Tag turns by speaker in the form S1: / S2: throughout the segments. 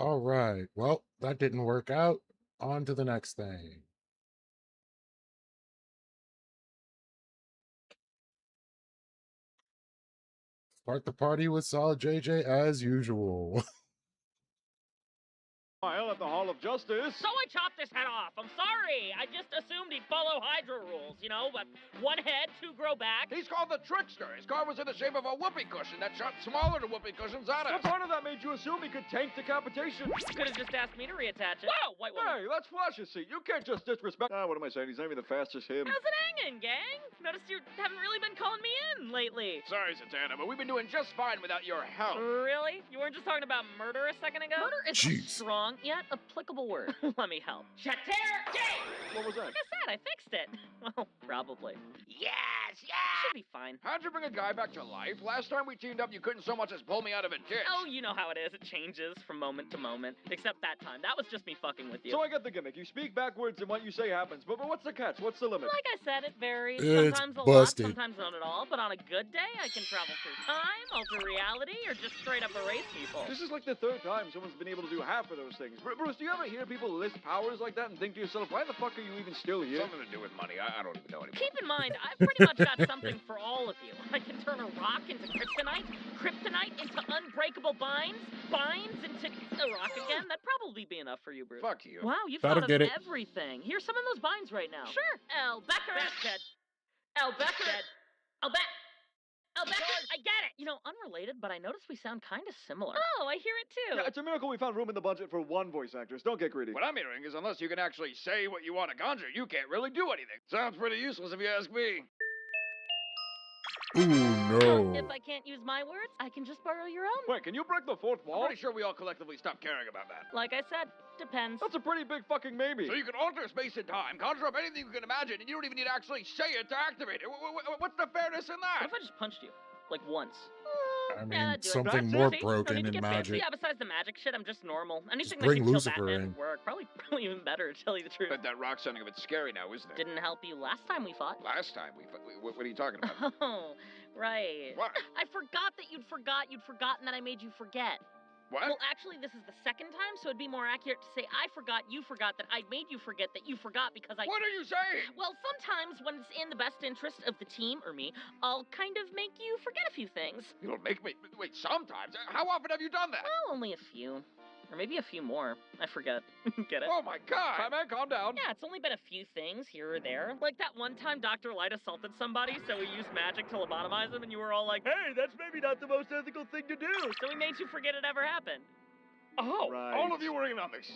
S1: All right. Well, that didn't work out. On to the next thing. Start the party with Solid JJ as usual.
S2: While at the Hall of Justice.
S3: So I chopped his head off. I'm sorry. I just assumed he'd follow Hydra rules, you know, but one head, two grow back.
S4: He's called the Trickster. His car was in the shape of a whoopee cushion that shot smaller than whoopee cushions at
S2: What
S4: us.
S2: part of that made you assume he could tank decapitation?
S3: Could have just asked me to reattach it. Whoa, white woman.
S2: Hey, that's Flash's seat. You can't just disrespect. What am I saying? He's not even the fastest him.
S3: How's it hanging, gang? Noticed you haven't really been calling me in lately.
S4: Sorry, Satana, but we've been doing just fine without your help.
S3: Really? You weren't just talking about murder a second ago? Murder is a
S1: Jeez.
S3: strong yet applicable word. Let me help.
S2: What was that?
S3: Like I said, I fixed it. Well, probably.
S4: Yes,
S3: Should be fine.
S4: How'd you bring a guy back to life? Last time we teamed up, you couldn't so much as pull me out of a ditch.
S3: Oh, you know how it is. It changes from moment to moment. Except that time. That was just me fucking with you.
S2: So I get the gimmick. You speak backwards and what you say happens. But what's the catch? What's the limit?
S3: Like I said, it varies.
S1: It's
S3: Sometimes a
S1: busted.
S3: lot, sometimes not at all. But on a good day, I can travel through time, alter reality, or just straight up erase people.
S2: This is like the third time someone's been able to do half of those things. Bruce, do you ever hear people list powers like that and think to yourself, why the fuck are you even still here?
S4: Something to do with money. I don't even know anymore.
S3: Keep in mind, I've pretty much got something for all of you. I can turn a rock into kryptonite, kryptonite into unbreakable binds, binds into a rock again. That'd probably be enough for you, Bruce.
S4: Fuck you.
S3: Wow, you've
S1: That'll
S3: thought
S1: get
S3: of
S1: it.
S3: everything. Here's some of those binds right now. Sure. El Becker. Dead. El Becker. Dead. El Becker. El Becker. I get it. You know, unrelated, but I noticed we sound kind of similar. Oh, I hear it too.
S2: Yeah, it's a miracle we found room in the budget for one voice actress. Don't get greedy.
S4: What I'm hearing is unless you can actually say what you want to conjure, you can't really do anything. Sounds pretty useless if you ask me.
S1: Ooh, no.
S3: If I can't use my words, I can just borrow your own.
S2: Wait, can you break the fourth
S4: I'm
S2: wall?
S4: pretty sure we all collectively stopped caring about that.
S3: Like I said, depends.
S2: That's a pretty big fucking maybe.
S4: So you can alter space and time, conjure up anything you can imagine, and you don't even need to actually say it to activate it. What's the fairness in
S3: What
S4: that?
S3: if I just punched you? Like once?
S1: I mean,
S3: yeah, that'd do it.
S1: something
S2: That's
S1: more
S2: easy.
S3: No
S1: broken
S3: need to
S1: in
S3: get fancy.
S1: magic.
S3: Yeah, besides the magic shit, I'm just normal. Anything that
S1: bring
S3: can kill
S1: Lucifer
S3: Batman
S1: in.
S3: would work. Probably even better, to tell you the truth.
S4: But that rock sounding a bit scary now, isn't it?
S3: Didn't help you last time we fought.
S4: Last time what are you talking about?
S3: Oh, right.
S4: What?
S3: I forgot that you'd forgotten that I made you forget.
S4: What?
S3: Well, actually, this is the second time, so it'd be more accurate to say I forgot that I made you forget that you forgot because I...
S4: What are you saying?
S3: Well, sometimes when it's in the best interest of the team, or me, I'll kind of make you forget a few things.
S4: You don't make me... Wait, sometimes? How often have you done that?
S3: Well, only a few. Or maybe a few more. I forget. Get it?
S4: Oh my god!
S2: Batman, calm down.
S3: Yeah, it's only been a few things here or there. Like that one time Dr. Light assaulted somebody, so we used magic to lobotomize him, and you were all like, hey, that's maybe not the most ethical thing to do. So we made you forget it ever happened. Oh,
S2: Right.
S4: All of you were in on this.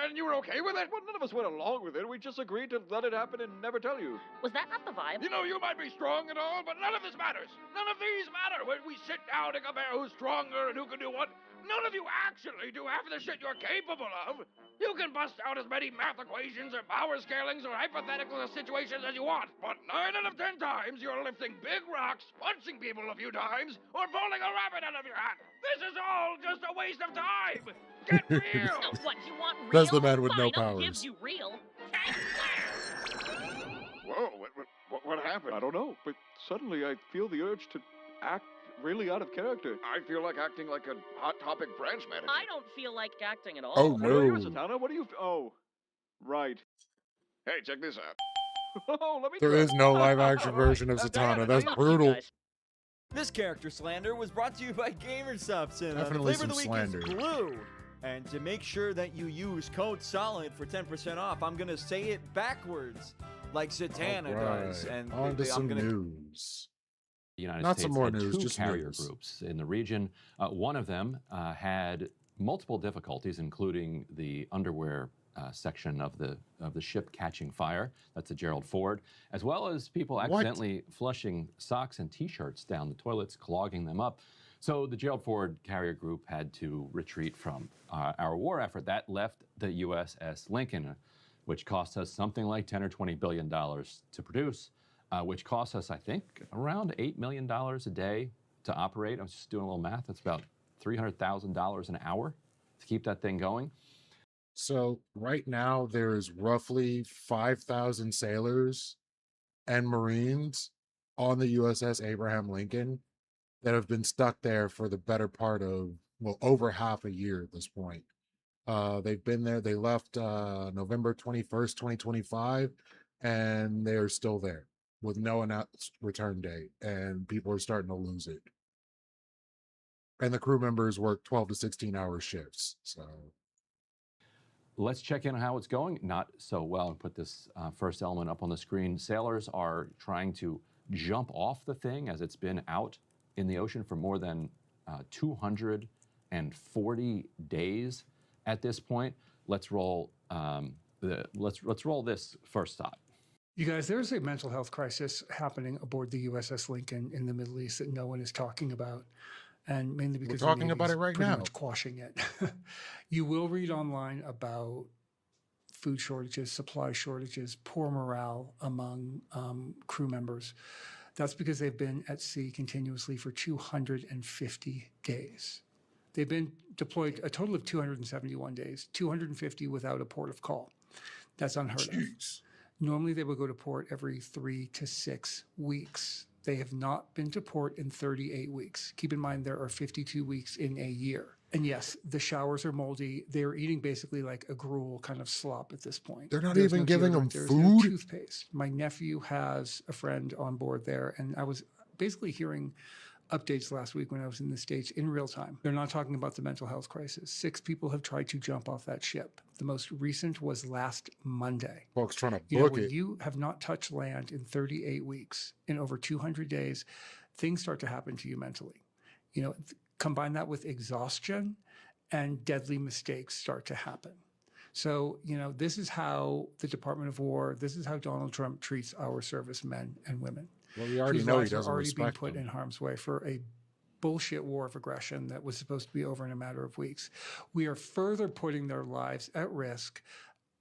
S4: And you were okay with it?
S2: Well, none of us went along with it. We just agreed to let it happen and never tell you.
S3: was that not the vibe?
S4: You know, you might be strong and all, but none of this matters. None of these matter. When we sit down and compare who's stronger and who can do what, none of you actually do half of the shit you're capable of. You can bust out as many math equations or power scalings or hypothetical situations as you want, but 9 out of 10 times you're lifting big rocks, punching people a few times, or pulling a rabbit out of your hat. This is all just a waste of time. Get real.
S3: So what, you want real?
S1: Says the man with no
S3: Fine, I'll give
S1: powers.
S3: you real.
S4: Whoa, what happened?
S2: I don't know, but suddenly I feel the urge to act really out of character.
S4: I feel like acting like a Hot Topic branch manager.
S3: I don't feel like acting at all.
S1: Oh,
S2: What are you,
S1: no.
S2: Zatanna? What are you... Oh, right.
S4: Hey, check this out.
S2: Oh, let me
S1: There
S2: try.
S1: is no live-action version of Zatanna. That's
S3: Fuck you
S1: brutal.
S3: guys.
S5: This character slander was brought to you by GamerSubs, and the
S1: Definitely
S5: flavor of the
S1: some
S5: week
S1: slander.
S5: is blue. And to make sure that you use code SOLID for 10% off, I'm gonna say it backwards, like Zatanna does.
S1: Alright,
S5: And
S1: on to
S5: I'm
S1: some
S5: gonna
S1: news.
S6: The United
S1: Not
S6: States
S1: some more
S6: had
S1: news,
S6: two
S1: just
S6: carrier
S1: news.
S6: groups in the region. One of them had multiple difficulties, including the underwear section of the ship catching fire. That's the Gerald Ford, as well as people accidentally flushing socks and T-shirts down the toilets, clogging them up. So the Gerald Ford carrier group had to retreat from our war effort. That left the USS Lincoln, which cost us something like $10 or $20 billion to produce. Which costs us, I think, around $8 million a day to operate. I was just doing a little math. That's about $300,000 an hour to keep that thing going.
S1: So right now there's roughly 5,000 sailors and Marines on the USS Abraham Lincoln that have been stuck there for the better part of, well, over half a year at this point. They've been there. They left November 21st, 2025, and they're still there with no announced return date. And people are starting to lose it. And the crew members work 12 to 16-hour shifts. So
S6: Let's check in on how it's going. Not so well. And put this first element up on the screen. Sailors are trying to jump off the thing as it's been out in the ocean for more than 240 days at this point. Let's roll. Let's roll this first stop.
S7: You guys, there's a mental health crisis happening aboard the USS Lincoln in the Middle East that no one is talking about. And mainly because
S1: we're talking
S7: the
S1: about
S7: Navy's
S1: it right
S7: pretty
S1: now.
S7: much quashing it. You will read online about food shortages, supply shortages, poor morale among crew members. That's because they've been at sea continuously for 250 days. They've been deployed a total of 271 days, 250 without a port of call. That's unheard of. Normally, they would go to port every 3 to 6 weeks. They have not been to port in 38 weeks. Keep in mind, there are 52 weeks in a year. And yes, the showers are moldy. They're eating basically like a gruel kind of slop at this point.
S1: They're not
S7: There's
S1: even
S7: no
S1: giving them
S7: deodorant, there's no
S1: food?
S7: toothpaste. My nephew has a friend on board there, and I was basically hearing updates last week when I was in the States in real time. They're not talking about the mental health crisis. 6 people have tried to jump off that ship. The most recent was last Monday.
S1: Folks trying to
S7: You know,
S1: book
S7: when
S1: it.
S7: you have not touched land in 38 weeks, in over 200 days, things start to happen to you mentally. You know, combine that with exhaustion, and deadly mistakes start to happen. So, you know, this is how the Department of War, this is how Donald Trump treats our servicemen and women.
S1: Well, we already
S7: Whose
S1: know he
S7: lives are
S1: doesn't
S7: already being
S1: respect
S7: put
S1: them.
S7: in harm's way for a bullshit war of aggression that was supposed to be over in a matter of weeks. We are further putting their lives at risk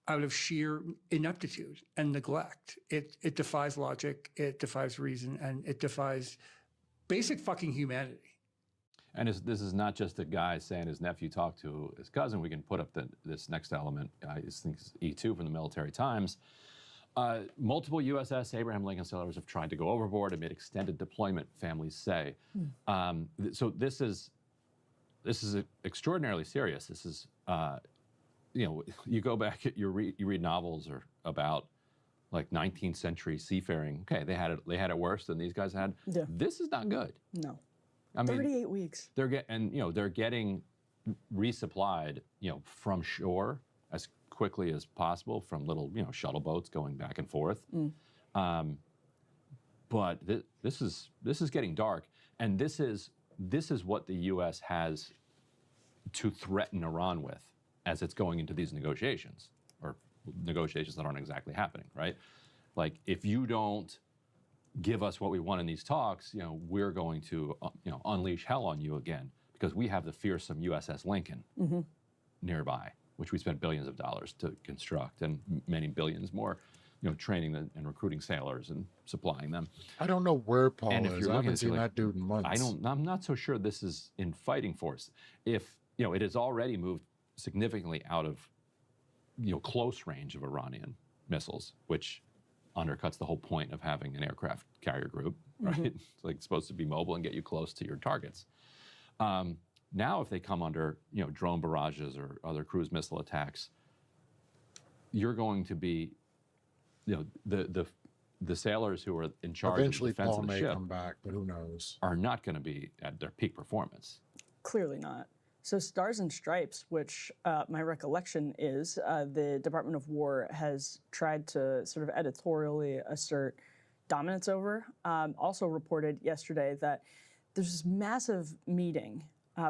S7: out of sheer ineptitude and neglect. It defies logic, it defies reason, and it defies basic fucking humanity.
S6: And this is not just a guy saying his nephew talked to his cousin. We can put up this next element. I think it's E2 from the Military Times. Multiple USS Abraham Lincoln sailors have tried to go overboard amid extended deployment, families say. So this is extraordinarily serious. This is, you know, you go back, you read novels or about like 19th century seafaring. Okay, they had it worse than these guys had.
S8: Yeah.
S6: This is not good.
S8: No.
S6: I mean,
S8: 38 weeks.
S6: they're getting resupplied, you know, from shore as quickly as possible from little, you know, shuttle boats going back and forth. But this is getting dark, and this is what the U.S. has to threaten Iran with as it's going into these negotiations, or negotiations that aren't exactly happening, right? Like, if you don't give us what we want in these talks, you know, we're going to, you know, unleash hell on you again, because we have the fearsome USS Lincoln nearby, which we spent billions of dollars to construct, and many billions more, you know, training and recruiting sailors and supplying them.
S1: I don't know where Paul
S6: And if
S1: is.
S6: you're
S1: I
S6: looking
S1: haven't
S6: at it,
S1: seen
S6: like,
S1: that dude in months.
S6: I'm not so sure this is in fighting force. If, you know, it has already moved significantly out of, you know, close range of Iranian missiles, which undercuts the whole point of having an aircraft carrier group, right? It's like supposed to be mobile and get you close to your targets. Now, if they come under, you know, drone barrages or other cruise missile attacks, you're going to be, you know, the sailors who are in charge
S1: Eventually,
S6: of the defense
S1: Paul
S6: of the
S1: may
S6: ship
S1: come back, but who knows?
S6: are not going to be at their peak performance.
S8: Clearly not. So Stars and Stripes, which my recollection is the Department of War has tried to sort of editorially assert dominance over, also reported yesterday that there's this massive meeting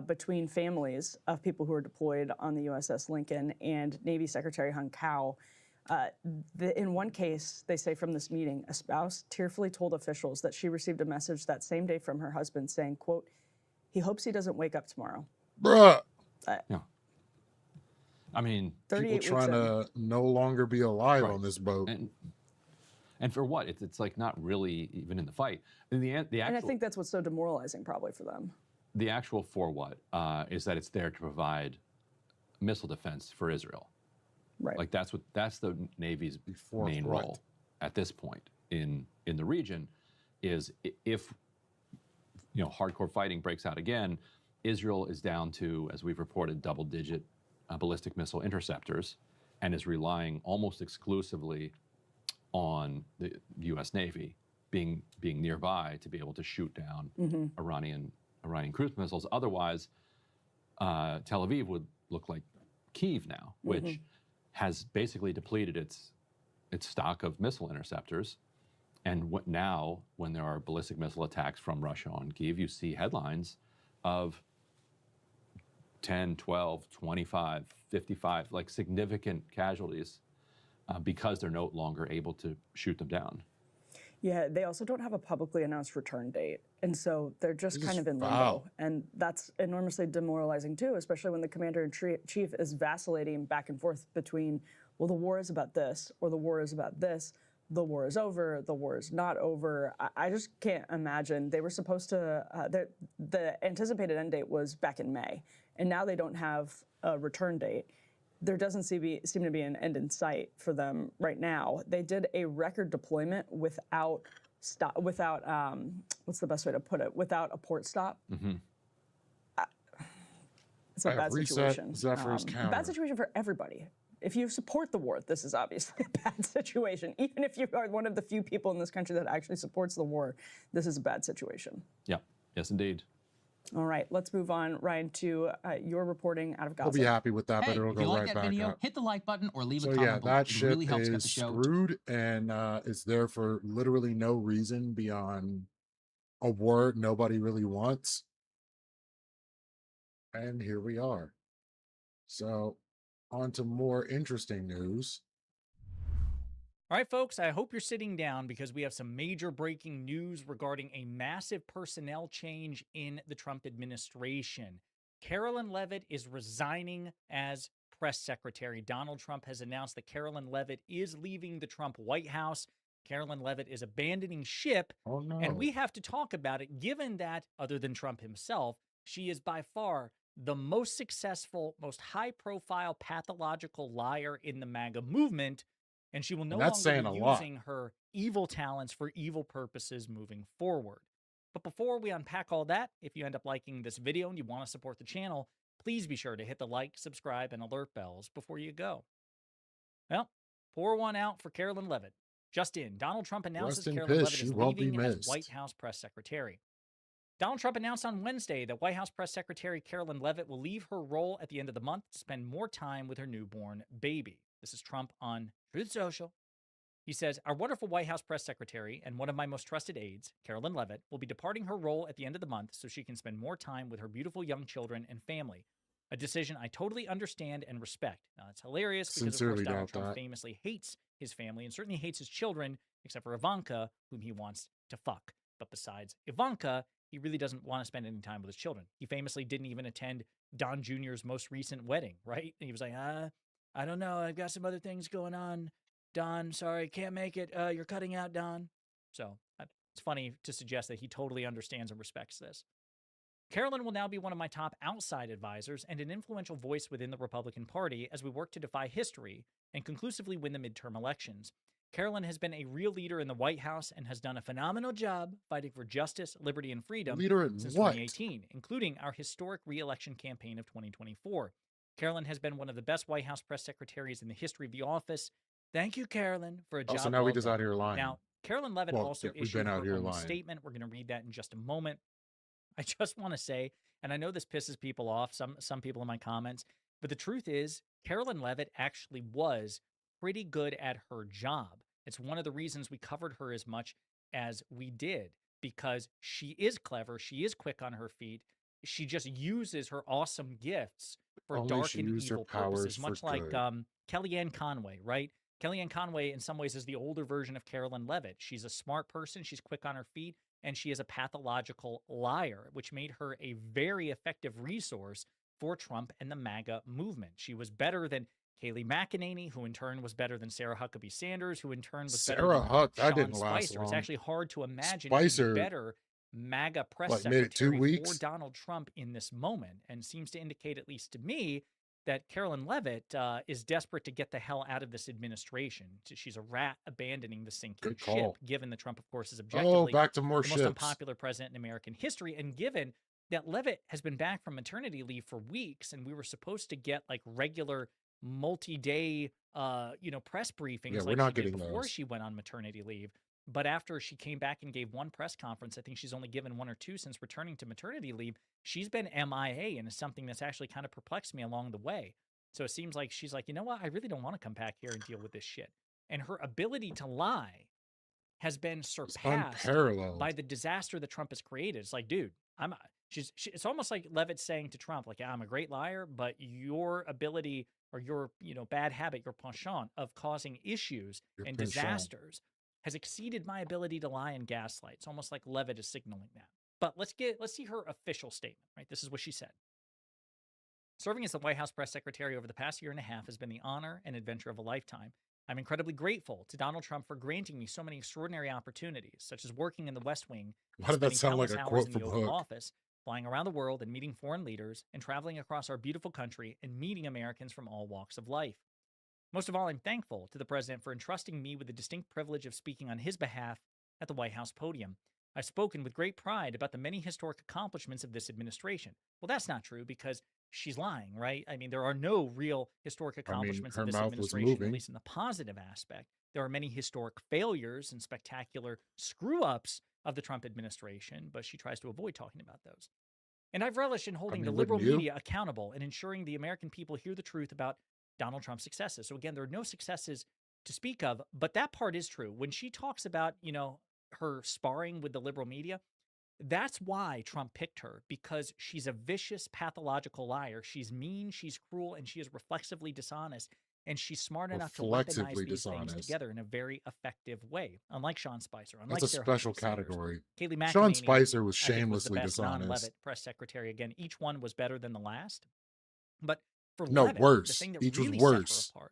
S8: between families of people who are deployed on the USS Lincoln and Navy Secretary Hun Kao. In one case, they say from this meeting, a spouse tearfully told officials that she received a message that same day from her husband saying, quote, he hopes he doesn't wake up tomorrow.
S1: Bruh.
S6: Yeah. I mean,
S8: 38
S1: People
S8: weeks
S1: trying
S8: in.
S1: to no longer be alive
S6: Right.
S1: on this boat.
S6: and for what? It's like not really even in the fight. And the
S8: And I
S6: actual
S8: think that's what's so demoralizing probably for them.
S6: the actual for what is that it's there to provide missile defense for Israel.
S8: Right.
S6: Like that's the Navy's
S1: Before
S6: main
S1: threat.
S6: role at this point in the region, is if, you know, hardcore fighting breaks out again, Israel is down to, as we've reported, double-digit ballistic missile interceptors and is relying almost exclusively on the U.S. Navy being nearby to be able to shoot down Iranian cruise missiles. Otherwise, Tel Aviv would look like Kyiv now, which has basically depleted its stock of missile interceptors. And now, when there are ballistic missile attacks from Russia on Kyiv, you see headlines of 10, 12, 25, 55, like significant casualties because they're no longer able to shoot them down.
S8: Yeah, they also don't have a publicly announced return date. And so they're just kind of in limbo.
S1: Wow.
S8: And that's enormously demoralizing too, especially when the commander-in-chief is vacillating back and forth between, well, the war is about this, or the war is about this, the war is over, the war is not over. I just can't imagine. They were supposed to, the anticipated end date was back in May, and now they don't have a return date. There doesn't seem to be an end in sight for them right now. They did a record deployment without what's the best way to put it? Without a port stop. It's a bad situation.
S1: Zephyr's counter.
S8: Bad situation for everybody. If you support the war, this is obviously a bad situation. Even if you are one of the few people in this country that actually supports the war, this is a bad situation.
S6: Yeah. Yes, indeed.
S8: All right, let's move on, Ryan, to your reporting out of Gaza.
S1: I'll be happy with that, but it'll
S9: if you
S1: go
S9: like
S1: right
S9: that
S1: back
S9: video,
S1: up.
S9: hit the like button or leave a
S1: So
S9: comment
S1: yeah,
S9: below.
S1: that
S9: It
S1: ship
S9: really helps get
S1: is
S9: the show.
S1: screwed, and it's there for literally no reason beyond a war nobody really wants. And here we are. So, on to more interesting news.
S10: All right, folks, I hope you're sitting down because we have some major breaking news regarding a massive personnel change in the Trump administration. Carolyn Leavitt is resigning as press secretary. Donald Trump has announced that Carolyn Leavitt is leaving the Trump White House. Carolyn Leavitt is abandoning ship,
S1: Oh no.
S10: and we have to talk about it, given that, other than Trump himself, she is by far the most successful, most high-profile pathological liar in the MAGA movement, and she will no
S1: that's
S10: longer
S1: saying
S10: be
S1: a lot.
S10: using her evil talents for evil purposes moving forward. But before we unpack all that, if you end up liking this video and you want to support the channel, please be sure to hit the like, subscribe, and alert bells before you go. Well, pour one out for Carolyn Leavitt. Just in, Donald Trump announces
S1: Rest in
S10: Carolyn
S1: peace,
S10: Leavitt
S1: she
S10: is
S1: won't be
S10: leaving as
S1: missed.
S10: White House press secretary. Donald Trump announced on Wednesday that White House press secretary Carolyn Leavitt will leave her role at the end of the month to spend more time with her newborn baby. This is Trump on Truth Social. He says, our wonderful White House press secretary and one of my most trusted aides, Carolyn Leavitt, will be departing her role at the end of the month so she can spend more time with her beautiful young children and family. A decision I totally understand and respect. Now, it's hilarious because,
S1: Sincerely
S10: of course, Donald
S1: doubt
S10: Trump
S1: that.
S10: famously hates his family and certainly hates his children, except for Ivanka, whom he wants to fuck. But besides Ivanka, he really doesn't want to spend any time with his children. He famously didn't even attend Don Jr.'s most recent wedding, right? And he was like, I don't know. I've got some other things going on. Don, sorry, can't make it. You're cutting out, Don. So it's funny to suggest that he totally understands and respects this. Carolyn will now be one of my top outside advisors and an influential voice within the Republican Party as we work to defy history and conclusively win the midterm elections. Carolyn has been a real leader in the White House and has done a phenomenal job fighting for justice, liberty, and freedom
S1: Leader in
S10: since
S1: what?
S10: 2018, including our historic re-election campaign of 2024. Carolyn has been one of the best White House press secretaries in the history of the office. Thank you, Carolyn, for a job
S1: Also, now we
S10: well
S1: just
S10: done.
S1: out here lying.
S10: Now, Carolyn Leavitt
S1: Well,
S10: also
S1: yeah, we've
S10: issued
S1: been out
S10: her
S1: here
S10: own
S1: lying.
S10: statement. We're going to read that in just a moment. I just want to say, and I know this pisses people off, some people in my comments, but the truth is, Carolyn Leavitt actually was pretty good at her job. It's one of the reasons we covered her as much as we did, because she is clever, she is quick on her feet, she just uses her awesome gifts for
S1: Only
S10: dark
S1: she
S10: and
S1: used her
S10: evil
S1: powers
S10: purposes,
S1: for
S10: much like
S1: good.
S10: Kellyanne Conway, right? Kellyanne Conway, in some ways, is the older version of Carolyn Leavitt. She's a smart person, she's quick on her feet, and she is a pathological liar, which made her a very effective resource for Trump and the MAGA movement. She was better than Kayleigh McEnany, who in turn was better than Sarah Huckabee Sanders, who in turn was better
S1: Sarah
S10: than
S1: Huck, that
S10: Sean
S1: didn't last
S10: Spicer. It's
S1: long.
S10: actually hard to imagine
S1: Spicer,
S10: a better MAGA press
S1: what, made it 2
S10: secretary
S1: weeks?
S10: for Donald Trump in this moment, and seems to indicate, at least to me, that Carolyn Leavitt is desperate to get the hell out of this administration. She's a rat abandoning the sinking
S1: Good
S10: ship,
S1: call.
S10: given that Trump, of course, is
S1: Oh,
S10: objectively
S1: back to more
S10: the most
S1: ships.
S10: unpopular president in American history, and given that Levitt has been back from maternity leave for weeks, and we were supposed to get like regular multi-day, press briefings
S1: Yeah, we're
S10: like
S1: not
S10: she did
S1: getting
S10: before
S1: those.
S10: she went on maternity leave. But after she came back and gave one press conference, I think she's only given one or two since returning to maternity leave. She's been MIA, and it's something that's actually kind of perplexed me along the way. So it seems like she's like, you know what? I really don't want to come back here and deal with this shit. And her ability to lie has been
S1: It's
S10: surpassed
S1: unparalleled.
S10: by the disaster that Trump has created. It's like, dude, it's almost like Levitt saying to Trump, like, I'm a great liar, but your ability or your, bad habit, your penchant of causing issues
S1: Your
S10: and
S1: penchant.
S10: disasters has exceeded my ability to lie and gaslight. It's almost like Levitt is signaling that. But let's see her official statement, right? This is what she said. Serving as the White House press secretary over the past year and a half has been the honor and adventure of a lifetime. I'm incredibly grateful to Donald Trump for granting me so many extraordinary opportunities, such as working in the West Wing,
S1: Why did that
S10: spending
S1: sound like
S10: countless
S1: a
S10: hours
S1: quote
S10: in the
S1: from
S10: Oval
S1: Hook?
S10: Office, flying around the world and meeting foreign leaders, and traveling across our beautiful country and meeting Americans from all walks of life. Most of all, I'm thankful to the president for entrusting me with the distinct privilege of speaking on his behalf at the White House podium. I've spoken with great pride about the many historic accomplishments of this administration. Well, that's not true because she's lying, right? I mean, there are no real historic accomplishments
S1: her
S10: of this
S1: mouth was
S10: administration,
S1: moving.
S10: at least in the positive aspect. There are many historic failures and spectacular screw-ups of the Trump administration, but she tries to avoid talking about those. And I've relished in holding the liberal
S1: wouldn't you?
S10: media accountable and ensuring the American people hear the truth about Donald Trump's successes. So again, there are no successes to speak of, but that part is true. When she talks about, her sparring with the liberal media, that's why Trump picked her, because she's a vicious, pathological liar. She's mean, she's cruel, and she is reflexively dishonest. And she's smart enough to weaponize
S1: Reflexively
S10: these things
S1: dishonest.
S10: together in a very effective way. Unlike Sean Spicer, unlike
S1: That's a
S10: Sarah
S1: special
S10: Huckabee Sanders,
S1: category.
S10: Kayleigh McEnany,
S1: Sean Spicer was
S10: I think,
S1: shamelessly
S10: was the best
S1: dishonest.
S10: non-Levitt press secretary. Again, each one was better than the last. But for
S1: No,
S10: Levitt, the
S1: worse.
S10: thing that
S1: Each was
S10: really set her
S1: worse.
S10: apart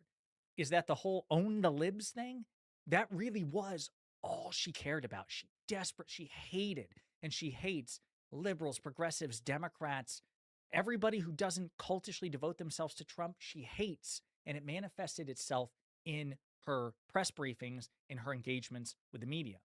S10: is that the whole own the libs thing, that really was all she cared about. She hated, and she hates liberals, progressives, Democrats, everybody who doesn't cultishly devote themselves to Trump, she hates. And it manifested itself in her press briefings, in her engagements with the media.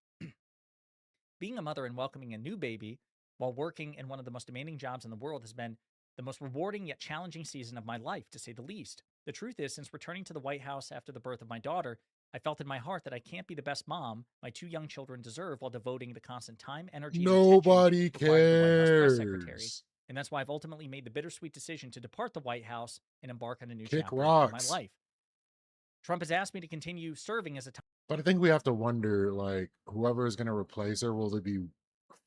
S10: Being a mother and welcoming a new baby while working in one of the most demanding jobs in the world has been the most rewarding yet challenging season of my life, to say the least. The truth is, since returning to the White House after the birth of my daughter, I felt in my heart that I can't be the best mom my two young children deserve while devoting the constant time, energy, and
S1: Nobody
S10: attention required of the White House press secretary.
S1: cares.
S10: And that's why I've ultimately made the bittersweet decision to depart the White House and embark on a new
S1: Kick
S10: chapter in
S1: rocks.
S10: my life. Trump has asked me to continue serving as a
S1: But I think we have to wonder, like, whoever is going to replace her, will they be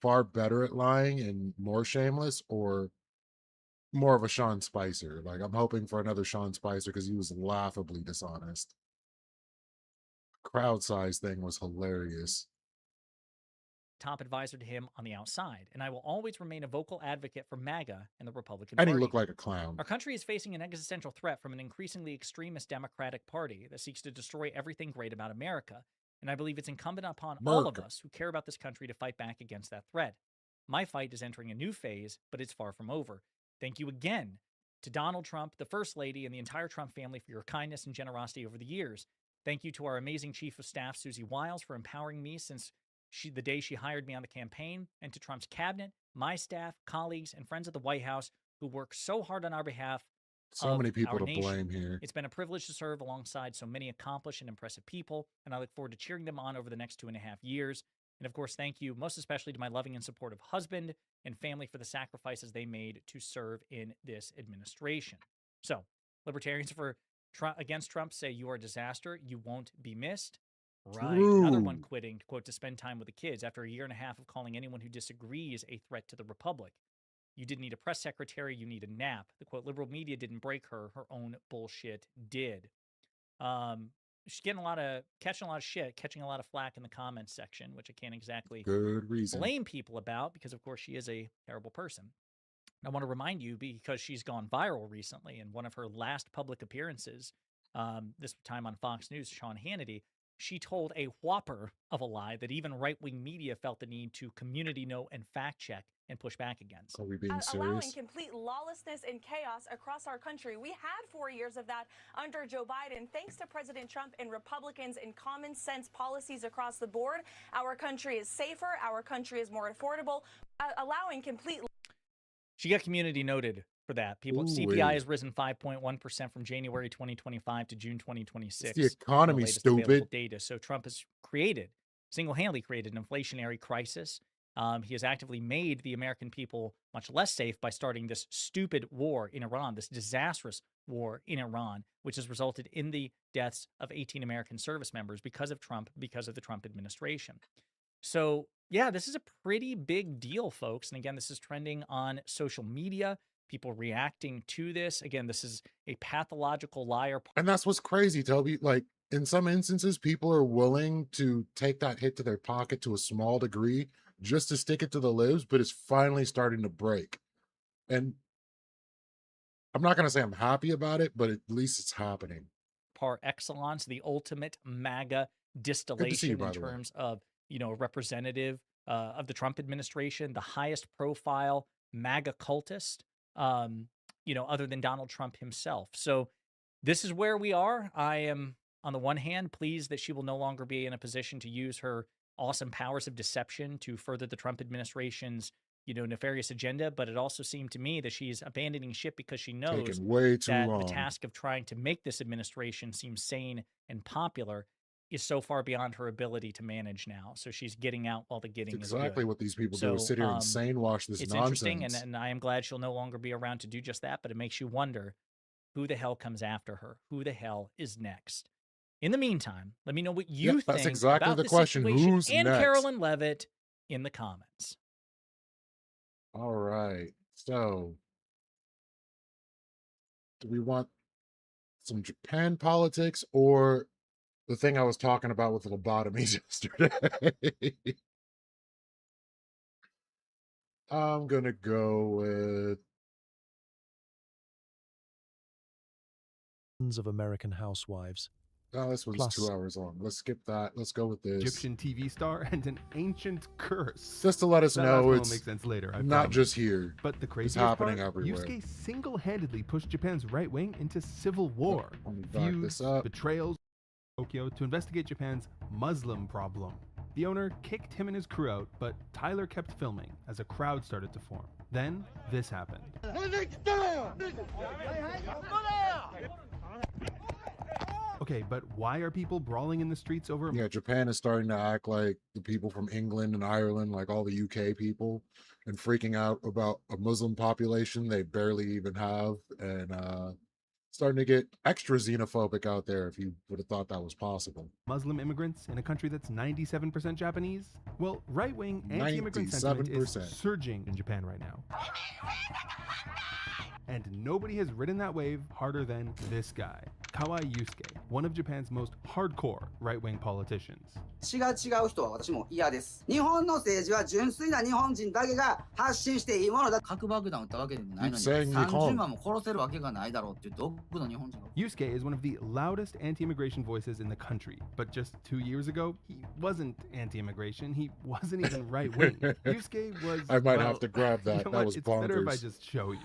S1: far better at lying and more shameless, or more of a Sean Spicer? Like, I'm hoping for another Sean Spicer because he was laughably dishonest. Crowd size thing was hilarious.
S10: top advisor to him on the outside, and I will always remain a vocal advocate for MAGA and the Republican
S1: And
S10: Party.
S1: he looked like a clown.
S10: Our country is facing an existential threat from an increasingly extremist Democratic Party that seeks to destroy everything great about America, and I believe it's incumbent upon all of us who care about this country to fight back against that threat. My fight is entering a new phase, but it's far from over. Thank you again to Donald Trump, the First Lady, and the entire Trump family for your kindness and generosity over the years. Thank you to our amazing Chief of Staff, Susie Wiles, for empowering me since the day she hired me on the campaign, and to Trump's cabinet, my staff, colleagues, and friends at the White House who work so hard on our behalf.
S1: So many people
S10: our
S1: to
S10: nation.
S1: blame here.
S10: It's been a privilege to serve alongside so many accomplished and impressive people, and I look forward to cheering them on over the next 2.5 years. And of course, thank you most especially to my loving and supportive husband and family for the sacrifices they made to serve in this administration. So, libertarians against Trump say you are a disaster. You won't be missed. Right.
S1: True.
S10: Another one quitting, quote, to spend time with the kids after 1.5 years of calling anyone who disagrees a threat to the Republic. You didn't need a press secretary. You need a nap. The, quote, liberal media didn't break her. Her own bullshit did. She's catching a lot of shit, catching a lot of flack in the comments section, which I can't exactly blame people about because, of course, she is a terrible person. I want to remind you, because she's gone viral recently in one of her last public appearances, this time on Fox News, Sean Hannity, she told a whopper of a lie that even right-wing media felt the need to community know and fact-check and push back against.
S1: Are we being serious?
S9: Allowing complete lawlessness and chaos across our country. We had 4 years of that under Joe Biden. Thanks to President Trump and Republicans and common sense policies across the board, our country is safer, our country is more affordable, allowing complete
S10: She got community noted for that. People
S1: Ooh-wee.
S10: CPI has risen 5.1% from January 2025 to June
S1: It's
S10: 2026.
S1: the
S10: The
S1: economy,
S10: latest available
S1: stupid.
S10: data. So Trump has single-handedly created an inflationary crisis. He has actively made the American people much less safe by starting this stupid war in Iran, this disastrous war in Iran, which has resulted in the deaths of 18 American service members because of Trump, because of the Trump administration. So, yeah, this is a pretty big deal, folks. And again, this is trending on social media, people reacting to this. Again, this is a pathological liar.
S1: And that's what's crazy, Toby. Like, in some instances, people are willing to take that hit to their pocket to a small degree just to stick it to the libs, but it's finally starting to break. And I'm not going to say I'm happy about it, but at least it's happening.
S10: Par excellence, the ultimate MAGA distillation in terms of, you know, a representative of the Trump administration, the highest profile MAGA cultist, you know, other than Donald Trump himself. So this is where we are. I am, on the one hand, pleased that she will no longer be in a position to use her awesome powers of deception to further the Trump administration's, you know, nefarious agenda. But it also seemed to me that she's abandoning ship because she knows
S1: Taking way too
S10: that
S1: long.
S10: the task of trying to make this administration seem sane and popular is so far beyond her ability to manage now. So she's getting out while the getting is good.
S1: Exactly what these people do is sit here and sane wash this
S10: it's
S1: nonsense.
S10: interesting, and I am glad she'll no longer be around to do just that, but it makes you wonder who the hell comes after her? Who the hell is next? In the meantime, let me know what you think
S1: that's exactly
S10: about
S1: the
S10: this
S1: question.
S10: situation
S1: Who's
S10: and
S1: next?
S10: Carolyn Levitt in the comments.
S1: All right. So, do we want some Japan politics or the thing I was talking about with the lobotomies yesterday? I'm going to go with
S11: of American housewives.
S1: Oh, this one's
S11: Plus-
S1: 2 hours long. Let's skip that. Let's go with this.
S12: Egyptian TV star and an ancient curse.
S1: Just to let us
S12: That
S1: know
S12: last one will
S1: it's
S12: make sense later, I
S1: not
S12: promise.
S1: just here.
S12: But the
S1: It's
S12: craziest
S1: happening
S12: part,
S1: everywhere.
S12: Yusuke single-handedly pushed Japan's right wing into civil war,
S1: Let me back
S12: feuds,
S1: this up.
S12: betrayals, Tokyo to investigate Japan's Muslim problem. The owner kicked him and his crew out, but Tyler kept filming as a crowd started to form. Then this happened. Okay, but why are people brawling in the streets over?
S1: Yeah, Japan is starting to act like the people from England and Ireland, like all the UK people, and freaking out about a Muslim population they barely even have, and starting to get extra xenophobic out there if you would have thought that was possible.
S12: Muslim immigrants in a country that's 97% Japanese? Well, right-wing anti-immigrant sentiment is
S1: 97%.
S12: surging in Japan right now. And nobody has ridden that wave harder than this guy, Kawai Yusuke, one of Japan's most hardcore right-wing politicians.
S13: 違う人は私も嫌です。日本の政治は純粋な日本人だけが発信していいものだ。核爆弾撃ったわけでもないのに
S1: Keep saying
S13: 30万も殺せるわけがないだろうってどこの日本人が。
S12: Yusuke is one of the loudest anti-immigration voices in the country, but just 2 years ago, he wasn't anti-immigration, he wasn't even right-wing. Yusuke was,
S1: I might
S12: well,
S1: have to grab that.
S12: You know
S1: That
S12: what?
S1: was
S12: It's better if I
S1: bonkers.
S12: just show you.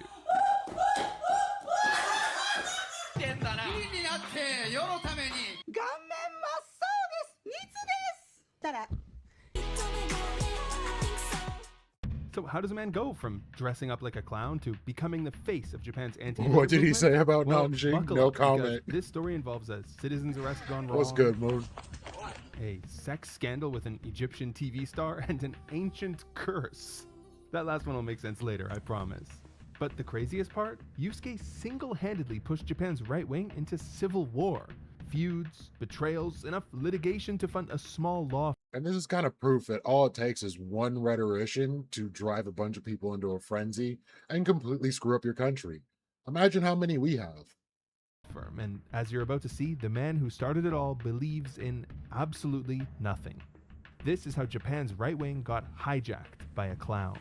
S13: 世のために顔面真っ青です密ですたら
S12: So how does a man go from dressing up like a clown to becoming the face of Japan's anti-immigrant
S1: What did he
S12: movement?
S1: say about
S12: Well,
S1: Namjin?
S12: buckle
S1: No
S12: up, because
S1: comment.
S12: This story involves a citizen's arrest gone wrong.
S1: What's good, Moon?
S12: A sex scandal with an Egyptian TV star and an ancient curse. That last one will make sense later, I promise. But the craziest part? Yusuke single-handedly pushed Japan's right wing into civil war. Feuds, betrayals, enough litigation to fund a small law.
S1: And this is kind of proof that all it takes is one rhetorician to drive a bunch of people into a frenzy and completely screw up your country. Imagine how many we have.
S12: Firm. And as you're about to see, the man who started it all believes in absolutely nothing. This is how Japan's right wing got hijacked by a clown.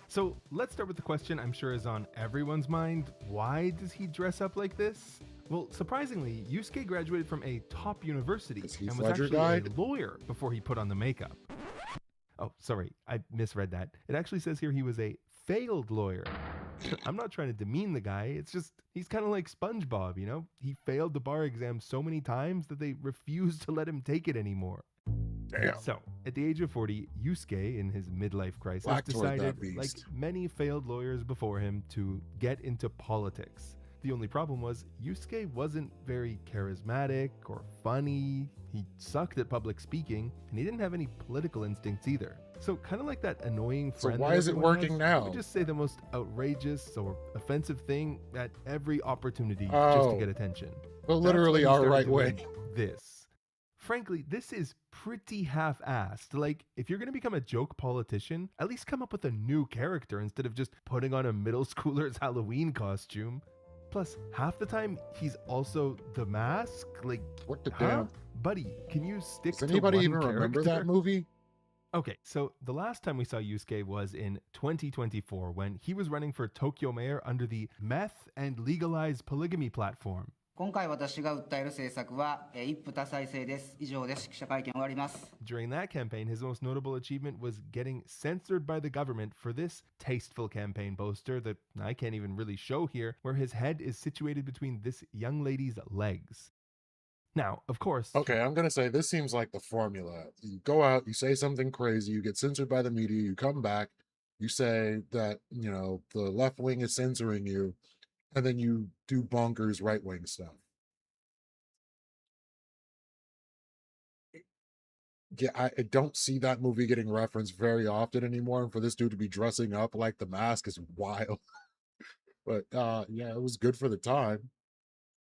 S12: So let's start with the question I'm sure is on everyone's mind. Why does he dress up like this? Well, surprisingly, Yusuke graduated from a top university and was actually a lawyer before he put on the makeup. Oh, sorry, I misread that. It actually says here he was a failed lawyer. I'm not trying to demean the guy, it's just, he's kind of like SpongeBob, you know? He failed the bar exam so many times that they refused to let him take it anymore.
S1: Damn.
S12: So, at the age of 40, Yusuke, in his midlife crisis,
S1: Black toward that
S12: decided, like
S1: beast.
S12: many failed lawyers before him, to get into politics. The only problem was Yusuke wasn't very charismatic or funny, he sucked at public speaking, and he didn't have any political instincts either. So kind of like that annoying
S1: So
S12: friend.
S1: why
S12: that
S1: is it
S12: everyone
S1: working
S12: has,
S1: now?
S12: He would just say the most outrageous or offensive thing at every opportunity just
S1: Oh.
S12: to get attention.
S1: But
S12: That's
S1: literally
S12: when he
S1: our
S12: started
S1: right
S12: doing
S1: way.
S12: This. Frankly, this is pretty half-assed. Like, if you're going to become a joke politician, at least come up with a new character instead of just putting on a middle schooler's Halloween costume. Plus, half the time, he's also the mask. Like,
S1: what the
S12: huh?
S1: damn?
S12: Buddy, can you stick
S1: Does
S12: to
S1: anybody
S12: one
S1: even remember
S12: character?
S1: that movie?
S12: Okay, so the last time we saw Yusuke was in 2024 when he was running for Tokyo mayor under the meth and legalized polygamy platform.
S13: 今回私が訴える政策は一夫多妻制です。以上です。記者会見終わります。
S12: During that campaign, his most notable achievement was getting censored by the government for this tasteful campaign poster that I can't even really show here, where his head is situated between this young lady's legs. Now, of course...
S1: Okay, I'm going to say this seems like the formula. You go out, you say something crazy, you get censored by the media, you come back, you say that, you know, the left wing is censoring you, and then you do bonkers right wing stuff. Yeah, I don't see that movie getting referenced very often anymore, and for this dude to be dressing up like the mask is wild. But yeah, it was good for the time.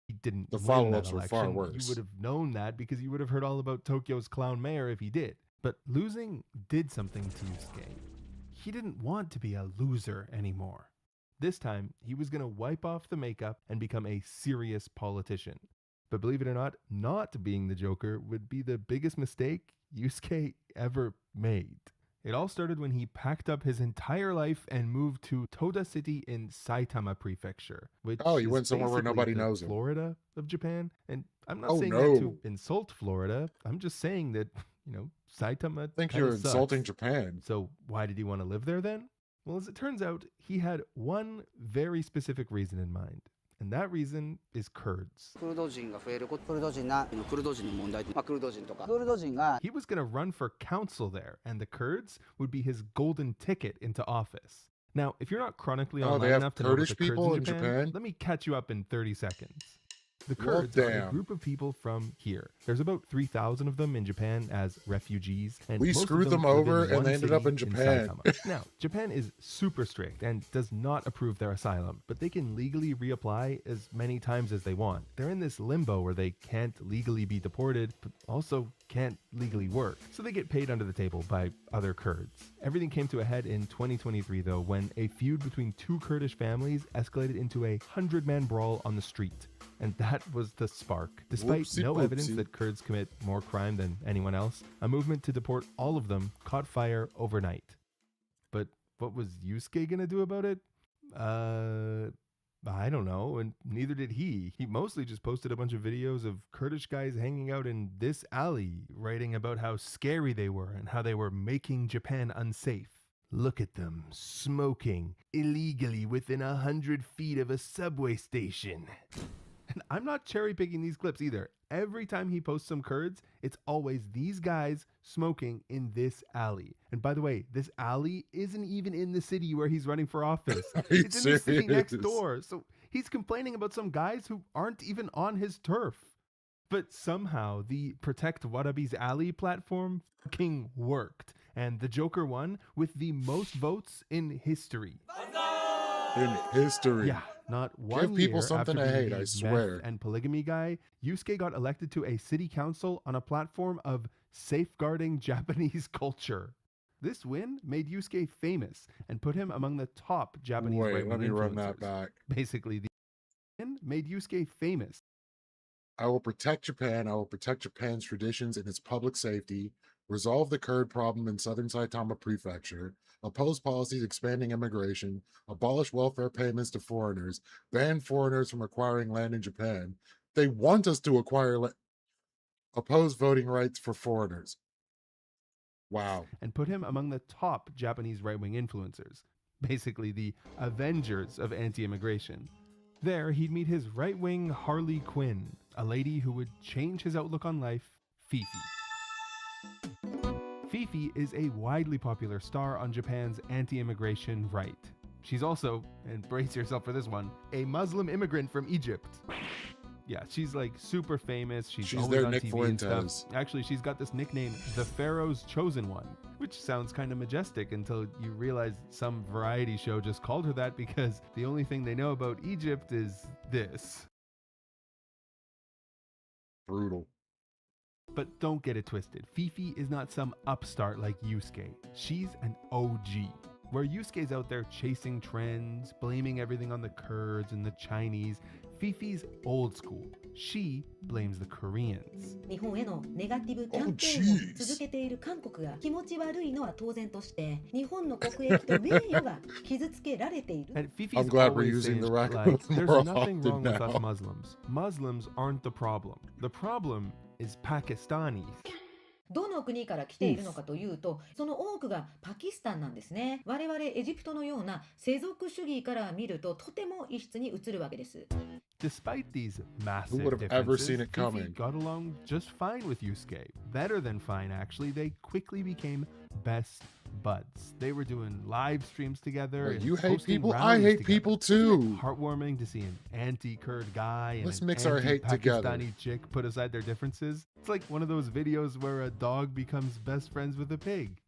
S12: He didn't
S1: The
S12: win
S1: follow-ups
S12: that
S1: were far
S12: election.
S1: worse.
S12: You would have known that because you would have heard all about Tokyo's clown mayor if he did. But losing did something to Yusuke. He didn't want to be a loser anymore. This time, he was going to wipe off the makeup and become a serious politician. But believe it or not being the Joker would be the biggest mistake Yusuke ever made. It all started when he packed up his entire life and moved to Toda City in Saitama Prefecture, which
S1: Oh, he
S12: is
S1: went somewhere where
S12: basically
S1: nobody
S12: the
S1: knows him.
S12: Florida of Japan. And I'm not
S1: Oh,
S12: saying
S1: no.
S12: that to insult Florida. I'm just saying that, you know, Saitama
S1: I think
S12: kinda
S1: you're
S12: sucks.
S1: insulting Japan.
S12: So why did he want to live there then? Well, as it turns out, he had one very specific reason in mind. And that reason is Kurds.
S13: クルド人が増えること、クルド人の問題、クルド人とか、クルド人が
S12: He was going to run for council there, and the Kurds would be his golden ticket into office. Now, if you're not chronically
S1: Oh, they
S12: online
S1: have
S12: enough to know about
S1: Kurdish
S12: the Kurds
S1: people
S12: in
S1: in
S12: Japan,
S1: Japan?
S12: let me catch you up in 30 seconds. The
S1: Well,
S12: Kurds are a
S1: damn.
S12: group of people from here. There's about 3,000 of them in Japan as refugees. And
S1: We
S12: most of
S1: screwed them
S12: live in
S1: over and
S12: one
S1: they ended up
S12: city
S1: in Japan.
S12: Saitama. Now, Japan is super strict and does not approve their asylum, but they can legally reapply as many times as they want. They're in this limbo where they can't legally be deported, but also can't legally work. So they get paid under the table by other Kurds. Everything came to a head in 2023, though, when a feud between two Kurdish families escalated into a 100-man brawl on the street. And that was the spark. Despite
S1: Whoopsie
S12: no evidence
S1: poopsie.
S12: that Kurds commit more crime than anyone else, a movement to deport all of them caught fire overnight. But what was Yusuke gonna do about it? I don't know, and neither did he. He mostly just posted a bunch of videos of Kurdish guys hanging out in this alley, writing about how scary they were and how they were making Japan unsafe. Look at them, smoking, illegally within 100 feet of a subway station. And I'm not cherry picking these clips either. Every time he posts some Kurds, it's always these guys smoking in this alley. And by the way, this alley isn't even in the city where he's running for office.
S1: you
S12: It's in the city next
S1: serious?
S12: door. So he's complaining about some guys who aren't even on his turf. But somehow the Protect Warabi's Alley platform fucking worked. And the Joker won with the most votes in history.
S1: In history.
S12: Yeah, not one
S1: Give people
S12: year
S1: something
S12: after
S1: to
S12: being
S1: hate,
S12: the
S1: I
S12: meth
S1: swear.
S12: and polygamy guy, Yusuke got elected to a city council on a platform of safeguarding Japanese culture. This win made Yusuke famous and put him among the top Japanese
S1: Wait,
S12: right-wing
S1: let me run that
S12: influencers.
S1: back.
S12: Basically, the win made Yusuke famous.
S1: I will protect Japan. I will protect Japan's traditions and its public safety, resolve the Kurd problem in southern Saitama Prefecture, oppose policies expanding immigration, abolish welfare payments to foreigners, ban foreigners from acquiring land in Japan. They want us to acquire oppose voting rights for foreigners. Wow.
S12: And put him among the top Japanese right-wing influencers. Basically, the Avengers of anti-immigration. There, he'd meet his right-wing Harley Quinn, a lady who would change his outlook on life, Fifi. Fifi is a widely popular star on Japan's anti-immigration right. She's also, and brace yourself for this one, a Muslim immigrant from Egypt. Yeah, she's like super famous. She's always
S1: their
S12: on
S1: Nick
S12: TV and
S1: Fuentes.
S12: stuff. Actually, she's got this nickname, the Pharaoh's Chosen One, which sounds kind of majestic until you realize some variety show just called her that because the only thing they know about Egypt is this.
S1: Brutal.
S12: But don't get it twisted. Fifi is not some upstart like Yusuke. She's an OG. Where Yusuke's out there chasing trends, blaming everything on the Kurds and the Chinese, Fifi's old school. She blames the Koreans.
S14: 日本へのネガティブキャンペーンを続けている韓国が気持ち悪いのは当然として、日本の国益と名誉が傷つけられている。
S12: And Fifi's
S1: I'm glad we're
S12: always
S1: using
S12: saying
S1: the
S12: shit
S1: rack
S12: like,
S1: more
S12: there's nothing
S1: often
S12: wrong with us
S1: now."
S12: Muslims. Muslims aren't the problem. The problem is Pakistanis.
S14: どの国から来ているのかというと、その多くがパキスタンなんですね。我々エジプトのような世俗主義から見るととても異質に映るわけです。
S12: Despite these massive
S1: would have ever
S12: differences,
S1: seen it coming?
S12: Fifi got along just fine with Yusuke. Better than fine, actually. They quickly became best buds. They were doing live streams together.
S1: Wait,
S12: and
S1: you hate
S12: hosting
S1: people? I
S12: rallies
S1: hate
S12: together.
S1: people
S12: Isn't
S1: too.
S12: it heartwarming to see an anti-Kurd guy and
S1: Let's
S12: an
S1: mix our hate together.
S12: anti-Pakistani chick put aside their differences. It's like one of those videos where a dog becomes best friends with a pig.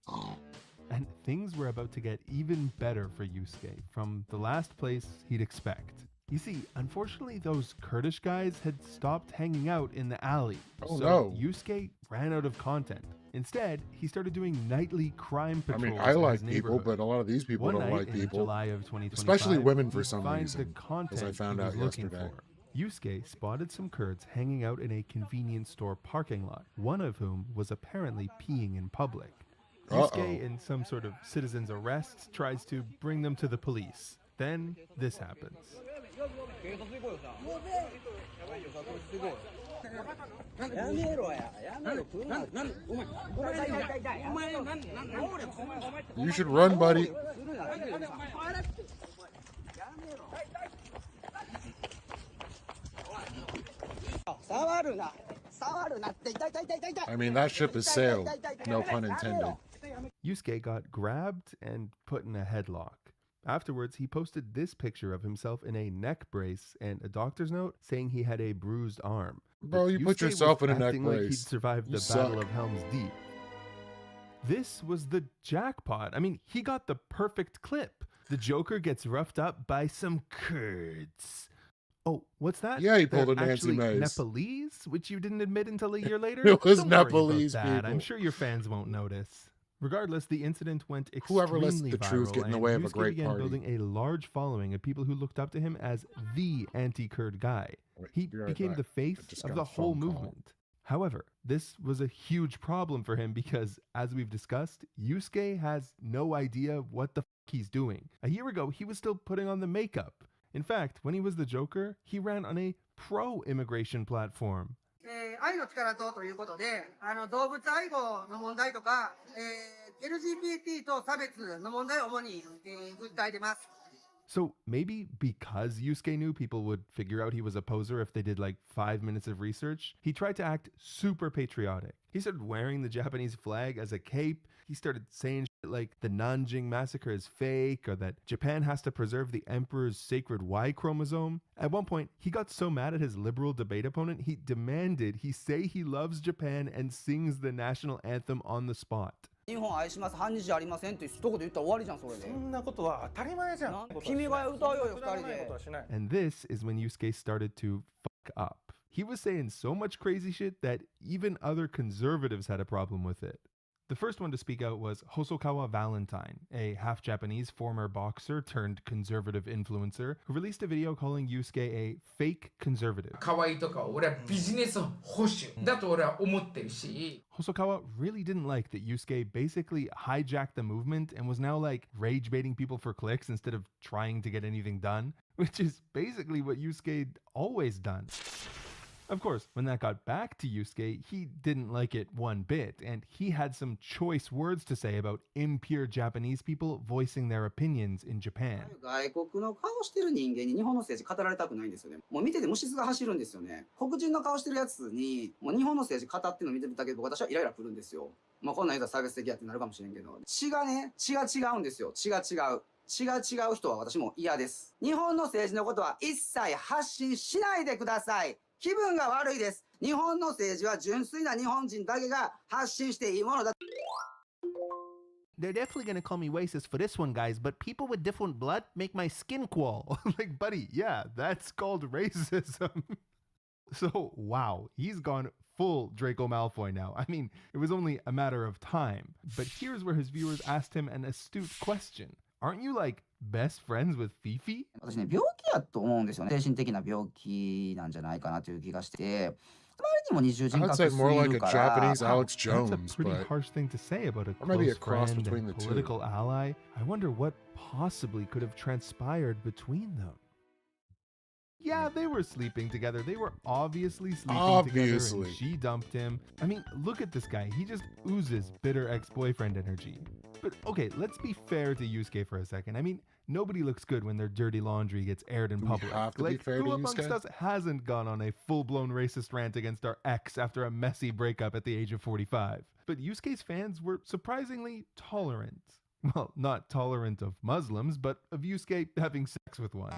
S12: And things were about to get even better for Yusuke from the last place he'd expect. You see, unfortunately, those Kurdish guys had stopped hanging out in the alley.
S1: Oh,
S12: so
S1: no.
S12: Yusuke ran out of content. Instead, he started doing nightly crime
S1: I
S12: patrols
S1: mean, I
S12: in
S1: like
S12: his
S1: people,
S12: neighborhood.
S1: but a lot of these people
S12: One
S1: don't
S12: night
S1: like
S12: in
S1: people.
S12: July of 2025,
S1: Especially women for
S12: he'd
S1: some
S12: find
S1: reason,
S12: the content
S1: as I found
S12: he was
S1: out
S12: looking
S1: yesterday.
S12: for. Yusuke spotted some Kurds hanging out in a convenience store parking lot, one of whom was apparently peeing in public. Yusuke, in some sort of citizen's arrest, tries to bring them to the police. Then this happens.
S1: You should run, buddy. I mean, that ship has sailed. No pun intended.
S12: Yusuke got grabbed and put in a headlock. Afterwards, he posted this picture of himself in a neck brace and a doctor's note saying he had a bruised arm.
S1: Bro,
S12: But
S1: you put
S12: Yusuke
S1: yourself
S12: was
S1: in a neck
S12: acting like he'd
S1: brace.
S12: survived
S1: You
S12: the Battle
S1: suck.
S12: of Helm's Deep. This was the jackpot. I mean, he got the perfect clip. The Joker gets roughed up by some Kurds. Oh, what's that?
S1: Yeah, he
S12: They're
S1: pulled a Nancy
S12: actually
S1: Mace.
S12: Nepalese, which you didn't admit until a year later?
S1: It was
S12: Don't worry about
S1: Nepalese
S12: that. I'm
S1: people.
S12: sure your fans won't notice. Regardless, the incident went
S1: Whoever lets
S12: extremely
S1: the truth
S12: viral,
S1: get in the
S12: and
S1: way of a
S12: Yusuke
S1: great
S12: began
S1: party.
S12: building a large following of people who looked up to him as the anti-Kurd guy. He
S1: be right
S12: became
S1: back.
S12: the face
S1: just
S12: of
S1: got
S12: the
S1: a
S12: whole
S1: phone call.
S12: movement. However, this was a huge problem for him because, as we've discussed, Yusuke has no idea what the fuck he's doing. A year ago, he was still putting on the makeup. In fact, when he was the Joker, he ran on a pro-immigration platform.
S13: 愛の力ということで、動物愛護の問題とか、LGBT と差別の問題を主に、訴えてます。
S12: So maybe because Yusuke knew people would figure out he was a poser if they did like 5 minutes of research, he tried to act super patriotic. He started wearing the Japanese flag as a cape. He started saying shit like the Nanjing massacre is fake or that Japan has to preserve the emperor's sacred Y chromosome. At one point, he got so mad at his liberal debate opponent, he demanded he say he loves Japan and sings the national anthem on the spot.
S13: 日本愛します、反日じゃありませんって一言言ったら終わりじゃん、それで。そんなことは当たり前じゃん。君が歌うよ、二人で。
S12: And this is when Yusuke started to fuck up. He was saying so much crazy shit that even other conservatives had a problem with it. The first one to speak out was Hosokawa Valentine, a half-Japanese former boxer turned conservative influencer who released a video calling Yusuke a fake conservative.
S15: 可愛いとか俺はビジネス保守だと俺は思ってるし。
S12: Hosokawa really didn't like that Yusuke basically hijacked the movement and was now like rage baiting people for clicks instead of trying to get anything done, which is basically what Yusuke'd always done. Of course, when that got back to Yusuke, he didn't like it one bit, and he had some choice words to say about impure Japanese people voicing their opinions in Japan.
S13: 外国の顔してる人間に日本の政治語られたくないんですよね。もう見てて虫唾が走るんですよね。黒人の顔してるやつにもう日本の政治語ってるの見てるだけで私はイライラくるんですよ。もうこんなん言うたら差別的やってなるかもしれんけど、血が違うんですよ。血が違う。血が違う人は私も嫌です。日本の政治のことは一切発信しないでください。気分が悪いです。日本の政治は純粋な日本人だけが発信していいものだ。
S12: They're definitely gonna call me racist for this one, guys, but people with different blood make my skin crawl. Like, buddy, yeah, that's called racism. So, wow, he's gone full Draco Malfoy now. I mean, it was only a matter of time. But here's where his viewers asked him an astute question. Aren't you, like, best friends with Fifi?
S13: 私ね、病気やと思うんですよね。精神的な病気なんじゃないかなという気がして、あまりにも二重人
S1: I'd
S13: 格
S1: say
S13: す
S1: more
S13: ぎ
S1: like
S13: る
S1: a
S13: から
S1: Japanese Alex
S12: That's a
S1: Jones,
S12: pretty
S1: but
S12: harsh thing to say about a
S1: or maybe
S12: close
S1: a cross
S12: friend
S1: between
S12: and
S1: the two.
S12: political ally. I wonder what possibly could have transpired between them. Yeah, they were sleeping together. They were obviously sleeping together and she dumped him. I mean, look at this guy. He just oozes bitter ex-boyfriend energy. But okay, let's be fair to Yusuke for a second. I mean, nobody looks good when their dirty laundry gets aired in public.
S1: have to be
S12: Like,
S1: fair
S12: who
S1: to
S12: amongst
S1: Yusuke?
S12: us hasn't gone on a full-blown racist rant against our ex after a messy breakup at the age of 45? But Yusuke's fans were surprisingly tolerant. Well, not tolerant of Muslims, but of Yusuke having sex with one.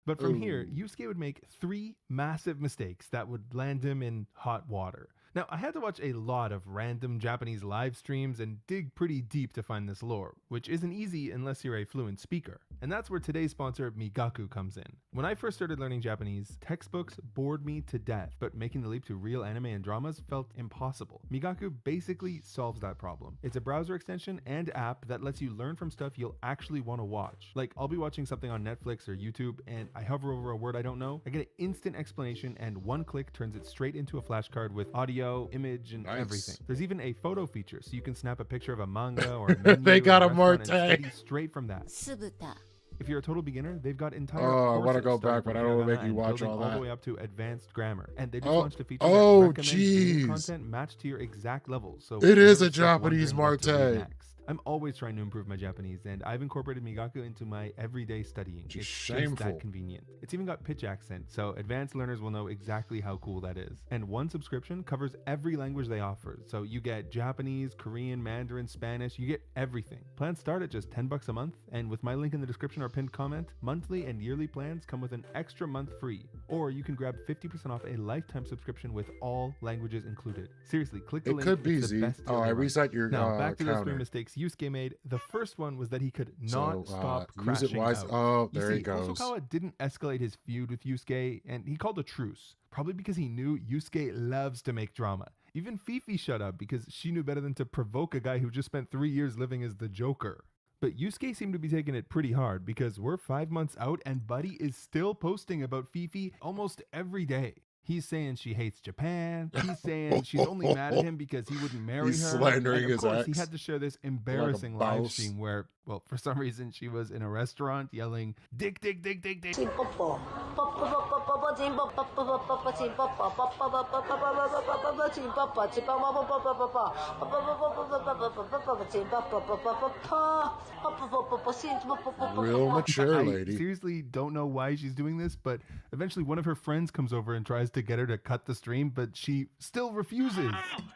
S12: But from here, Yusuke would make 3 massive mistakes that would land him in hot water. Now, I had to watch a lot of random Japanese live streams and dig pretty deep to find this lore, which isn't easy unless you're a fluent speaker. And that's where today's sponsor, Migaku, comes in. When I first started learning Japanese, textbooks bored me to death, but making the leap to real anime and dramas felt impossible. Migaku basically solves that problem. It's a browser extension and app that lets you learn from stuff you'll actually want to watch. Like, I'll be watching something on Netflix or YouTube, and I hover over a word I don't know, I get an instant explanation, and one click turns it straight into a flashcard with audio, image, and everything. There's even a photo feature, so you can snap a picture of a manga or a menu
S1: They got
S12: or
S1: a
S12: restaurant and
S1: Marte.
S12: study straight from that. If you're a total beginner, they've got entire
S1: Oh, I want to
S12: courses
S1: go
S12: starting
S1: back, but
S12: from
S1: I don't want to
S12: hiragana
S1: make you
S12: and
S1: watch
S12: building
S1: all
S12: the
S1: that.
S12: way up to advanced grammar. And they just
S1: Oh,
S12: launched a feature
S1: oh,
S12: that recommends video
S1: jeez.
S12: content matched to your exact level. So
S1: It is a
S12: if you're stuck
S1: Japanese
S12: wondering what to read
S1: Marte.
S12: next. I'm always trying to improve my Japanese, and I've incorporated Migaku into my everyday studying. It's just
S1: shameful.
S12: that convenient. It's even got pitch accent, so advanced learners will know exactly how cool that is. And one subscription covers every language they offer. So you get Japanese, Korean, Mandarin, Spanish, you get everything. Plans start at just $10 a month, and with my link in the description or pinned comment, monthly and yearly plans come with an extra month free. Or you can grab 50% off a lifetime subscription with all languages included. Seriously, click the
S1: It
S12: link.
S1: could be
S12: It's the
S1: Z.
S12: best
S1: Oh,
S12: deal
S1: I
S12: ever.
S1: reset your
S12: Now, back to those 3
S1: counter.
S12: mistakes Yusuke made. The first one was that he could not stop
S1: use it
S12: crashing
S1: wise.
S12: out.
S1: Oh,
S12: You
S1: there he
S12: see,
S1: goes.
S12: Hosokawa didn't escalate his feud with Yusuke, and he called a truce. Probably because he knew Yusuke loves to make drama. Even Fifi shut up because she knew better than to provoke a guy who just spent 3 years living as the Joker. But Yusuke seemed to be taking it pretty hard because we're 5 months out and Buddy is still posting about Fifi almost every day. He's saying she hates Japan. He's saying she's only mad at him because he wouldn't marry
S1: He's
S12: her.
S1: slandering
S12: And of
S1: his
S12: course,
S1: ex
S12: he had to share this
S1: like a
S12: embarrassing live
S1: boss.
S12: stream where, well, for some reason, she was in a restaurant yelling, "Dick, dick, dick, dick, dick."
S1: Real mature
S12: I
S1: lady.
S12: seriously don't know why she's doing this, but eventually one of her friends comes over and tries to get her to cut the stream, but she still refuses.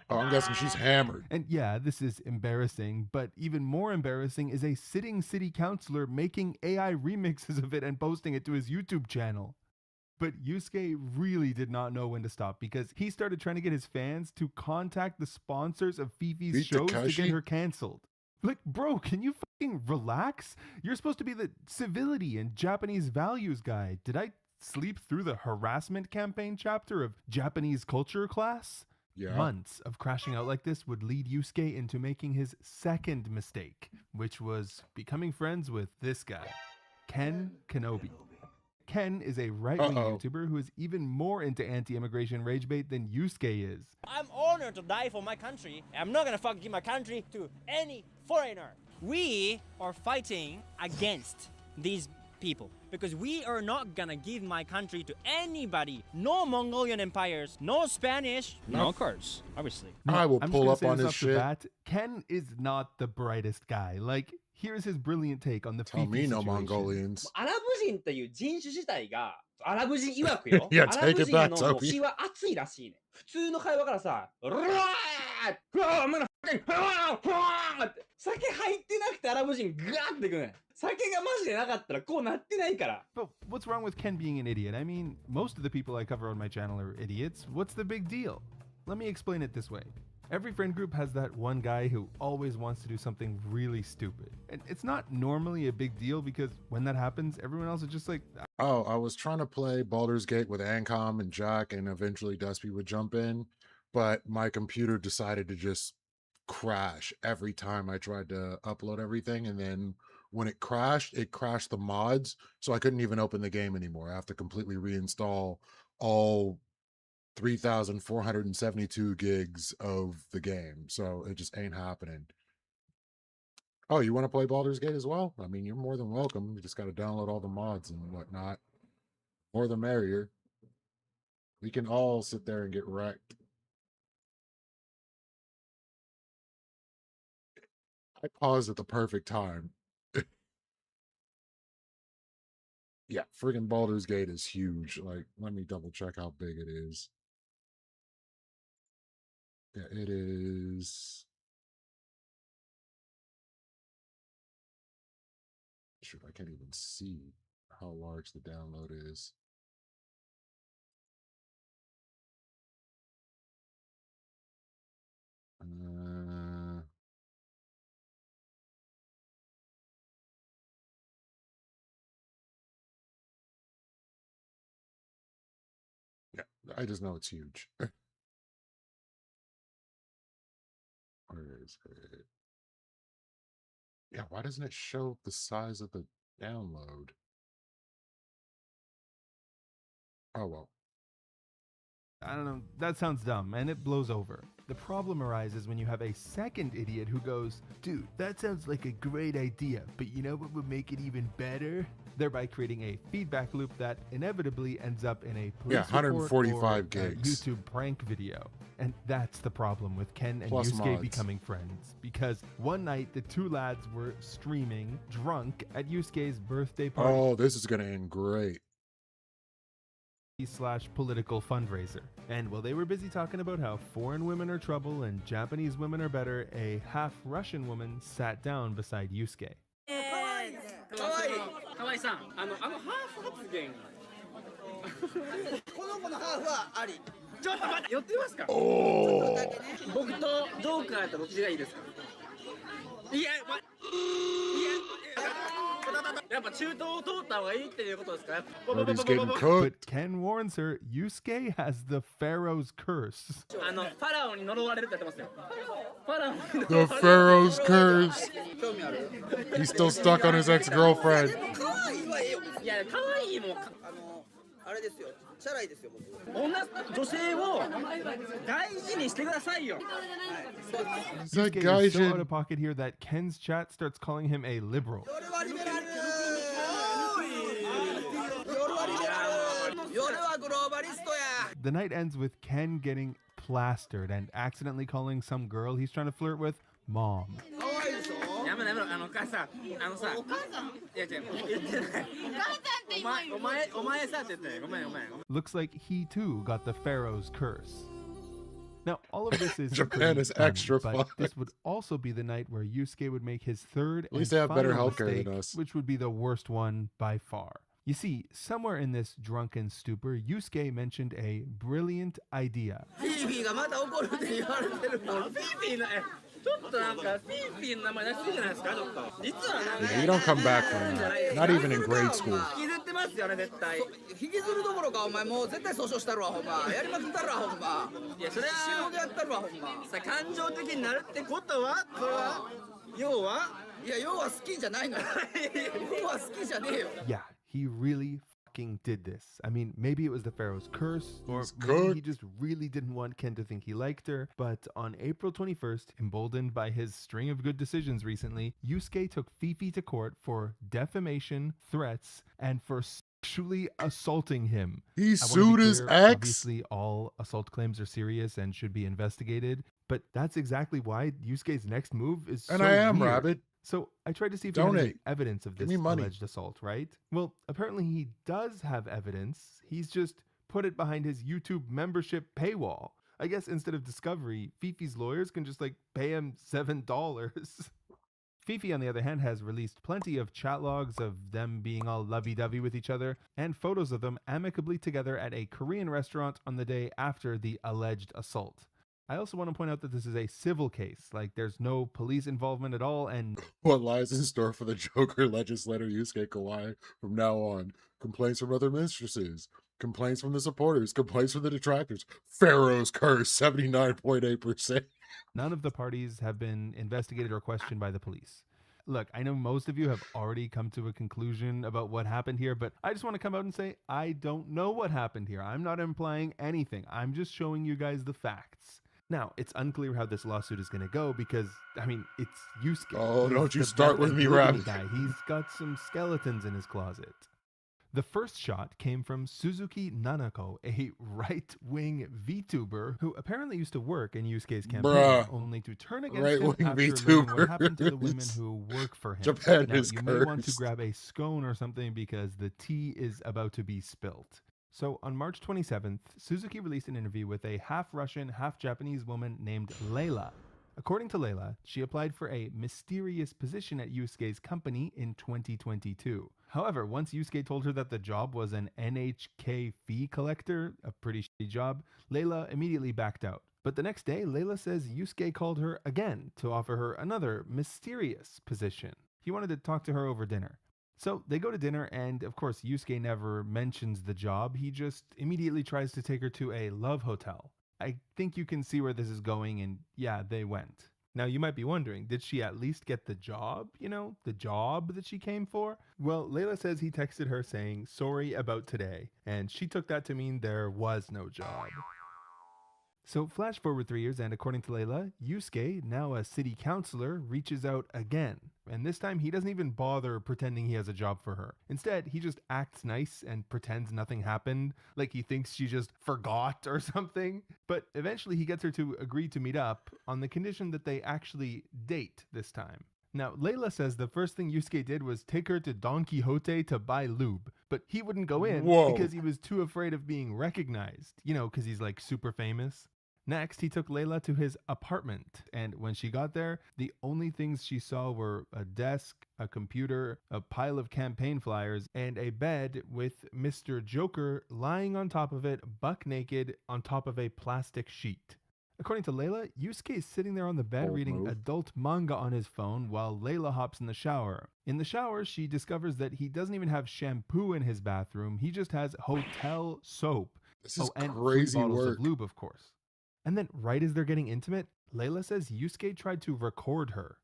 S1: Oh, I'm guessing she's hammered.
S12: And yeah, this is embarrassing, but even more embarrassing is a sitting city councilor making AI remixes of it and posting it to his YouTube channel. But Yusuke really did not know when to stop because he started trying to get his fans to contact the sponsors of Fifi's
S1: Beat
S12: shows to
S1: Tekashi?
S12: get her canceled. Like, bro, can you fucking relax? You're supposed to be the civility and Japanese values guy. Did I sleep through the harassment campaign chapter of Japanese culture class?
S1: Yeah.
S12: Months of crashing out like this would lead Yusuke into making his second mistake, which was becoming friends with this guy, Ken Kenobi. Ken is a right-wing YouTuber who is even more into anti-immigration rage bait than Yusuke is.
S16: I'm honored to die for my country. I'm not gonna fucking give my country to any foreigner. We are fighting against these people because we are not gonna give my country to anybody. No Mongolian empires, no Spanish, no Kurds, obviously.
S1: I will
S12: I'm just
S1: pull
S12: gonna
S1: up
S12: say
S1: on
S12: this
S1: his
S12: off the
S1: shit.
S12: bat, Ken is not the brightest guy. Like, Here's his brilliant take on the
S1: Tell
S12: Fifi
S1: me no
S12: situation.
S1: Mongolians.
S17: アラブ人という人種自体が、アラブ人曰くよ。
S1: Yeah,
S17: アラ
S1: take
S17: ブ
S1: it
S17: 人
S1: back,
S17: のもう
S1: Toby.
S17: 血は熱いらしいね。普通の会話からさ、うわーI'm gonna fucking ふわーって酒入ってなくてアラブ人ガーってくね。酒がマジでなかったらこうなってないから。
S12: But what's wrong with Ken being an idiot? I mean, most of the people I cover on my channel are idiots. What's the big deal? Let me explain it this way. Every friend group has that one guy who always wants to do something really stupid. And it's not normally a big deal because when that happens, everyone else is just like...
S1: Oh, I was trying to play Baldur's Gate with Ancom and Jack, and eventually Despy would jump in, but my computer decided to just crash every time I tried to upload everything, and then when it crashed the mods, so I couldn't even open the game anymore. I have to completely reinstall all 3,472 gigs of the game, so it just ain't happening. Oh, you want to play Baldur's Gate as well? I mean, you're more than welcome. You just got to download all the mods and whatnot. More the merrier. We can all sit there and get wrecked. I paused at the perfect time. Yeah, friggin' Baldur's Gate is huge. Like, let me double check how big it is. Yeah, it is. Shoot, I can't even see how large the download is. Yeah, I just know it's huge. Where is it? Yeah, why doesn't it show the size of the download? Oh, well.
S12: I don't know, that sounds dumb, and it blows over. The problem arises when you have a second idiot who goes, dude, that sounds like a great idea, but you know what would make it even better? Thereby creating a feedback loop that inevitably ends up in a police
S1: 145
S12: report or
S1: gigs.
S12: YouTube prank video. And that's the problem with Ken and
S1: Plus
S12: Yusuke
S1: mods.
S12: becoming friends. Because one night, the two lads were streaming, drunk, at Yusuke's birthday party.
S1: Oh, this is going to end great.
S12: / political fundraiser. And while they were busy talking about how foreign women are trouble and Japanese women are better, a half Russian woman sat down beside Yusuke.
S17: 河合さん、ハーフ発言。
S13: この子のハーフはあり。
S17: ちょっと待って、寄ってみますか。僕とジョーカーやったらどっちがいいですか。いや、やっぱ中東を通った方がいいっていうことですか。
S1: Brody's getting
S12: But
S1: cooked.
S12: Ken warns her, Yusuke has the Pharaoh's curse.
S17: ファラオに呪われるってやってますよ。ファラオに呪
S1: The
S17: われる。
S1: Pharaoh's curse.
S13: 興味ある？
S1: He's still stuck on his ex-girlfriend.
S13: 可愛いはええよ。
S17: いや、可愛いもん。
S13: あれですよ。チャラいですよ僕。
S17: 女性を大事にしてくださいよ。
S12: Yusuke
S1: guy
S12: is so
S1: should-
S12: out of pocket here that Ken's chat starts calling him a liberal.
S13: 夜はリベラル。夜はリベラル。夜はグローバリストや。
S12: The night ends with Ken getting plastered and accidentally calling some girl he's trying to flirt with mom.
S13: 可愛いでしょ。
S17: やめろ、お母さん、お母さん。いや違う、言ってない。お前さって言って、ごめん。
S12: Looks like he too got the Pharaoh's curse. Now, all of this is
S1: Japan
S12: pretty
S1: is
S12: funny,
S1: extra
S12: but
S1: fun.
S12: this would also be the night where Yusuke would make his third
S1: At least
S12: and
S1: they have better
S12: final
S1: healthcare than
S12: mistake,
S1: us.
S12: which would be the worst one by far. You see, somewhere in this drunken stupor, Yusuke mentioned a brilliant idea.
S13: フィービーがまた怒るって言われてるの。
S17: フィービーの、ちょっとなんかフィービーの名前出しすぎじゃないですか、ちょっと。実はなんか。
S1: Yeah, you don't come back from that. Not even in grade school.
S17: 引きずってますよね、絶対。
S13: 引きずるどころかお前もう絶対訴訟したるわほんま。やりまくったるわほんま。
S17: いや、それは
S13: 死ぬほどやったるわほんま。
S17: さ、感情的になるってことは、これは要は。
S13: いや、要は好きじゃないのよ。要は好きじゃねえよ。
S12: Yeah, he really fucking did this. I mean, maybe it was the Pharaoh's curse, or
S1: He's
S12: maybe
S1: good.
S12: he just really didn't want Ken to think he liked her. But on April 21st, emboldened by his string of good decisions recently, Yusuke took Fifi to court for defamation, threats, and for sexually assaulting him.
S1: He
S12: I wanna be
S1: sued his
S12: clear,
S1: ex?
S12: Obviously, all assault claims are serious and should be investigated. But that's exactly why Yusuke's next move is
S1: And
S12: so
S1: I am
S12: weird.
S1: rabid.
S12: So I tried to see if he had any
S1: Donate.
S12: evidence of
S1: Give
S12: this
S1: me money.
S12: alleged assault, right? Well, apparently he does have evidence. He's just put it behind his YouTube membership paywall. I guess instead of discovery, Fifi's lawyers can just pay him $7. Fifi, on the other hand, has released plenty of chat logs of them being all lovey-dovey with each other and photos of them amicably together at a Korean restaurant on the day after the alleged assault. I also want to point out that this is a civil case, there's no police involvement at all, and
S1: What lies in store for the Joker legislator Yusuke Kawai from now on? Complaints from other mistresses, complaints from the supporters, complaints from the detractors. Pharaoh's curse, 79.8%.
S12: none of the parties have been investigated or questioned by the police. Look, I know most of you have already come to a conclusion about what happened here, but I just want to come out and say I don't know what happened here. I'm not implying anything. I'm just showing you guys the facts. Now, it's unclear how this lawsuit is going to go because, it's Yusuke.
S1: Oh,
S12: He's
S1: don't you
S12: the
S1: start
S12: Beth
S1: with me,
S12: Angelini
S1: Rabbit.
S12: guy. He's got some skeletons in his closet. The first shot came from Suzuki Nanako, a right-wing VTuber who apparently used to work in Yusuke's campaign,
S1: Bruh.
S12: only to turn against him
S1: Right-wing
S12: after learning what
S1: VTuber.
S12: happened to the women who work for him.
S1: Japan
S12: Now,
S1: is
S12: you may want to
S1: cursed.
S12: grab a scone or something because the tea is about to be spilt. So on March 27th, Suzuki released an interview with a half-Russian, half-Japanese woman named Layla. According to Layla, she applied for a mysterious position at Yusuke's company in 2022. However, once Yusuke told her that the job was an NHK fee collector, a pretty shitty job, Layla immediately backed out. But the next day, Layla says Yusuke called her again to offer her another mysterious position. He wanted to talk to her over dinner. So they go to dinner, and of course, Yusuke never mentions the job. He just immediately tries to take her to a love hotel. I think you can see where this is going, and yeah, they went. Now, you might be wondering, did she at least get the job? The job that she came for? Well, Layla says he texted her saying, "Sorry about today," and she took that to mean there was no job. So flash forward 3 years, and according to Layla, Yusuke, now a city councilor, reaches out again. And this time he doesn't even bother pretending he has a job for her. Instead, he just acts nice and pretends nothing happened, like he thinks she just forgot or something. But eventually he gets her to agree to meet up on the condition that they actually date this time. Now, Layla says the first thing Yusuke did was take her to Don Quixote to buy lube, but he wouldn't go in because he was too afraid of being recognized, because he's super famous. Next, he took Layla to his apartment, and when she got there, the only things she saw were a desk, a computer, a pile of campaign flyers, and a bed with Mr. Joker lying on top of it, buck naked, on top of a plastic sheet. According to Layla, Yusuke is sitting there on the bed reading adult manga on his phone while Layla hops in the shower. In the shower, she discovers that he doesn't even have shampoo in his bathroom, he just has hotel soap.
S1: This is
S12: and
S1: crazy
S12: 3 bottles
S1: work.
S12: of lube, of course. And then right as they're getting intimate, Layla says Yusuke tried to record her.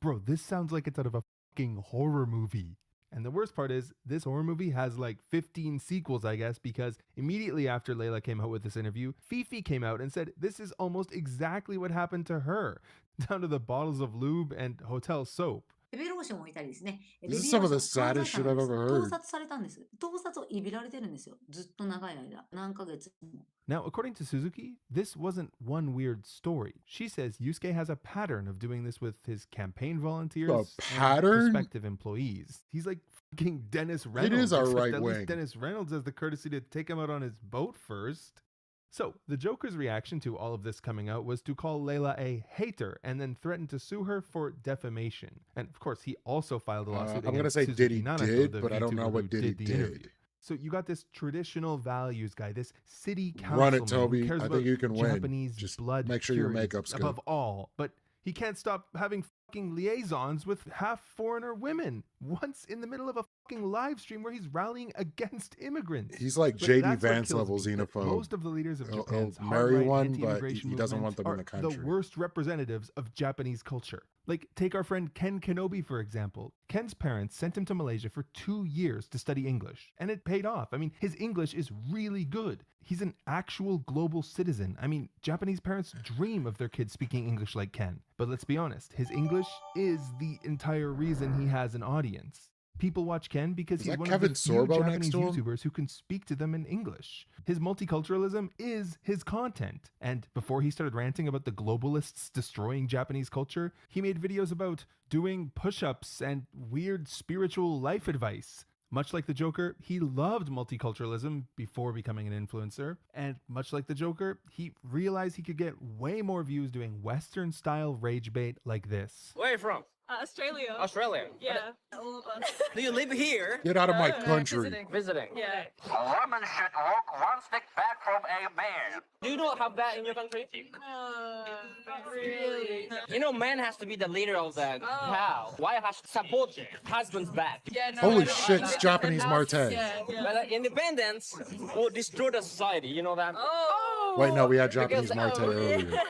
S12: Bro, this sounds like it's out of a fucking horror movie. And the worst part is, this horror movie has 15 sequels, I guess, because immediately after Layla came out with this interview, Fifi came out and said this is almost exactly what happened to her, down to the bottles of lube and hotel soap.
S14: ベビーローションもいたりですね。
S1: This
S14: ベ
S1: is
S14: ビーロ
S1: some
S14: ー
S1: of
S14: シ
S1: the
S14: ョン犯罪
S1: saddest
S14: 者
S1: shit
S14: なん
S1: I've
S14: です。
S1: ever
S14: 盗
S1: heard.
S14: 撮されたんです。盗撮をいびられてるんですよ。ずっと長い間。何ヶ月も。
S12: Now, according to Suzuki, this wasn't one weird story. She says Yusuke has a pattern of doing this with his campaign volunteers and
S1: pattern?
S12: prospective employees. He's like fucking Dennis Reynolds.
S1: is our
S12: except
S1: right
S12: at least
S1: wing.
S12: Dennis Reynolds has the courtesy to take him out on his boat first. So, the Joker's reaction to all of this coming out was to call Layla a hater and then threaten to sue her for defamation. And of course, he also filed a lawsuit
S1: I'm gonna
S12: against
S1: say
S12: Suzuki
S1: Diddy
S12: Nanako,
S1: did,
S12: the
S1: but I don't know
S12: VTuber
S1: what
S12: who
S1: Diddy
S12: did the
S1: did.
S12: interview. So you got this traditional values guy, this city
S1: Run it,
S12: councilman
S1: Toby.
S12: who cares
S1: I
S12: about
S1: think you can win.
S12: Japanese
S1: Just
S12: blood
S1: make sure your
S12: purity
S1: makeup's good.
S12: above all, but he can't stop having fucking liaisons with half foreigner women once in the middle of a fucking live stream where he's rallying against immigrants.
S1: He's like
S12: But
S1: JD
S12: that's what
S1: Vance
S12: kills
S1: level
S12: me, that
S1: xenophobe.
S12: Most of the leaders of
S1: He'll
S12: Japan's
S1: marry
S12: hard-right
S1: one, but
S12: anti-immigration
S1: he doesn't
S12: movement
S1: want them in the
S12: are
S1: country.
S12: the worst representatives of Japanese culture. Like, take our friend Ken Kenobi, for example. Ken's parents sent him to Malaysia for 2 years to study English, and it paid off. I mean, his English is really good. He's an actual global citizen. I mean, Japanese parents dream of their kids speaking English like Ken. But let's be honest, his English is the entire reason he has an audience. People watch Ken because
S1: Is
S12: he's
S1: that
S12: one
S1: Kevin
S12: of the few
S1: Sorbo next
S12: Japanese
S1: to him?
S12: YouTubers who can speak to them in English. His multiculturalism is his content. And before he started ranting about the globalists destroying Japanese culture, he made videos about doing push-ups and weird spiritual life advice. Much like the Joker, he loved multiculturalism before becoming an influencer. And much like the Joker, he realized he could get way more views doing Western-style rage bait like this.
S16: Where are you from?
S3: Australia.
S16: Australia.
S3: Yeah, all of us.
S16: Do you live here?
S1: Get out of my country.
S16: Visiting.
S3: Yeah.
S4: A woman should walk one stick back from a man.
S16: Do you not have that in your country?
S3: Not really.
S16: You know, man has to be the leader of the cow. Wife has to support husband's back.
S3: Yeah, no,
S1: Holy
S3: I don't-
S1: shit, it's Japanese Marte.
S3: Yeah, yeah.
S16: But independence will destroy the society. You know that?
S3: Oh.
S1: Wait, no, we had Japanese
S16: Because-
S1: Marte earlier.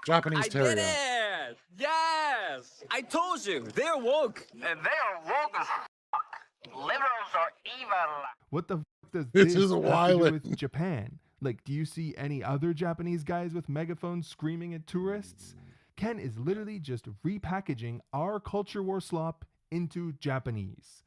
S1: Japanese
S16: I did
S1: Terrier.
S16: it! Yes! I told you, they're woke.
S4: And they are woke as fuck. Liberals are evil.
S12: What the fuck does
S1: This
S12: this
S1: is
S12: have to do
S1: wildin'.
S12: with Japan? Like, do you see any other Japanese guys with megaphones screaming at tourists? Ken is literally just repackaging our culture war slop into Japanese.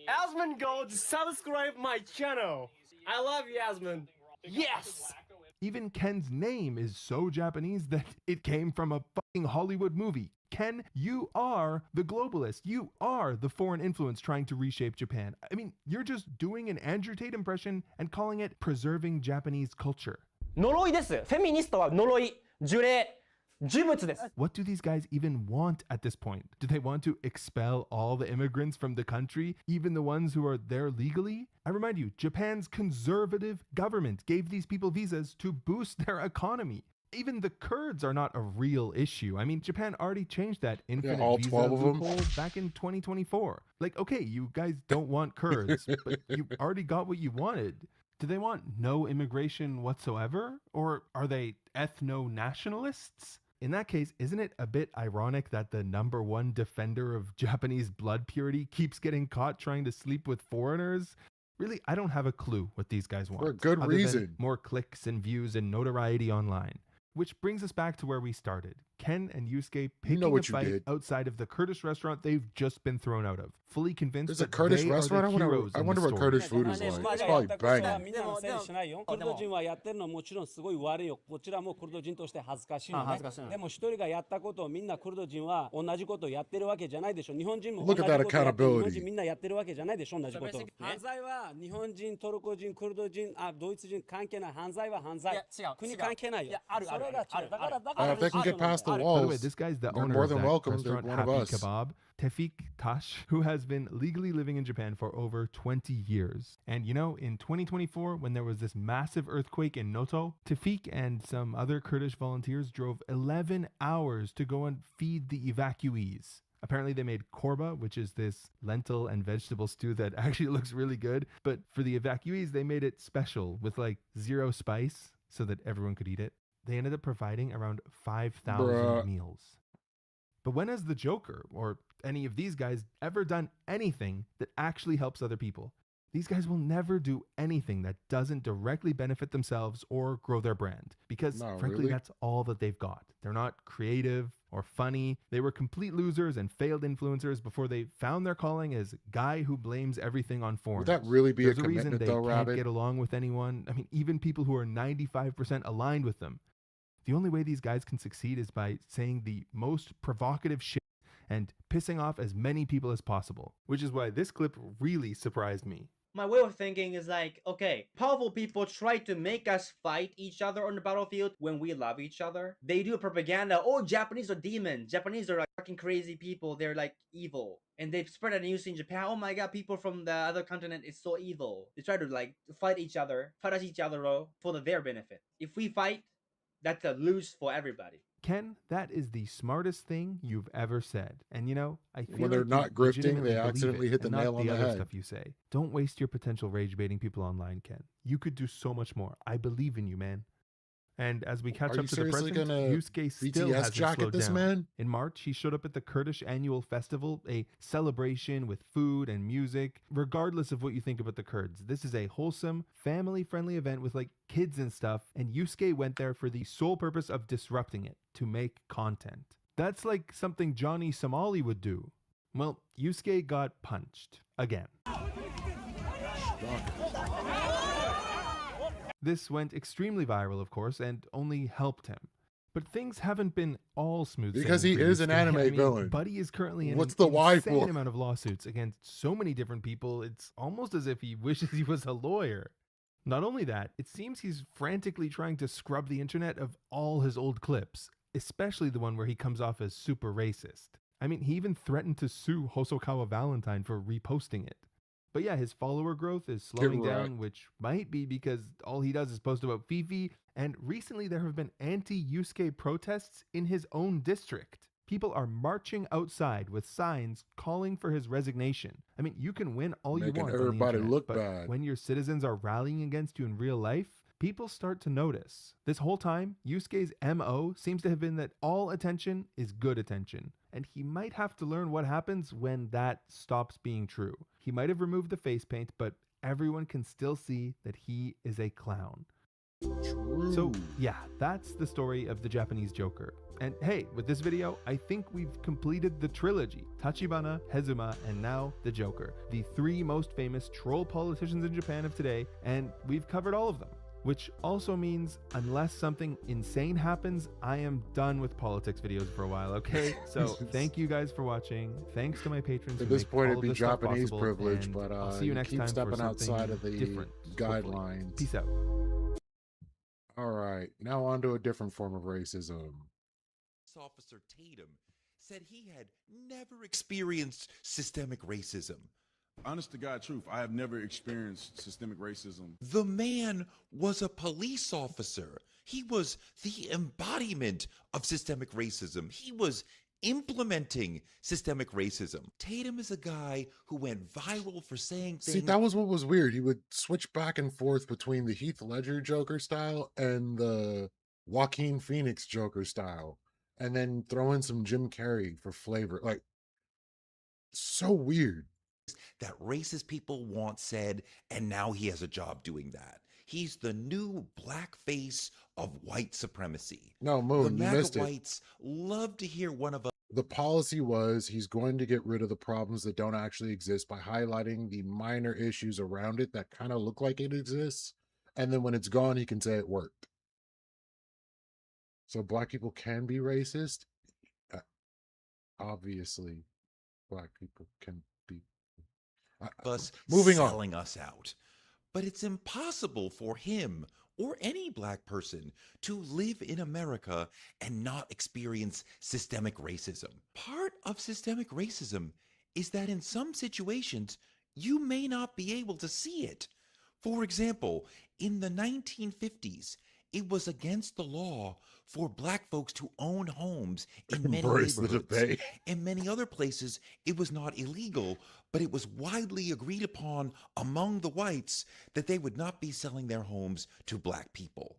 S16: Yasmin, go to subscribe my channel. I love Yasmin. Yes!
S12: Even Ken's name is so Japanese that it came from a fucking Hollywood movie. Ken, you are the globalist. You are the foreign influence trying to reshape Japan. I mean, you're just doing an Andrew Tate impression and calling it preserving Japanese culture.
S16: 呪いです。フェミニストは呪い、呪霊、呪物です。
S12: What do these guys even want at this point? Do they want to expel all the immigrants from the country, even the ones who are there legally? I remind you, Japan's conservative government gave these people visas to boost their economy. Even the Kurds are not a real issue. I mean, Japan already changed that infinite
S1: all
S12: visa
S1: 12 of them.
S12: loophole back in 2024. Like, okay, you guys don't want Kurds, but you already got what you wanted. Do they want no immigration whatsoever? Or are they ethno-nationalists? In that case, isn't it a bit ironic that the #1 defender of Japanese blood purity keeps getting caught trying to sleep with foreigners? Really, I don't have a clue what these guys want.
S1: For a good
S12: other than
S1: reason.
S12: more clicks and views and notoriety online. Which brings us back to where we started. Ken and Yusuke picking
S1: what
S12: a
S1: you
S12: fight
S1: did.
S12: outside of the Kurdish restaurant they've just been thrown out of. Fully convinced
S1: There's a
S12: that
S1: Kurdish
S12: they are the
S1: restaurant?
S12: heroes
S1: I
S12: in
S1: wonder
S12: the
S1: what
S12: story.
S1: Kurdish food is like. It's probably banging.
S18: みんなのせいにしないよ。クルド人はやってるのはもちろんすごい悪いよ。こちらもクルド人として恥ずかしいのね。
S16: 恥ずかしいの
S18: でも一人がやったことをみんなクルド人は同じことをやってるわけじゃないでしょ。日本人も同
S1: Look
S18: じ
S1: at
S18: こ
S1: that
S18: とをやってる。日
S1: accountability.
S18: 本人みんなやってるわけじゃないでしょ。同じこと。
S16: So basically-
S18: 犯罪は日本人、トルコ人、クルド人、ドイツ人関係ない。犯罪は犯罪。
S16: いや違う
S18: 国関係ないよ。
S16: いやある
S18: それが違う。
S16: ある
S18: だからだ
S1: Uh,
S18: から
S1: if they can get past the
S12: By the way,
S1: walls,
S12: this guy's the
S1: they're
S12: owner
S1: more
S12: of
S1: than
S12: that
S1: welcome. They're
S12: restaurant
S1: one of
S12: Happy
S1: us.
S12: Kebab, Tefik Tash, who has been legally living in Japan for over 20 years. And you know, in 2024, when there was this massive earthquake in Noto, Tefik and some other Kurdish volunteers drove 11 hours to go and feed the evacuees. Apparently they made korba, which is this lentil and vegetable stew that actually looks really good. But for the evacuees, they made it special with like 0 spice so that everyone could eat it. They ended up providing around 5,000
S1: Bruh.
S12: meals. But when has the Joker or any of these guys ever done anything that actually helps other people? These guys will never do anything that doesn't directly benefit themselves or grow their brand because,
S1: No,
S12: frankly,
S1: really?
S12: that's all that they've got. They're not creative or funny. They were complete losers and failed influencers before they found their calling as guy who blames everything on foreigners.
S1: Would that really be
S12: There's
S1: a
S12: a reason
S1: commitment,
S12: they
S1: though,
S12: can't
S1: Rabbit?
S12: get along with anyone. I mean, even people who are 95% aligned with them. The only way these guys can succeed is by saying the most provocative shit and pissing off as many people as possible, which is why this clip really surprised me.
S19: My way of thinking is like, okay, powerful people try to make us fight each other on the battlefield when we love each other. They do propaganda. Oh, Japanese are demons. Japanese are like fucking crazy people. They're like evil. And they spread the news in Japan. Oh my god, people from the other continent is so evil. They try to like fight each other for their benefit. If we fight, that's a lose for everybody.
S12: Ken, that is the smartest thing you've ever said. And you know, I feel
S1: When they're
S12: like
S1: not
S12: you
S1: grifting,
S12: legitimately
S1: they
S12: believe
S1: accidentally
S12: it,
S1: hit the
S12: and not
S1: nail on the
S12: other
S1: head.
S12: stuff you say. Don't waste your potential rage baiting people online, Ken. You could do so much more. I believe in you, man. And as we catch
S1: Are
S12: up
S1: you
S12: to the
S1: seriously
S12: present,
S1: gonna
S12: Yusuke still
S1: BTS
S12: hasn't
S1: jacket
S12: slowed
S1: this
S12: down.
S1: man?
S12: In March, he showed up at the Kurdish annual festival, a celebration with food and music. Regardless of what you think about the Kurds, this is a wholesome, family-friendly event with like kids and stuff, and Yusuke went there for the sole purpose of disrupting it, to make content. That's like something Johnny Somali would do. Well, Yusuke got punched again. This went extremely viral, of course, and only helped him. But things haven't been all smooth
S1: because
S12: sailing
S1: he
S12: for
S1: is an
S12: Yusuke.
S1: anime villain.
S12: Buddy is currently in
S1: What's
S12: an
S1: the why
S12: insane
S1: for?
S12: amount of lawsuits against so many different people. It's almost as if he wishes he was a lawyer. Not only that, it seems he's frantically trying to scrub the internet of all his old clips, especially the one where he comes off as super racist. I mean, he even threatened to sue Hosokawa Valentine for reposting it. But yeah, his follower growth is slowing down, which might be because all he does is post about Fifi, and recently there have been anti-Yusuke protests in his own district. People are marching outside with signs calling for his resignation. I mean, you can win all you
S1: Making
S12: want
S1: everybody
S12: on the internet,
S1: look
S12: but
S1: bad.
S12: when your citizens are rallying against you in real life, people start to notice. This whole time, Yusuke's MO seems to have been that all attention is good attention, and he might have to learn what happens when that stops being true. He might have removed the face paint, but everyone can still see that he is a clown. So yeah, that's the story of the Japanese Joker. And hey, with this video, I think we've completed the trilogy: Tachibana, Hezuma, and now the Joker, the three most famous troll politicians in Japan of today, and we've covered all of them. Which also means, unless something insane happens, I am done with politics videos for a while, okay? So thank you guys for watching. Thanks to my patrons.
S1: At
S12: who
S1: this
S12: make
S1: point,
S12: all
S1: it'd
S12: of
S1: be
S12: this stuff
S1: Japanese
S12: possible,
S1: privilege,
S12: and
S1: but
S12: I'll see you next
S1: keep
S12: time
S1: stepping
S12: for
S1: outside
S12: something
S1: of the
S12: different, hopefully.
S1: guidelines.
S12: Peace out.
S1: All right, now on to a different form of racism.
S20: Officer Tatum said he had never experienced systemic racism.
S21: Honest to God truth, I have never experienced systemic racism.
S20: The man was a police officer. He was the embodiment of systemic racism. He was implementing systemic racism. Tatum is a guy who went viral for saying things.
S1: See, that was what was weird. He would switch back and forth between the Heath Ledger Joker style and the Joaquin Phoenix Joker style, and then throw in some Jim Carrey for flavor. Like, so weird.
S20: That racist people want said, and now he has a job doing that. He's the new black face of white supremacy.
S1: No, Moon,
S20: the
S1: you
S20: MAGA
S1: missed it.
S20: whites love to hear one of us.
S1: The policy was he's going to get rid of the problems that don't actually exist by highlighting the minor issues around it that kind of look like it exists. And then when it's gone, he can say it worked. So black people can be racist. Obviously, black people can be.
S20: Us
S1: Moving on.
S20: selling us out. But it's impossible for him or any black person to live in America and not experience systemic racism. Part of systemic racism is that in some situations, you may not be able to see it. For example, in the 1950s, it was against the law for black folks to own homes in many
S1: Embrace the
S20: neighborhoods.
S1: debate.
S20: In many other places, it was not illegal, but it was widely agreed upon among the whites that they would not be selling their homes to black people.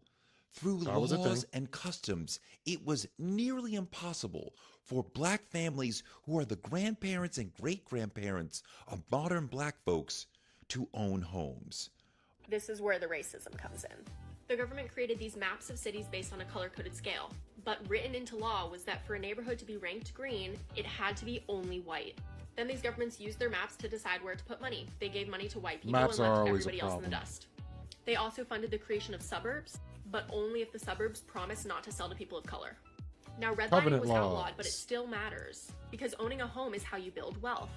S20: Through
S1: That was a
S20: laws
S1: thing.
S20: and customs, it was nearly impossible for black families who are the grandparents and great-grandparents of modern black folks to own homes.
S22: This is where the racism comes in. The government created these maps of cities based on a color-coded scale, but written into law was that for a neighborhood to be ranked green, it had to be only white. Then these governments used their maps to decide where to put money. They gave money to white people
S1: Maps
S22: and
S1: are
S22: left
S1: always a
S22: everybody else in the
S1: problem.
S22: dust. They also funded the creation of suburbs, but only if the suburbs promised not to sell to people of color. Now, redlining
S1: Covenant
S22: was
S1: laws.
S22: outlawed, but it still matters, because owning a home is how you build wealth,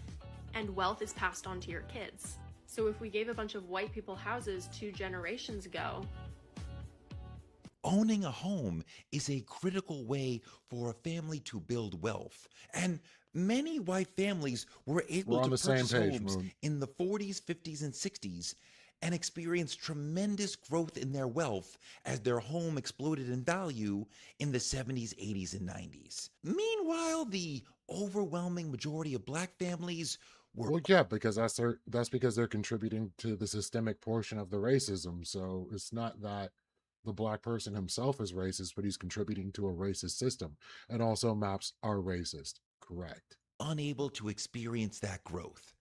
S22: and wealth is passed on to your kids. So if we gave a bunch of white people houses 2 generations ago,
S20: Owning a home is a critical way for a family to build wealth. And many white families were able
S1: We're on
S20: to
S1: the same
S20: purchase
S1: page,
S20: homes
S1: Moon.
S20: in the 40s, 50s, and 60s and experience tremendous growth in their wealth as their home exploded in value in the 70s, 80s, and 90s. Meanwhile, the overwhelming majority of black families were
S1: Well, yeah, because that's because they're contributing to the systemic portion of the racism. So it's not that the black person himself is racist, but he's contributing to a racist system. And also maps are racist. Correct.
S20: unable to experience that growth.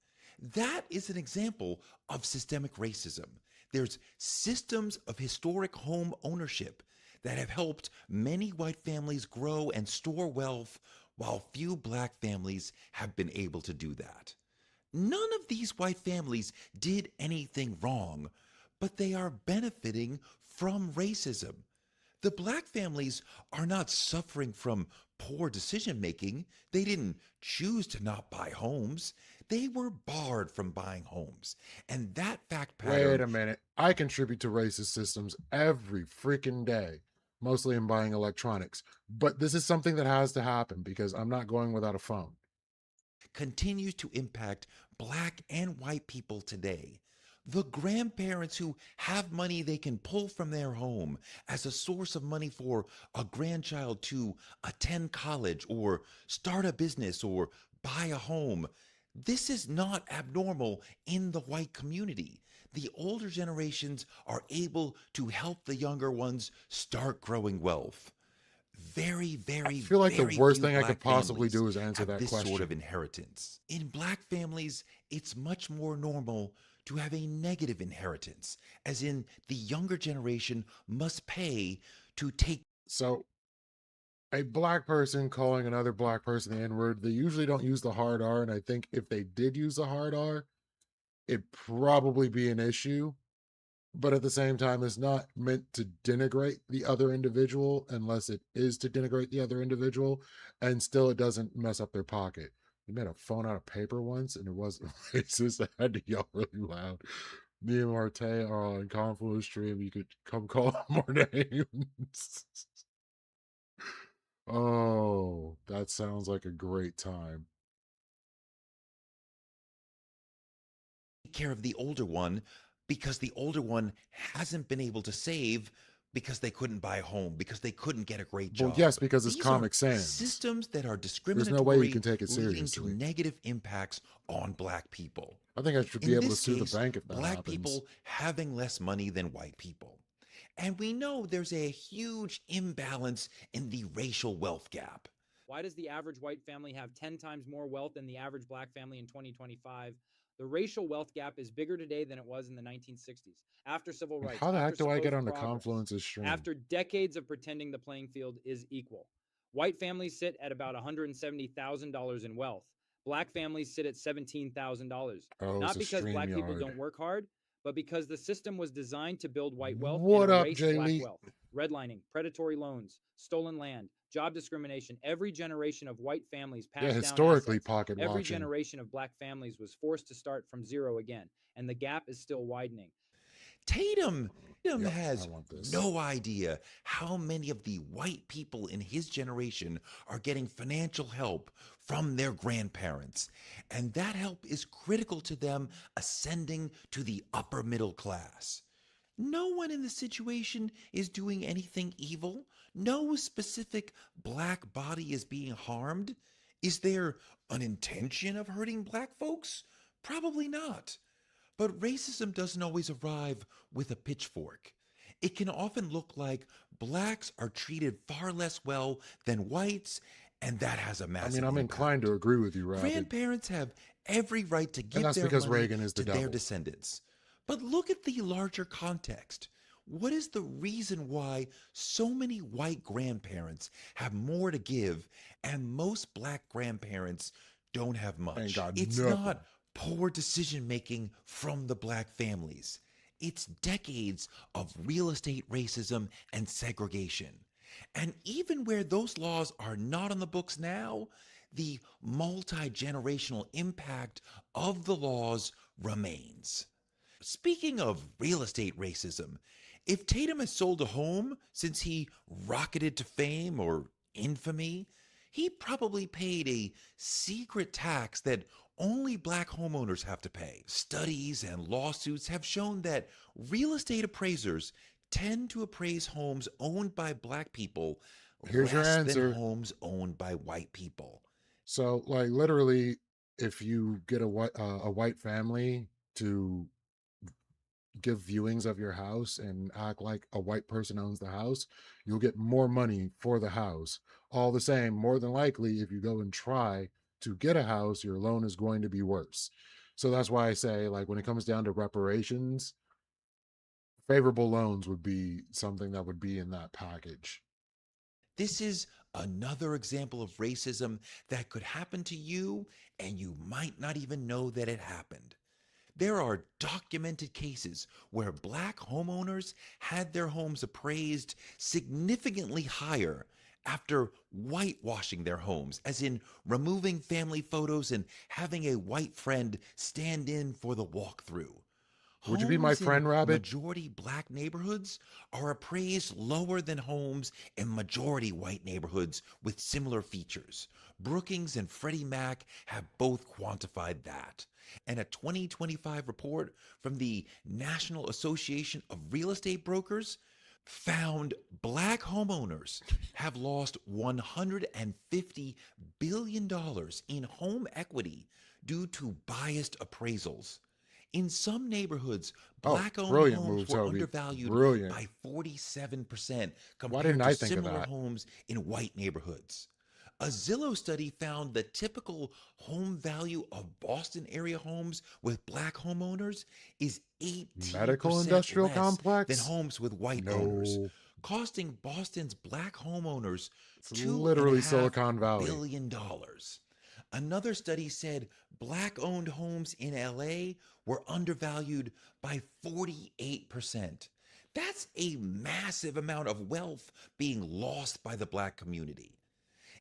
S20: That is an example of systemic racism. There's systems of historic home ownership that have helped many white families grow and store wealth while few black families have been able to do that. None of these white families did anything wrong, but they are benefiting from racism. The black families are not suffering from poor decision making. They didn't choose to not buy homes. They were barred from buying homes. And that fact pattern.
S1: Wait a minute. I contribute to racist systems every freaking day, mostly in buying electronics. But this is something that has to happen because I'm not going without a phone.
S20: Continues to impact black and white people today. The grandparents who have money they can pull from their home as a source of money for a grandchild to attend college or start a business or buy a home. This is not abnormal in the white community. The older generations are able to help the younger ones start growing wealth. Very
S1: I feel like the worst thing I could possibly do is answer
S20: have
S1: that
S20: this
S1: question.
S20: sort of inheritance. In black families, it's much more normal to have a negative inheritance, as in the younger generation must pay to take.
S1: So, a black person calling another black person the N-word, they usually don't use the hard R, and I think if they did use the hard R, it'd probably be an issue. But at the same time, it's not meant to denigrate the other individual unless it is to denigrate the other individual, and still it doesn't mess up their pocket. We made a phone out of paper once, and it wasn't racist. I had to yell really loud. Me and Marte are on Confluence stream. You could come call them our names. Oh, that sounds like a great time.
S20: Care of the older one because the older one hasn't been able to save because they couldn't buy a home, because they couldn't get a great job.
S1: Well, yes, because it's
S20: These
S1: Comic
S20: are
S1: Sans.
S20: systems that are
S1: There's
S20: discriminatory,
S1: no way you can take it
S20: leading
S1: seriously.
S20: to negative impacts on black people.
S1: I think I should be
S20: In
S1: able to
S20: this
S1: sue
S20: case,
S1: the bank if that
S20: black
S1: happens.
S20: people having less money than white people. And we know there's a huge imbalance in the racial wealth gap.
S2: Why does the average white family have 10 times more wealth than the average black family in 2025? The racial wealth gap is bigger today than it was in the 1960s. After civil rights,
S1: How the heck
S2: after
S1: do I get
S2: supposed
S1: on the
S2: progress,
S1: Confluence's stream?
S2: after decades of pretending the playing field is equal. White families sit at about $170,000 in wealth. Black families sit at $17,000.
S1: Oh,
S2: Not
S1: it's a
S2: because black people
S1: StreamYard.
S2: don't work hard, but because the system was designed to build white wealth
S1: What
S2: and
S1: up,
S2: erase
S1: Jay
S2: black
S1: Lee?
S2: wealth. Redlining, predatory loans, stolen land, job discrimination. Every generation of white families passed
S1: Yeah,
S2: down
S1: historically,
S2: assets.
S1: pocket
S2: Every
S1: watching.
S2: generation of black families was forced to start from zero again, and the gap is still widening.
S20: Tatum
S1: Yep,
S20: has
S1: I want this.
S20: no idea how many of the white people in his generation are getting financial help from their grandparents. And that help is critical to them ascending to the upper middle class. No one in the situation is doing anything evil. No specific black body is being harmed. Is there an intention of hurting black folks? Probably not. But racism doesn't always arrive with a pitchfork. It can often look like blacks are treated far less well than whites, and that has a massive
S1: I'm
S20: impact.
S1: inclined to agree with you, Rob.
S20: Grandparents have every right to give
S1: that's
S20: their
S1: because
S20: money
S1: Reagan is the
S20: to their
S1: devil.
S20: descendants. But look at the larger context. What is the reason why so many white grandparents have more to give and most black grandparents don't have much? It's
S1: nothing.
S20: not poor decision making from the black families. It's decades of real estate racism and segregation. And even where those laws are not on the books now, the multi-generational impact of the laws remains. Speaking of real estate racism, if Tatum has sold a home since he rocketed to fame or infamy, he probably paid a secret tax that only black homeowners have to pay. Studies and lawsuits have shown that real estate appraisers tend to appraise homes owned by black people
S1: Here's your
S20: less
S1: answer.
S20: than homes owned by white people.
S1: So, like, literally, if you get a white family to give viewings of your house and act like a white person owns the house, you'll get more money for the house. All the same, more than likely, if you go and try to get a house, your loan is going to be worse. So that's why I say, like, when it comes down to reparations, favorable loans would be something that would be in that package.
S20: This is Another example of racism that could happen to you and you might not even know that it happened. There are documented cases where black homeowners had their homes appraised significantly higher after whitewashing their homes, as in removing family photos and having a white friend stand in for the walkthrough.
S1: Would you be my
S20: Homes in
S1: friend, Rabbit?
S20: majority black neighborhoods are appraised lower than homes in majority white neighborhoods with similar features. Brookings and Freddie Mac have both quantified that. And a 2025 report from the National Association of Real Estate Brokers found black homeowners have lost $150 billion in home equity due to biased appraisals. In some neighborhoods, black-owned
S1: brilliant
S20: homes
S1: move,
S20: were
S1: Toby.
S20: undervalued
S1: Brilliant.
S20: by 47%
S1: Why
S20: compared
S1: didn't I
S20: to
S1: think of
S20: similar
S1: that?
S20: homes in white neighborhoods. A Zillow study found the typical home value of Boston area homes with black homeowners is 18%
S1: Medical industrial
S20: less
S1: complex?
S20: than homes with white owners, costing Boston's black homeowners
S1: literally
S20: $2.5
S1: Silicon Valley.
S20: billion. Another study said black-owned homes in LA were undervalued by 48%. That's a massive amount of wealth being lost by the black community.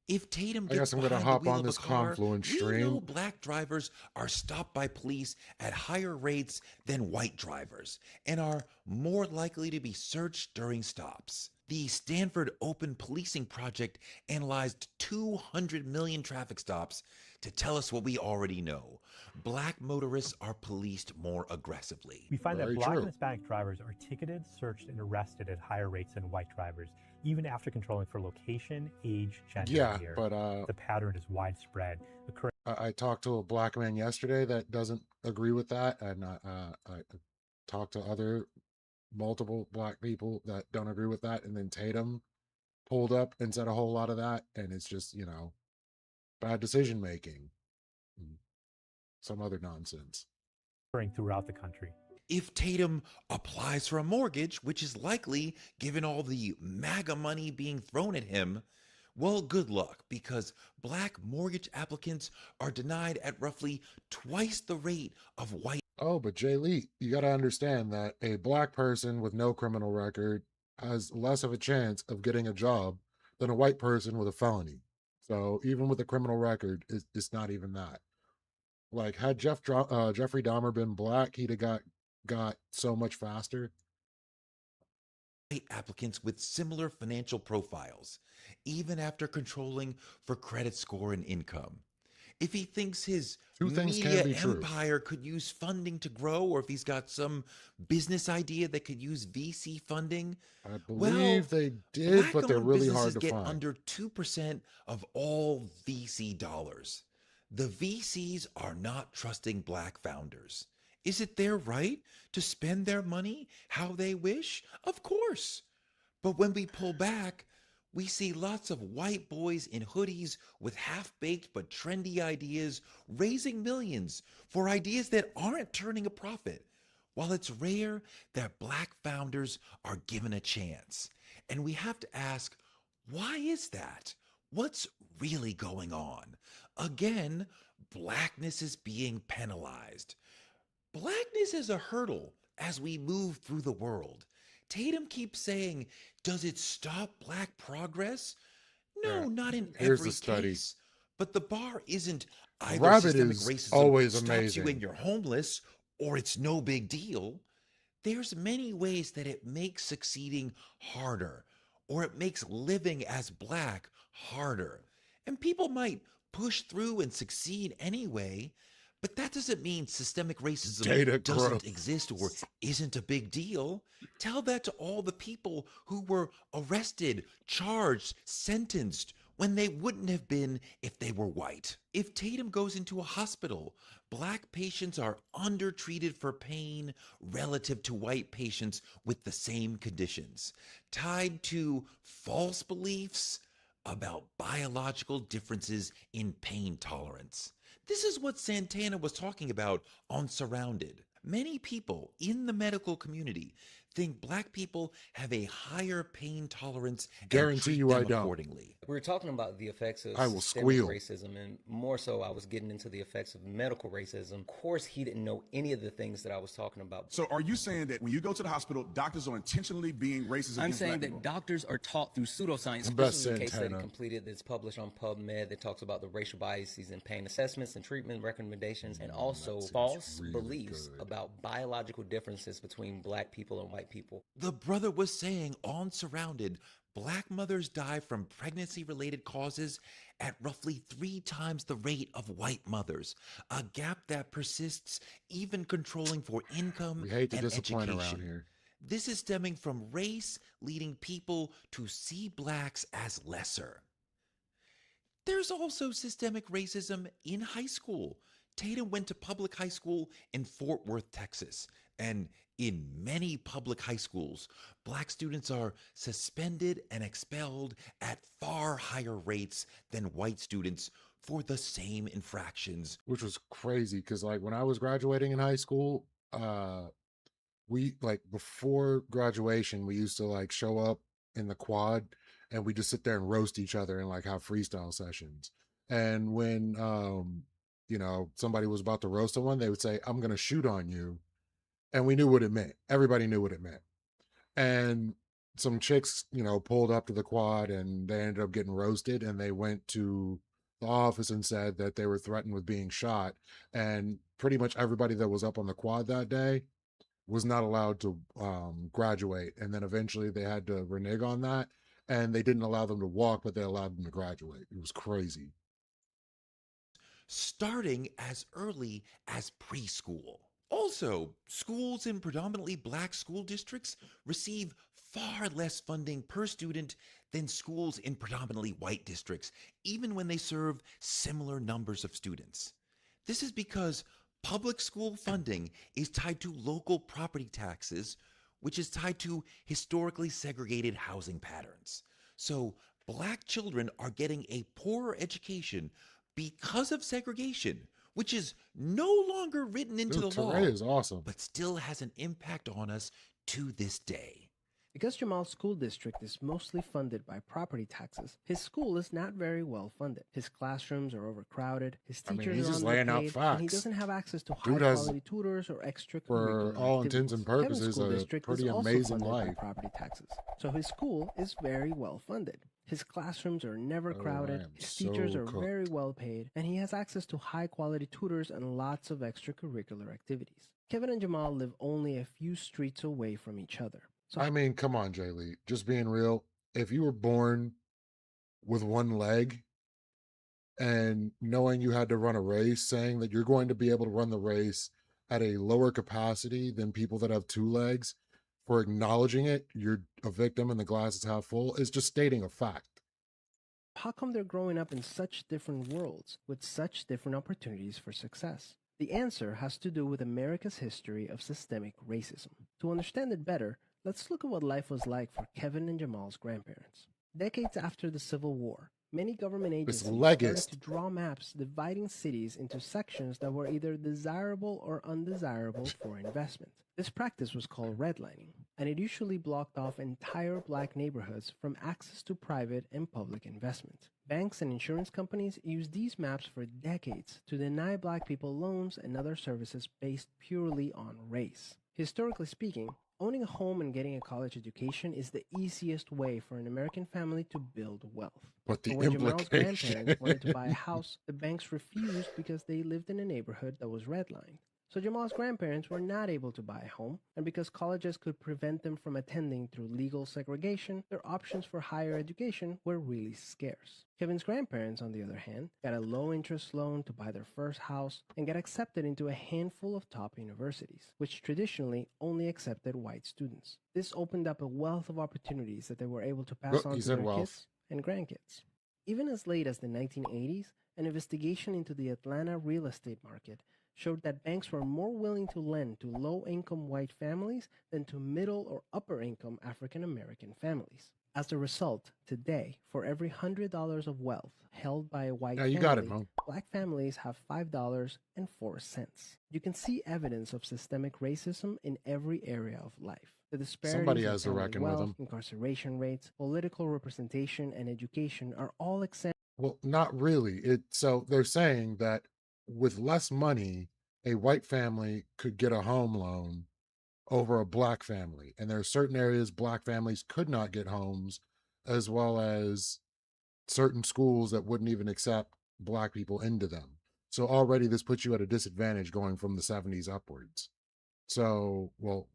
S20: If Tatum
S1: I guess
S20: gets
S1: I'm gonna
S20: behind the
S1: hop
S20: wheel
S1: on
S20: of a
S1: this
S20: car,
S1: Confluence
S20: we know
S1: stream.
S20: black drivers are stopped by police at higher rates than white drivers and are more likely to be searched during stops. The Stanford Open Policing Project analyzed 200 million traffic stops to tell us what we already know. Black motorists are policed more aggressively.
S5: We find that black and Hispanic drivers are ticketed, searched, and arrested at higher rates than white drivers, even after controlling for location, age, gender,
S1: Yeah,
S5: and year.
S1: but
S5: the pattern is widespread.
S1: I talked to a black man yesterday that doesn't agree with that, and I talked to other multiple black people that don't agree with that, and then Tatum pulled up and said a whole lot of that, and it's just, bad decision making, some other nonsense
S5: throughout the country.
S20: If Tatum applies for a mortgage, which is likely given all the MAGA money being thrown at him, well, good luck, because black mortgage applicants are denied at roughly twice the rate of white.
S1: Oh, but Jay Lee, you got to understand that a black person with no criminal record has less of a chance of getting a job than a white person with a felony. So even with a criminal record, it's not even that. Like, had Jeffrey Dahmer been black, he'd have got so much faster.
S20: Applicants with similar financial profiles, even after controlling for credit score and income. If he thinks his media empire could use funding to grow, or if he's got some business idea that could use VC funding,
S1: I believe they did, but they're really hard to
S20: get
S1: find.
S20: Under 2% of all VC dollars. The VCs are not trusting black founders. Is it their right to spend their money how they wish? Of course. But when we pull back, we see lots of white boys in hoodies with half-baked but trendy ideas raising millions for ideas that aren't turning a profit, while it's rare that black founders are given a chance. And we have to ask, why is that? What's really going on? Again, blackness is being penalized. Blackness is a hurdle as we move through the world. Tatum keeps saying, does it stop black progress? No, not in every case. But the bar isn't either
S1: Rabbit
S20: systemic
S1: is
S20: racism
S1: always
S20: stops
S1: amazing.
S20: you and you're homeless, or it's no big deal. There's many ways that it makes succeeding harder, or it makes living as black harder. And people might push through and succeed anyway, but that doesn't mean systemic racism doesn't exist or isn't a big deal. Tell that to all the people who were arrested, charged, sentenced when they wouldn't have been if they were white. If Tatum goes into a hospital, black patients are undertreated for pain relative to white patients with the same conditions, tied to false beliefs about biological differences in pain tolerance. This is what Santana was talking about on Surrounded. Many people in the medical community think black people have a higher pain tolerance and
S1: Guarantee
S20: treat
S1: you
S20: them
S1: I don't.
S20: accordingly.
S6: We were talking about the effects of
S1: I will
S6: systemic
S1: squeal.
S6: racism, and more so I was getting into the effects of medical racism. Of course, he didn't know any of the things that I was talking about.
S21: So are you saying that when you go to the hospital, doctors are intentionally being racist
S6: I'm
S21: against
S6: saying
S21: black
S6: that
S21: people?
S6: doctors are taught through pseudoscience.
S1: Best
S6: This is a case study
S1: Santana.
S6: completed that's published on PubMed that talks about the racial biases in pain assessments and treatment recommendations, and also false
S20: really
S6: beliefs about biological differences between black people and white people.
S20: The brother was saying on Surrounded, black mothers die from pregnancy-related causes at roughly 3 times the rate of white mothers, a gap that persists even controlling for income
S1: We hate to
S20: and
S1: disappoint
S20: education.
S1: around here.
S20: This is stemming from race leading people to see blacks as lesser. There's also systemic racism in high school. Tatum went to public high school in Fort Worth, Texas, and in many public high schools, black students are suspended and expelled at far higher rates than white students for the same infractions.
S1: Which was crazy because, like, when I was graduating in high school, we, like, before graduation, we used to, like, show up in the quad and we just sit there and roast each other and, like, have freestyle sessions. And when, you know, somebody was about to roast someone, they would say, "I'm going to shoot on you." And we knew what it meant. Everybody knew what it meant. And some chicks, you know, pulled up to the quad and they ended up getting roasted, and they went to the office and said that they were threatened with being shot. And pretty much everybody that was up on the quad that day was not allowed to graduate. And then eventually they had to renege on that, and they didn't allow them to walk, but they allowed them to graduate. It was crazy.
S20: Starting as early as preschool. Also, schools in predominantly black school districts receive far less funding per student than schools in predominantly white districts, even when they serve similar numbers of students. This is because public school funding is tied to local property taxes, which is tied to historically segregated housing patterns. So, black children are getting a poorer education because of segregation, which is no longer written into the law,
S1: is awesome,
S20: but still has an impact on us to this day.
S7: Because Jamal's school district is mostly funded by property taxes, his school is not very well funded. His classrooms are overcrowded, his teachers
S1: he's
S7: are
S1: just laying out
S7: underpaid, and he
S1: facts.
S7: doesn't have access to
S1: Dude has,
S7: high-quality tutors or extracurricular
S1: for all intents and
S7: activities.
S1: purposes,
S7: Kevin's school
S1: a
S7: district
S1: pretty
S7: is also
S1: amazing
S7: funded by
S1: life.
S7: property taxes, so his school is very well funded. His classrooms are never crowded, his teachers are very well paid, and he has access to high-quality tutors and lots of extracurricular activities. Kevin and Jamal live only a few streets away from each other. So
S1: I mean, come on, Jay Lee. Just being real. If you were born with one leg and knowing you had to run a race, saying that you're going to be able to run the race at a lower capacity than people that have 2 legs, for acknowledging it, you're a victim and the glass is half full, is just stating a fact.
S7: how come they're growing up in such different worlds with such different opportunities for success? The answer has to do with America's history of systemic racism. To understand it better, let's look at what life was like for Kevin and Jamal's grandparents. Decades after the Civil War, many government agencies started to draw maps dividing cities into sections that were either desirable or undesirable for investment. This practice was called redlining, and it usually blocked off entire black neighborhoods from access to private and public investment. Banks and insurance companies used these maps for decades to deny black people loans and other services based purely on race. Historically speaking, owning a home and getting a college education is the easiest way for an American family to build wealth.
S1: But the
S7: when Jamal's
S1: implication.
S7: grandparents wanted to buy a house, the banks refused because they lived in a neighborhood that was redlined. So Jamal's grandparents were not able to buy a home, and because colleges could prevent them from attending through legal segregation, their options for higher education were really scarce. Kevin's grandparents, on the other hand, got a low-interest loan to buy their first house and got accepted into a handful of top universities, which traditionally only accepted white students. This opened up a wealth of opportunities that they were able to pass on to their kids and grandkids. Even as late as the 1980s, an investigation into the Atlanta real estate market showed that banks were more willing to lend to low-income white families than to middle or upper-income African-American families. As a result, today, for every $100 of wealth held by a white
S1: Yeah, you
S7: family,
S1: got it, Mo.
S7: black families have $5.04. You can see evidence of systemic racism in every area of life. The
S1: Somebody
S7: disparities in
S1: has to
S7: family
S1: reckon with
S7: wealth,
S1: them.
S7: incarceration rates, political representation, and education are all examples.
S1: Well, not really. So they're saying that with less money, a white family could get a home loan over a black family. And there are certain areas black families could not get homes, as well as certain schools that wouldn't even accept black people into them. So already this puts you at a disadvantage going from the 70s upwards. So, well,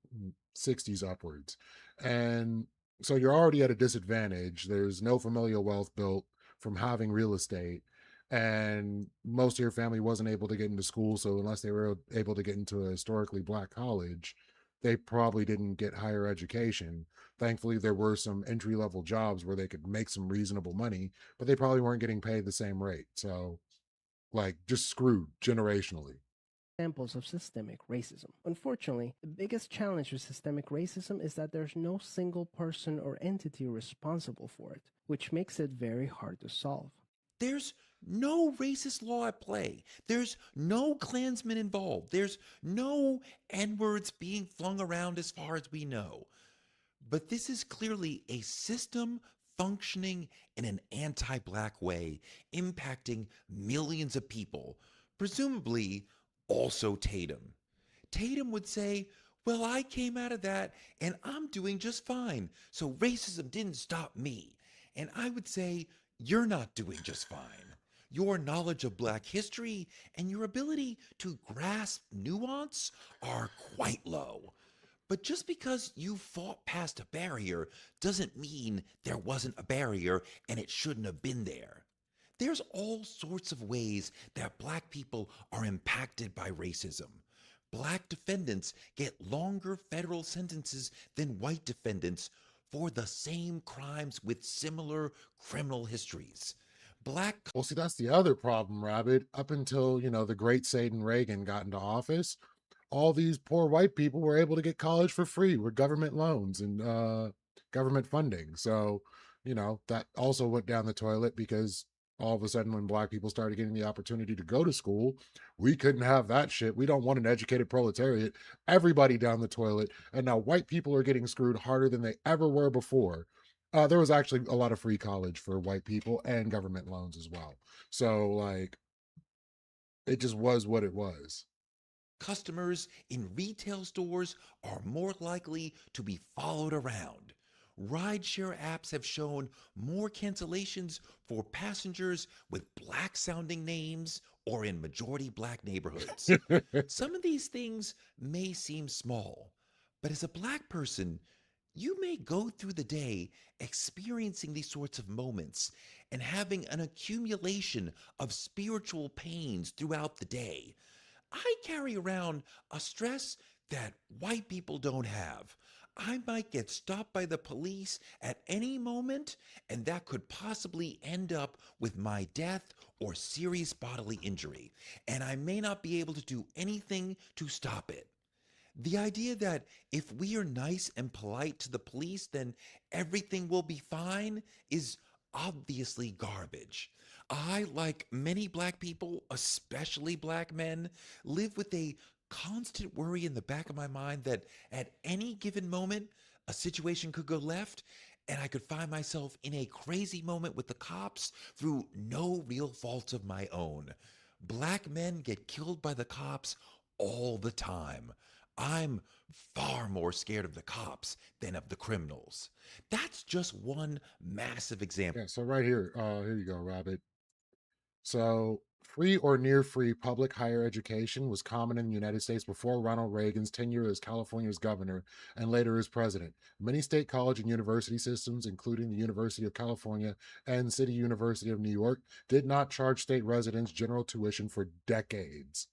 S1: 60s upwards. And so you're already at a disadvantage. There's no familial wealth built from having real estate. And most of your family wasn't able to get into school. So, unless they were able to get into a historically black college, they probably didn't get higher education. Thankfully, there were some entry level jobs where they could make some reasonable money, but they probably weren't getting paid the same rate. So, like, just screwed generationally.
S7: Examples of systemic racism. Unfortunately, the biggest challenge with systemic racism is that there's no single person or entity responsible for it, which makes it very hard to solve.
S20: There's no racist law at play. There's no Klansmen involved. There's no N-words being flung around as far as we know. But this is clearly a system functioning in an anti-black way, impacting millions of people, presumably also Tatum. Tatum would say, well, I came out of that and I'm doing just fine, so racism didn't stop me. And I would say, you're not doing just fine. Your knowledge of black history and your ability to grasp nuance are quite low. But just because you fought past a barrier doesn't mean there wasn't a barrier and it shouldn't have been there. There's all sorts of ways that black people are impacted by racism. Black defendants get longer federal sentences than white defendants for the same crimes with similar criminal histories.
S1: Well, see, that's the other problem, Rabbit. Up until, the great Satan Reagan got into office, all these poor white people were able to get college for free with government loans and government funding. So, that also went down the toilet because all of a sudden, when black people started getting the opportunity to go to school, we couldn't have that shit. We don't want an educated proletariat. Everybody down the toilet. And now white people are getting screwed harder than they ever were before. There was actually a lot of free college for white people and government loans as well. So, like, it just was what it was.
S20: Customers in retail stores are more likely to be followed around. Rideshare apps have shown more cancellations for passengers with black sounding names or in majority black neighborhoods. Some of these things may seem small, but as a black person, you may go through the day experiencing these sorts of moments and having an accumulation of spiritual pains throughout the day. I carry around a stress that white people don't have. I might get stopped by the police at any moment, and that could possibly end up with my death or serious bodily injury, and I may not be able to do anything to stop it. The idea that if we are nice and polite to the police, then everything will be fine is obviously garbage. I, like many black people, especially black men, live with a constant worry in the back of my mind that at any given moment, a situation could go left and I could find myself in a crazy moment with the cops through no real faults of my own. Black men get killed by the cops all the time. I'm far more scared of the cops than of the criminals. That's just one massive example.
S1: Yeah, so right here you go, Rabbit. So, free or near free public higher education was common in the United States before Ronald Reagan's tenure as California's governor and later as president. Many state college and university systems, including the University of California and City University of New York, did not charge state residents general tuition for decades.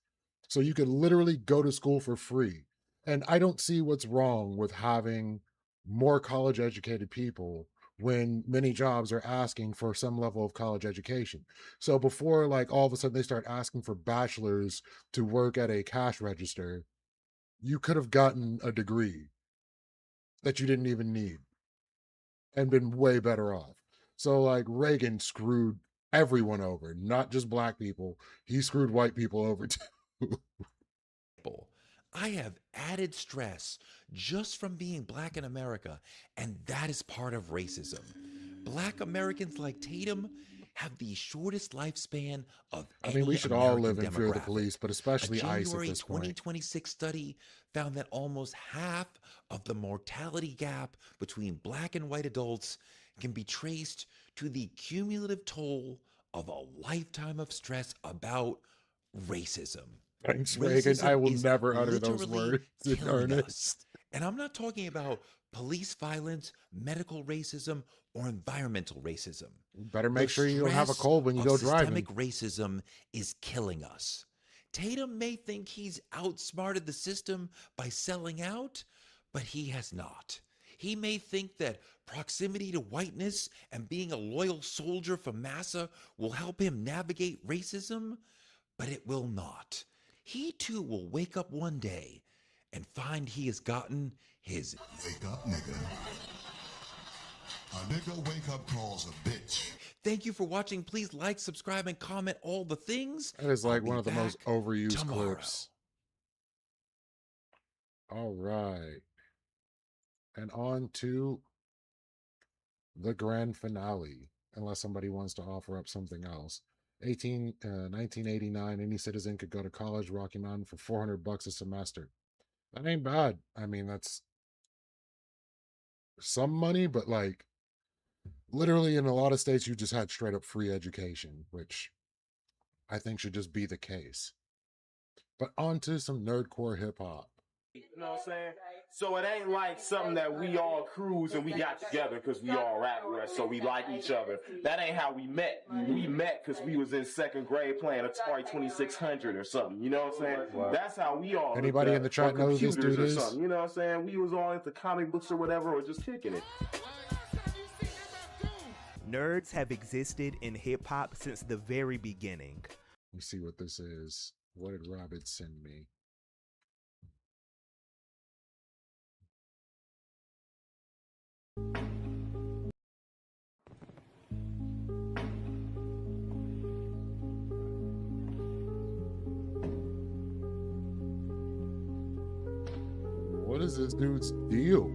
S1: So you could literally go to school for free. And I don't see what's wrong with having more college educated people when many jobs are asking for some level of college education. So before, like, all of a sudden they start asking for bachelors to work at a cash register, you could have gotten a degree that you didn't even need. and been way better off. So like Reagan screwed everyone over, not just black people. He screwed white people over too.
S20: I have added stress just from being black in America, and that is part of racism. Black Americans like Tatum have the shortest lifespan of
S1: I
S20: any
S1: mean, we should
S20: American
S1: all live in fear of the
S20: demographic.
S1: police, but
S20: A
S1: especially ICE at
S20: January
S1: this point.
S20: 2026 study found that almost half of the mortality gap between black and white adults can be traced to the cumulative toll of a lifetime of stress about racism.
S1: Thanks, Reagan. I will
S20: is
S1: never utter those
S20: literally
S1: words in
S20: killing
S1: earnest.
S20: us. And I'm not talking about police violence, medical racism, or environmental racism.
S1: Better make
S20: The
S1: sure you don't have a
S20: stress
S1: cold when you
S20: of
S1: go driving.
S20: Systemic racism is killing us. Tatum may think he's outsmarted the system by selling out, but he has not. He may think that proximity to whiteness and being a loyal soldier for massa will help him navigate racism, but it will not. He too will wake up one day and find he has gotten his
S8: wake up nigga. A nigga wake up calls a bitch.
S20: Thank you for watching. Please like, subscribe, and comment all the things.
S1: That is like
S20: I'll
S1: one
S20: be
S1: of the most
S20: back
S1: overused
S20: tomorrow.
S1: clips. All right. And on to the grand finale, unless somebody wants to offer up something else. 1989, any citizen could go to college, Rocky Mountain, for $400 a semester. That ain't bad. I mean, that's some money, but like literally in a lot of states, you just had straight up free education, which I think should just be the case. But on to some nerdcore hip hop.
S9: You know what I'm saying? So it ain't like something that we all cruise and we got together because we all rap with, so we like each other. That ain't how we met. We met because we was in second grade playing Atari 2600 or something. You know what I'm saying?
S1: Wow.
S9: That's how we all.
S1: Anybody in the chat knows this dude is?
S9: You know what I'm saying? We was all into comic books or whatever, or just kicking it.
S23: Nerds have existed in hip hop since the very beginning.
S1: Let me see what this is. What did Robert send me? What is this dude's deal?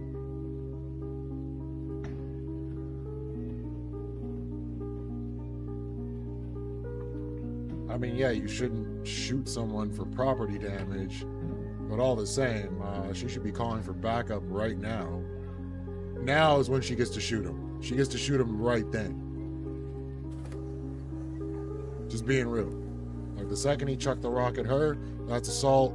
S1: I mean, yeah, you shouldn't shoot someone for property damage, but all the same, she should be calling for backup right now. Now is when she gets to shoot him. She gets to shoot him right then. Just being real. Like the second he chucked the rock at her, that's assault.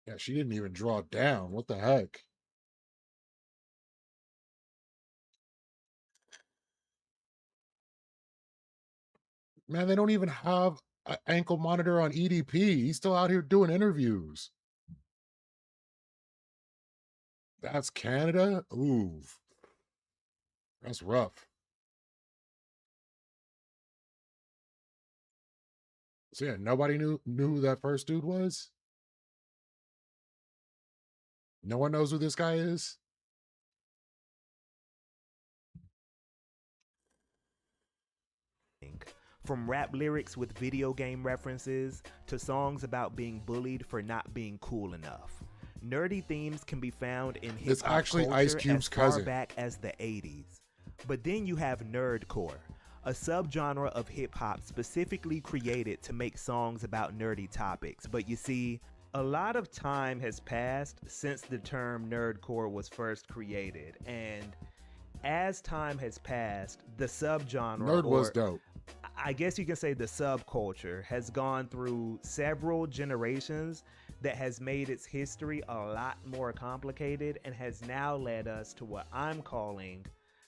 S1: Yeah, she didn't even draw it down. What the heck? Man, they don't even have an ankle monitor on EDP. He's still out here doing interviews. That's Canada? Ooh. That's rough. So yeah, nobody knew who that first dude was? No one knows who this guy is?
S23: From rap lyrics with video game references to songs about being bullied for not being cool enough. Nerdy themes can be found in hip
S1: It's
S23: hop
S1: actually
S23: culture
S1: Ice Cube's
S23: as far
S1: cousin.
S23: back as the 80s. But then you have nerdcore, a subgenre of hip hop specifically created to make songs about nerdy topics. But you see, a lot of time has passed since the term nerdcore was first created, and as time has passed, the subgenre
S1: Nerd was dope.
S23: I guess you can say the subculture has gone through several generations that has made its history a lot more complicated and has now led us to what I'm calling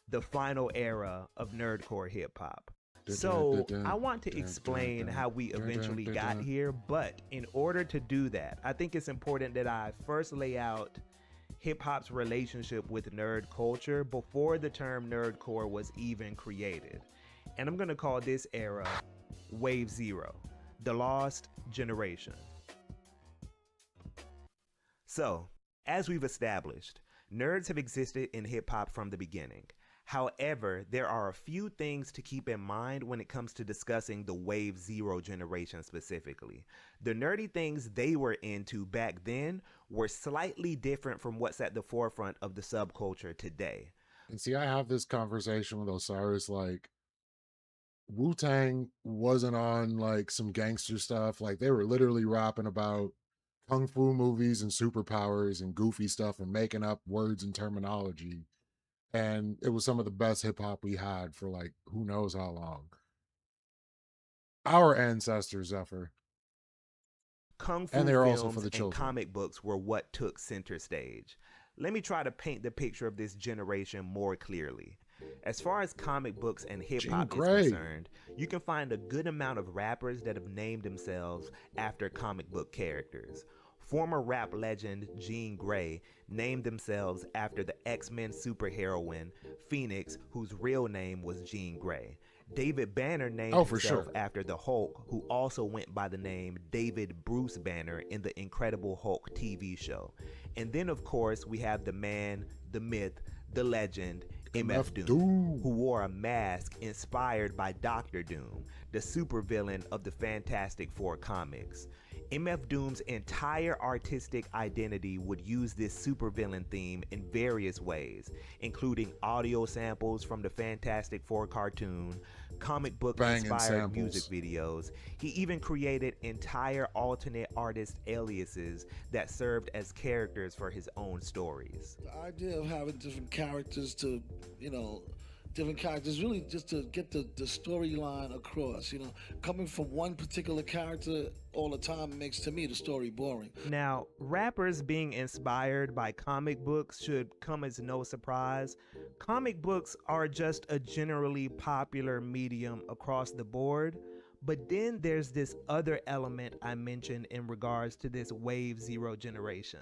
S23: the final era of nerdcore hip hop. So I want to explain how we eventually got here, but in order to do that, I think it's important that I first lay out hip hop's relationship with nerd culture before the term nerdcore was even created. And I'm gonna call this era Wave Zero. The Lost Generation. So, as we've established, nerds have existed in hip-hop from the beginning. However, there are a few things to keep in mind when it comes to discussing the Wave Zero generation specifically. The nerdy things they were into back then were slightly different from what's at the forefront of the subculture today.
S1: And see, I have this conversation with Osiris, like, Wu-Tang wasn't on like some gangster stuff. Like, they were literally rapping about kung fu movies and superpowers and goofy stuff and making up words and terminology. And it was some of the best hip hop we had for like who knows how long. Our ancestors, Zephyr.
S23: Kung fu
S1: And they were
S23: films
S1: also for the
S23: and
S1: children.
S23: comic books were what took center stage. Let me try to paint the picture of this generation more clearly. As far as comic books and hip-hop is concerned, you can find a good amount of rappers that have named themselves after comic book characters. Former rap legend Jean Grey named themselves after the X-Men superheroine Phoenix, whose real name was Jean Grey. David Banner named himself after the Hulk, who also went by the name David Bruce Banner in the Incredible Hulk TV show. And then, of course, we have the man, the myth, the legend, MF Doom, who wore a mask inspired by Dr. Doom, the supervillain of the Fantastic Four comics. MF Doom's entire artistic identity would use this supervillain theme in various ways, including audio samples from the Fantastic Four cartoon, comic book inspired music videos. He even created entire alternate artist aliases that served as characters for his own stories.
S10: The idea of having different characters to, different characters really just to get the storyline across. Coming from one particular character all the time makes, to me, the story boring.
S23: Now, rappers being inspired by comic books should come as no surprise. Comic books are just a generally popular medium across the board. But then there's this other element I mentioned in regards to this Wave Zero generation.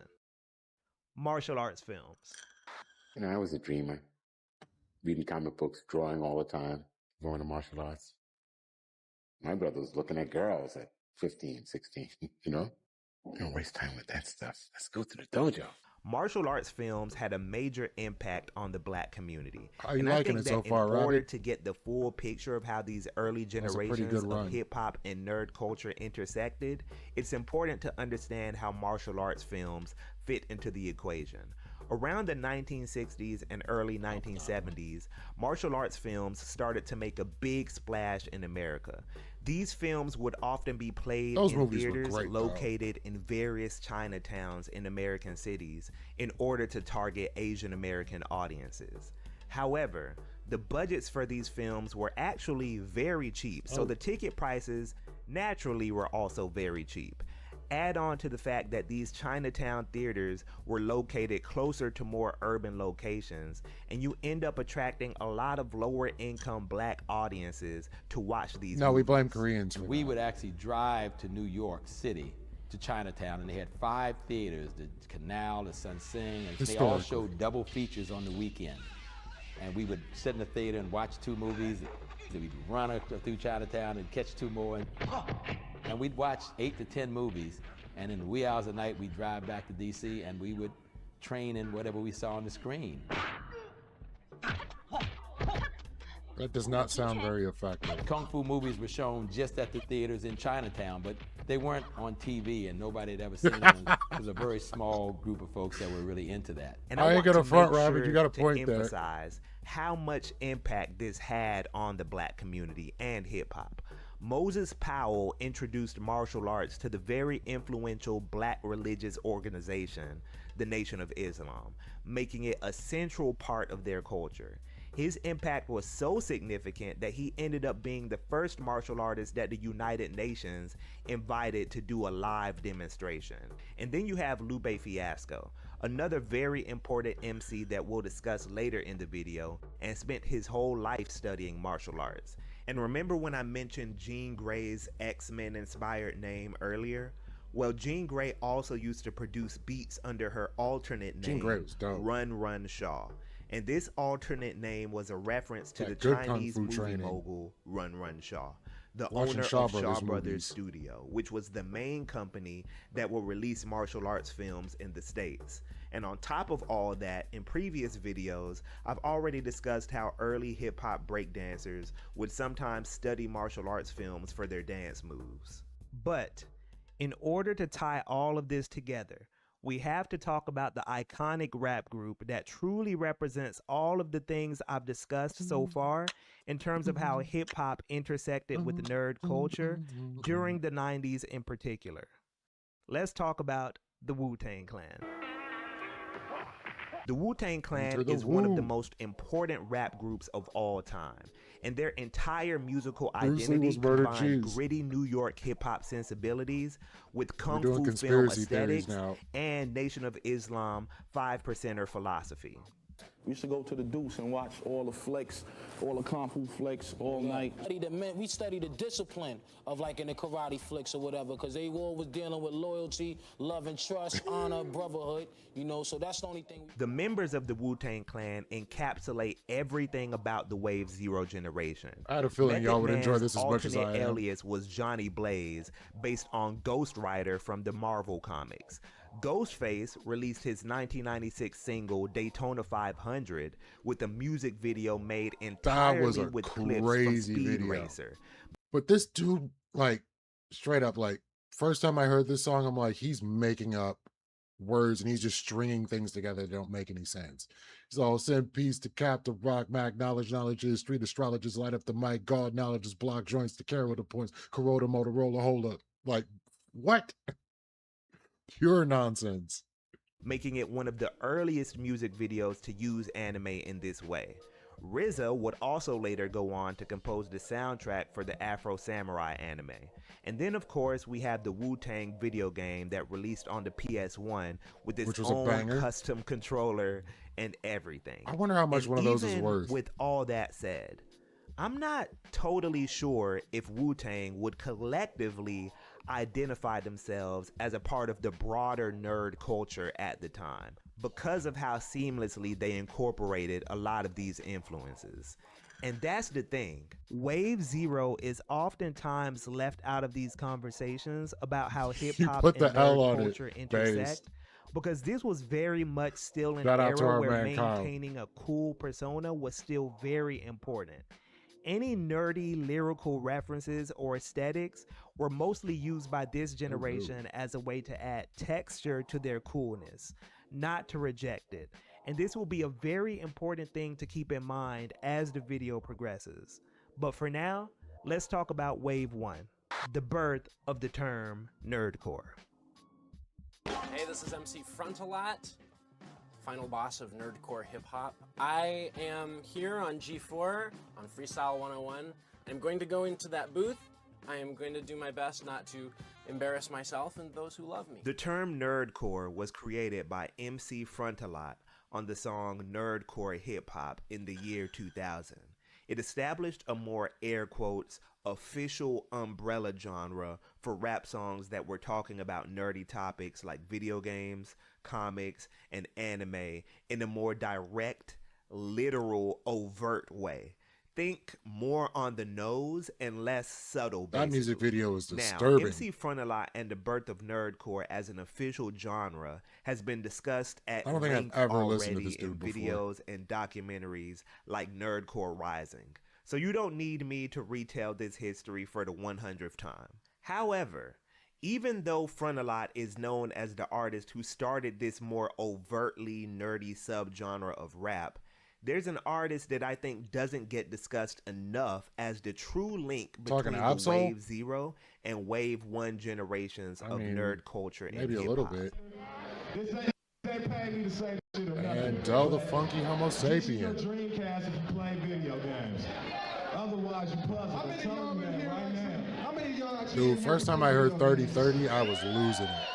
S23: Martial arts films.
S11: I was a dreamer. Reading comic books, drawing all the time, going to martial arts. My brother was looking at girls at 15, 16, Don't waste time with that stuff. Let's go to the dojo.
S23: Martial arts films had a major impact on the black community.
S1: How you liking it so far,
S23: in order
S1: Rabbit?
S23: to get the full picture of how these early generations of hip-hop and nerd culture intersected, it's important to understand how martial arts films fit into the equation. Around the 1960s and early 1970s, martial arts films started to make a big splash in America. These films would often be played in theaters located in various Chinatowns in American cities in order to target Asian American audiences. However, the budgets for these films were actually very cheap, so the ticket prices naturally were also very cheap. Add on to the fact that these Chinatown theaters were located closer to more urban locations, and you end up attracting a lot of lower income black audiences to watch these movies.
S1: We blame Koreans for
S15: We would actually drive to New York City, to Chinatown, and they had 5 theaters, the Canal, the Sun Sing, and they all showed double features on the weekend. And we would sit in the theater and watch 2 movies, then we'd run through Chinatown and catch 2 more. And we'd watch 8 to 10 movies, and in the wee hours of the night, we'd drive back to D.C., and we would train in whatever we saw on the screen.
S1: That does not sound very effective.
S15: Kung Fu movies were shown just at the theaters in Chinatown, but they weren't on TV, and nobody had ever seen them. It was a very small group of folks that were really into that.
S23: And I ain't got a front, Rabbit. You got a point there. Emphasize how much impact this had on the black community and hip hop. Moses Powell introduced martial arts to the very influential black religious organization, the Nation of Islam, making it a central part of their culture. His impact was so significant that he ended up being the first martial artist that the United Nations invited to do a live demonstration. And then you have Lupe Fiasco, another very important MC that we'll discuss later in the video, and spent his whole life studying martial arts. And remember when I mentioned Jean Grey's X-Men inspired name earlier? Well, Jean Grey also used to produce beats under her alternate name, Run Run Shaw. And this alternate name was a reference to the Chinese movie mogul Run Run Shaw. the
S1: Watching
S23: owner
S1: Shaw
S23: of Shaw
S1: Brothers
S23: Brothers
S1: movies.
S23: Studio, which was the main company that will release martial arts films in the States. And on top of all that, in previous videos, I've already discussed how early hip-hop breakdancers would sometimes study martial arts films for their dance moves. But in order to tie all of this together, we have to talk about the iconic rap group that truly represents all of the things I've discussed so far in terms of how hip-hop intersected with nerd culture during the 90s in particular. Let's talk about the Wu-Tang Clan. The Wu-Tang Clan is one of the most important rap groups of all time, and their entire musical identity combines gritty New York hip-hop sensibilities with kung fu film aesthetics and Nation of Islam 5%er philosophy.
S13: We used to go to the Deuce and watch all the flicks, all the kung fu flicks all night.
S14: We studied the discipline of like in the karate flicks or whatever, because they all was dealing with loyalty, love and trust, honor, brotherhood, you know, so that's the only thing.
S23: The members of the Wu-Tang Clan encapsulate everything about the Wave Zero generation.
S1: I had a feeling y'all would enjoy this as much as I am.
S23: Alternate alias was Johnny Blaze, based on Ghost Rider from the Marvel Comics. Ghostface released his 1996 single Daytona 500 with a music video made entirely with clips from Speed Racer.
S1: But this dude, like, straight up, like, first time I heard this song, I'm like, he's making up words and he's just stringing things together that don't make any sense. He's all send peace to Captain Rock, Mac, knowledge is street astrologers, light up the mic, God knowledge is block joints, to carry with the points, Corona, Motorola, hold up. Like, what? Pure nonsense.
S23: Making it one of the earliest music videos to use anime in this way. RZA would also later go on to compose the soundtrack for the Afro Samurai anime. And then of course we have the Wu-Tang video game that released on the PS1 with its own custom controller and everything.
S1: I wonder how much one of those is worth.
S23: With all that said, I'm not totally sure if Wu-Tang would collectively identify themselves as a part of the broader nerd culture at the time, because of how seamlessly they incorporated a lot of these influences. And that's the thing. Wave Zero is oftentimes left out of these conversations about how hip-hop and nerd culture intersect, because this was very much still an era where maintaining a cool persona was still very important. Any nerdy lyrical references or aesthetics were mostly used by this generation as a way to add texture to their coolness, not to reject it. And this will be a very important thing to keep in mind as the video progresses. But for now, let's talk about Wave 1, the birth of the term nerdcore.
S17: Hey, this is MC Frontalat, final boss of nerdcore hip-hop. I am here on G4 on Freestyle 101. I'm going to go into that booth. I am going to do my best not to embarrass myself and those who love me.
S23: The term nerdcore was created by MC Frontalat on the song Nerdcore Hip Hop in the year 2000. It established a more air quotes official umbrella genre for rap songs that were talking about nerdy topics like video games, comics, and anime in a more direct, literal, overt way. Think more on the nose and less subtle, basically.
S1: That music video is disturbing.
S23: Now, MC Frontalat and the birth of nerdcore as an official genre has been discussed at length already in videos and documentaries like Nerdcore Rising. So you don't need me to retell this history for the 100th time. However, even though Frontalat is known as the artist who started this more overtly nerdy subgenre of rap, there's an artist that I think doesn't get discussed enough as the true link between the Wave Zero and Wave 1 generations of nerd culture and
S1: maybe
S23: hip-hop.
S1: a little bit. And Del the Funky Homo Sapien.
S24: Dreamcast if you play video games. Otherwise, you puzzle.
S1: Dude, first time I heard 3030, I was losing it.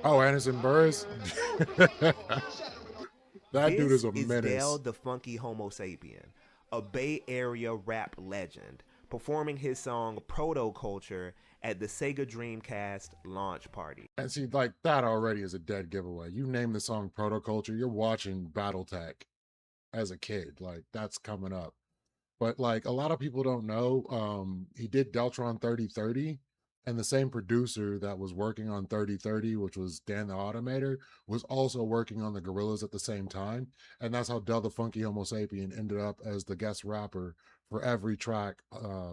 S1: Oh, Anderson Burris? That dude is a menace.
S23: This is Del the Funky Homo Sapien, a Bay Area rap legend, performing his song Proto Culture at the Sega Dreamcast launch party.
S1: And see, like, that already is a dead giveaway. You name the song Proto Culture, you're watching Battletech. as a kid. Like that's coming up. But like a lot of people don't know, he did Deltron 3030, and the same producer that was working on 3030, which was Dan the Automator, was also working on the Gorillas at the same time. And that's how Del the Funky Homo Sapien ended up as the guest rapper for every track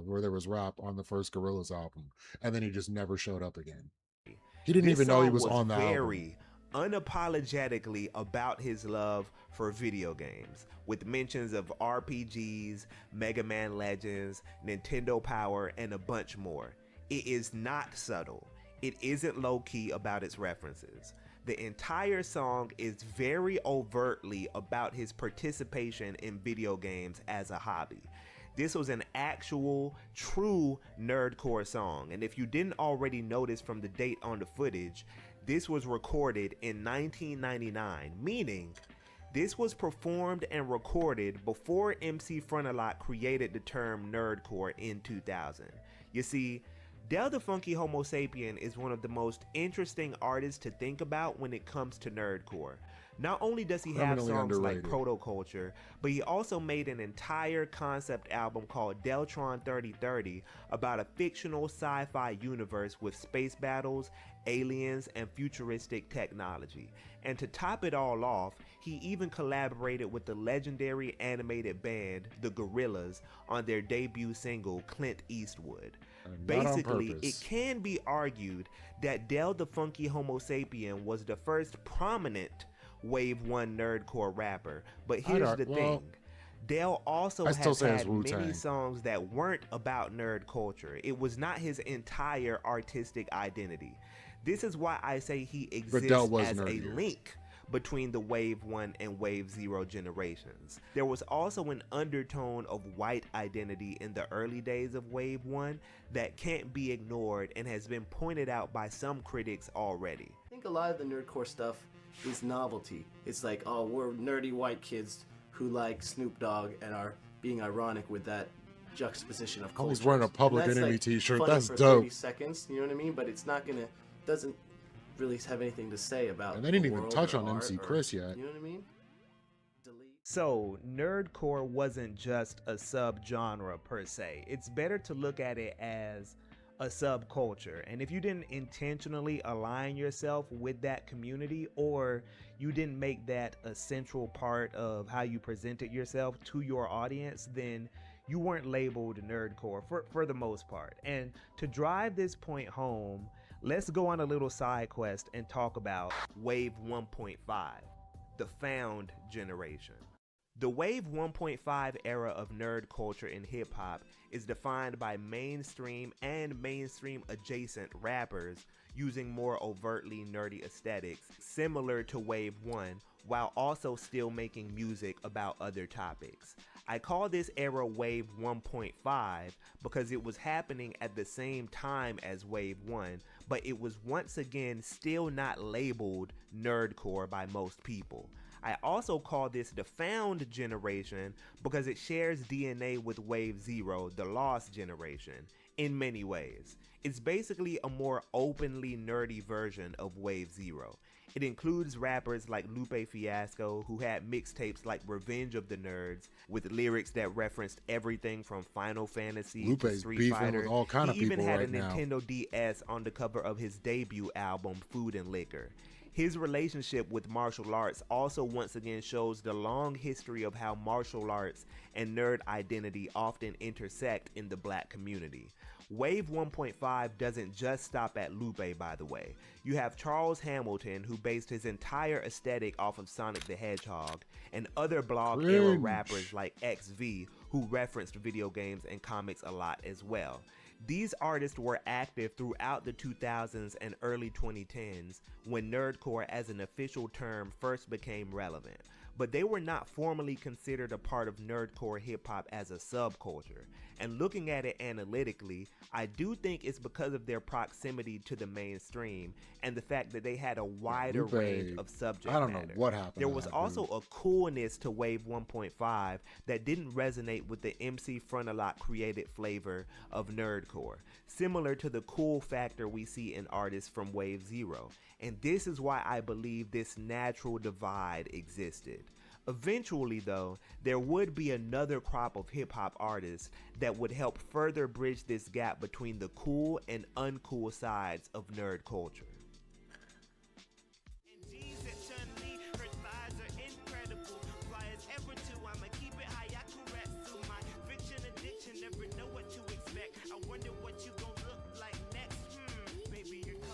S1: where there was rap on the first Gorillas album. And then he just never showed up again. He didn't
S23: This
S1: even know he
S23: song
S1: was on the album.
S23: very unapologetically about his love for video games, with mentions of RPGs, Mega Man Legends, Nintendo Power, and a bunch more. It is not subtle. It isn't low-key about its references. The entire song is very overtly about his participation in video games as a hobby. This was an actual, true nerdcore song, and if you didn't already notice from the date on the footage, this was recorded in 1999, meaning this was performed and recorded before MC Frontalot created the term nerdcore in 2000. You see, Del the Funky Homo Sapien is one of the most interesting artists to think about when it comes to nerdcore. Not only does he have songs like Protoculture, but he also made an entire concept album called Deltron 3030 about a fictional sci-fi universe with space battles, aliens, and futuristic technology. And to top it all off, he even collaborated with the legendary animated band, the Gorillas, on their debut single, Clint Eastwood. Basically, it can be argued that Del the Funky Homo Sapien was the first prominent Wave 1 nerdcore rapper, but here's the thing. Del also has had many songs that weren't about nerd culture. It was not his entire artistic identity. This is why I say he exists as a link between the Wave 1 and Wave 0 generations. There was also an undertone of white identity in the early days of Wave 1 that can't be ignored and has been pointed out by some critics already.
S3: I think a lot of the nerdcore stuff is novelty. It's like, oh, we're nerdy white kids who like Snoop Dogg and are being ironic with that juxtaposition of culture.
S1: He's wearing a Public Enemy t-shirt. That's
S3: for
S1: dope.
S3: 30 seconds, you know what I mean? But it's not gonna, doesn't really have anything to say about.
S1: And they didn't even touch on MC Chris yet.
S3: You know what I mean?
S23: So, nerdcore wasn't just a subgenre per se. It's better to look at it as a subculture, and if you didn't intentionally align yourself with that community, or you didn't make that a central part of how you presented yourself to your audience, then you weren't labeled nerdcore for the most part. And to drive this point home, let's go on a little side quest and talk about Wave 1.5, the found generation. The Wave 1.5 era of nerd culture in hip-hop is defined by mainstream and mainstream adjacent rappers using more overtly nerdy aesthetics similar to Wave 1, while also still making music about other topics. I call this era Wave 1.5 because it was happening at the same time as Wave 1, but it was once again still not labeled nerdcore by most people. I also call this the found generation because it shares DNA with Wave 0, the lost generation, in many ways. It's basically a more openly nerdy version of Wave 0. It includes rappers like Lupe Fiasco, who had mixtapes like Revenge of the Nerds, with lyrics that referenced everything from Final Fantasy to Street Fighter.
S1: With all kind of
S23: he even
S1: people
S23: had
S1: right
S23: a
S1: now.
S23: Nintendo DS on the cover of his debut album, Food and Liquor. His relationship with martial arts also once again shows the long history of how martial arts and nerd identity often intersect in the black community. Wave 1.5 doesn't just stop at Lupe, by the way. You have Charles Hamilton, who based his entire aesthetic off of Sonic the Hedgehog, and other blog-era rappers like XV, who referenced video games and comics a lot as well. These artists were active throughout the 2000s and early 2010s when nerdcore as an official term first became relevant, but they were not formally considered a part of nerdcore hip-hop as a subculture. And looking at it analytically, I do think it's because of their proximity to the mainstream and the fact that they had a wider range of subject matter.
S1: I don't know what happened.
S23: There was also a coolness to Wave 1.5 that didn't resonate with the MC Frontalot created flavor of nerdcore, similar to the cool factor we see in artists from Wave 0. And this is why I believe this natural divide existed. Eventually, though, there would be another crop of hip-hop artists that would help further bridge this gap between the cool and uncool sides of nerd culture.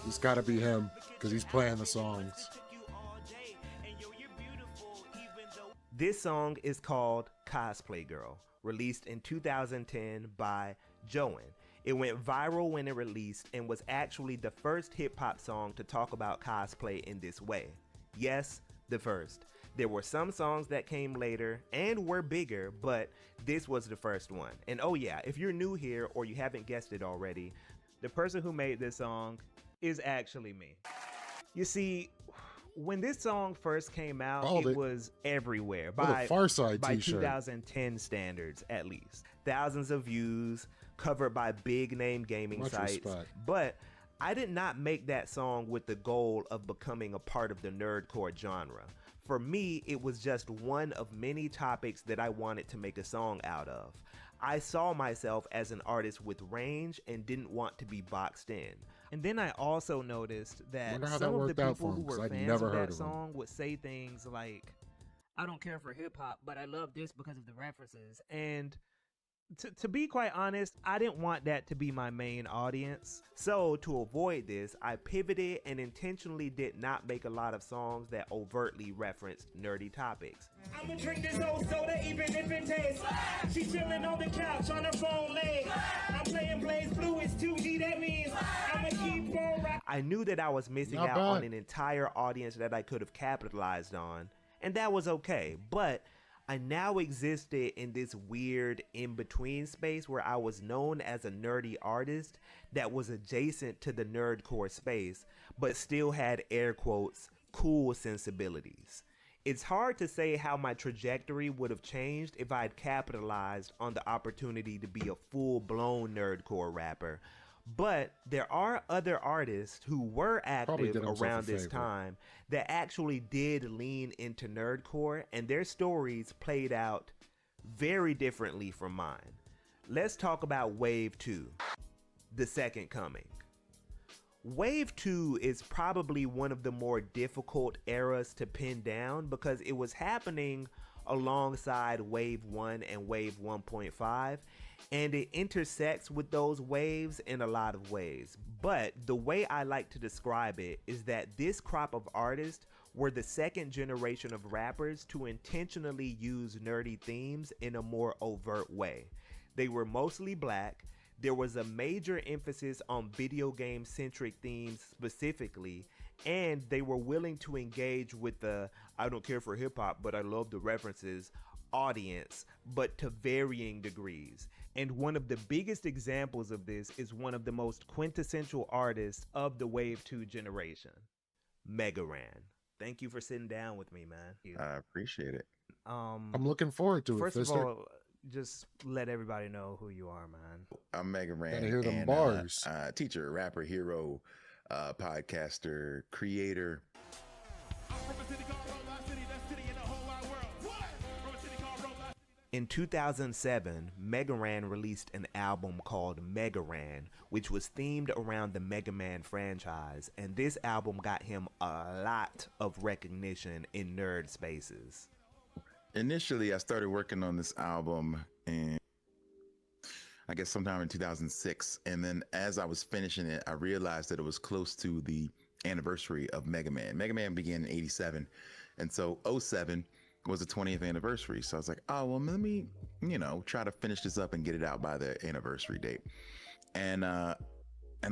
S1: It's got to be him because he's playing the songs.
S23: This song is called Cosplay Girl, released in 2010 by Joan. It went viral when it released and was actually the first hip-hop song to talk about cosplay in this way. Yes, the first. There were some songs that came later and were bigger, but this was the first one. And oh yeah, if you're new here or you haven't guessed it already, the person who made this song is actually me. You see, when this song first came out, it was everywhere by
S1: Farside
S23: by
S1: t-shirt.
S23: 2010 standards, at least. Thousands of views, covered by big name gaming
S1: Much
S23: sites.
S1: respect.
S23: But I did not make that song with the goal of becoming a part of the nerdcore genre. For me, it was just one of many topics that I wanted to make a song out of. I saw myself as an artist with range and didn't want to be boxed in. And then I also noticed that
S1: Wonder how
S23: some
S1: that
S23: of the
S1: worked out
S23: people
S1: for
S23: who
S1: him, 'cause
S23: were
S1: I'd
S23: fans
S1: never
S23: of
S1: heard
S23: that
S1: of him.
S23: song would say things like,
S4: I don't care for hip hop, but I love this because of the references.
S23: and to be quite honest, I didn't want that to be my main audience. So to avoid this, I pivoted and intentionally did not make a lot of songs that overtly referenced nerdy topics.
S4: I'ma drink this whole soda even if it tastes. She chilling on the couch on her phone leg. I'm playing Blaze Blue, it's 2G, that means I'ma keep on rocking.
S23: I knew that I was missing
S1: Not
S23: out
S1: bad.
S23: on an entire audience that I could have capitalized on, and that was okay. But I now existed in this weird in-between space where I was known as a nerdy artist that was adjacent to the nerdcore space, but still had air quotes, cool sensibilities. It's hard to say how my trajectory would have changed if I had capitalized on the opportunity to be a full-blown nerdcore rapper. But there are other artists who were
S1: Probably
S23: active
S1: did himself a
S23: around this
S1: favor.
S23: time that actually did lean into nerdcore, and their stories played out very differently from mine. Let's talk about Wave 2, The Second Coming. Wave 2 is probably one of the more difficult eras to pin down because it was happening alongside Wave 1 and Wave 1.5, and it intersects with those waves in a lot of ways. But the way I like to describe it is that this crop of artists were the second generation of rappers to intentionally use nerdy themes in a more overt way. They were mostly black. There was a major emphasis on video game centric themes specifically, and they were willing to engage with the I don't care for hip hop, but I love the references audience, but to varying degrees. And one of the biggest examples of this is one of the most quintessential artists of the Wave 2 generation, Mega Ran. Thank you for sitting down with me, man.
S16: I appreciate it.
S1: I'm looking forward to it.
S23: First of
S1: Fister.
S23: all, just let everybody know who you are, man.
S16: I'm Mega Ran.
S1: Gotta hear them
S16: and,
S1: bars.
S16: Teacher, rapper, hero, podcaster, creator.
S23: In 2007, Mega Ran released an album called Mega Ran, which was themed around the Mega Man franchise, and this album got him a lot of recognition in nerd spaces.
S16: Initially, I started working on this album in, I guess, sometime in 2006. And then as I was finishing it, I realized that it was close to the anniversary of Mega Man. Mega Man began in 87. And so 07 was the 20th anniversary. So I was like, oh, well, let me, try to finish this up and get it out by the anniversary date. And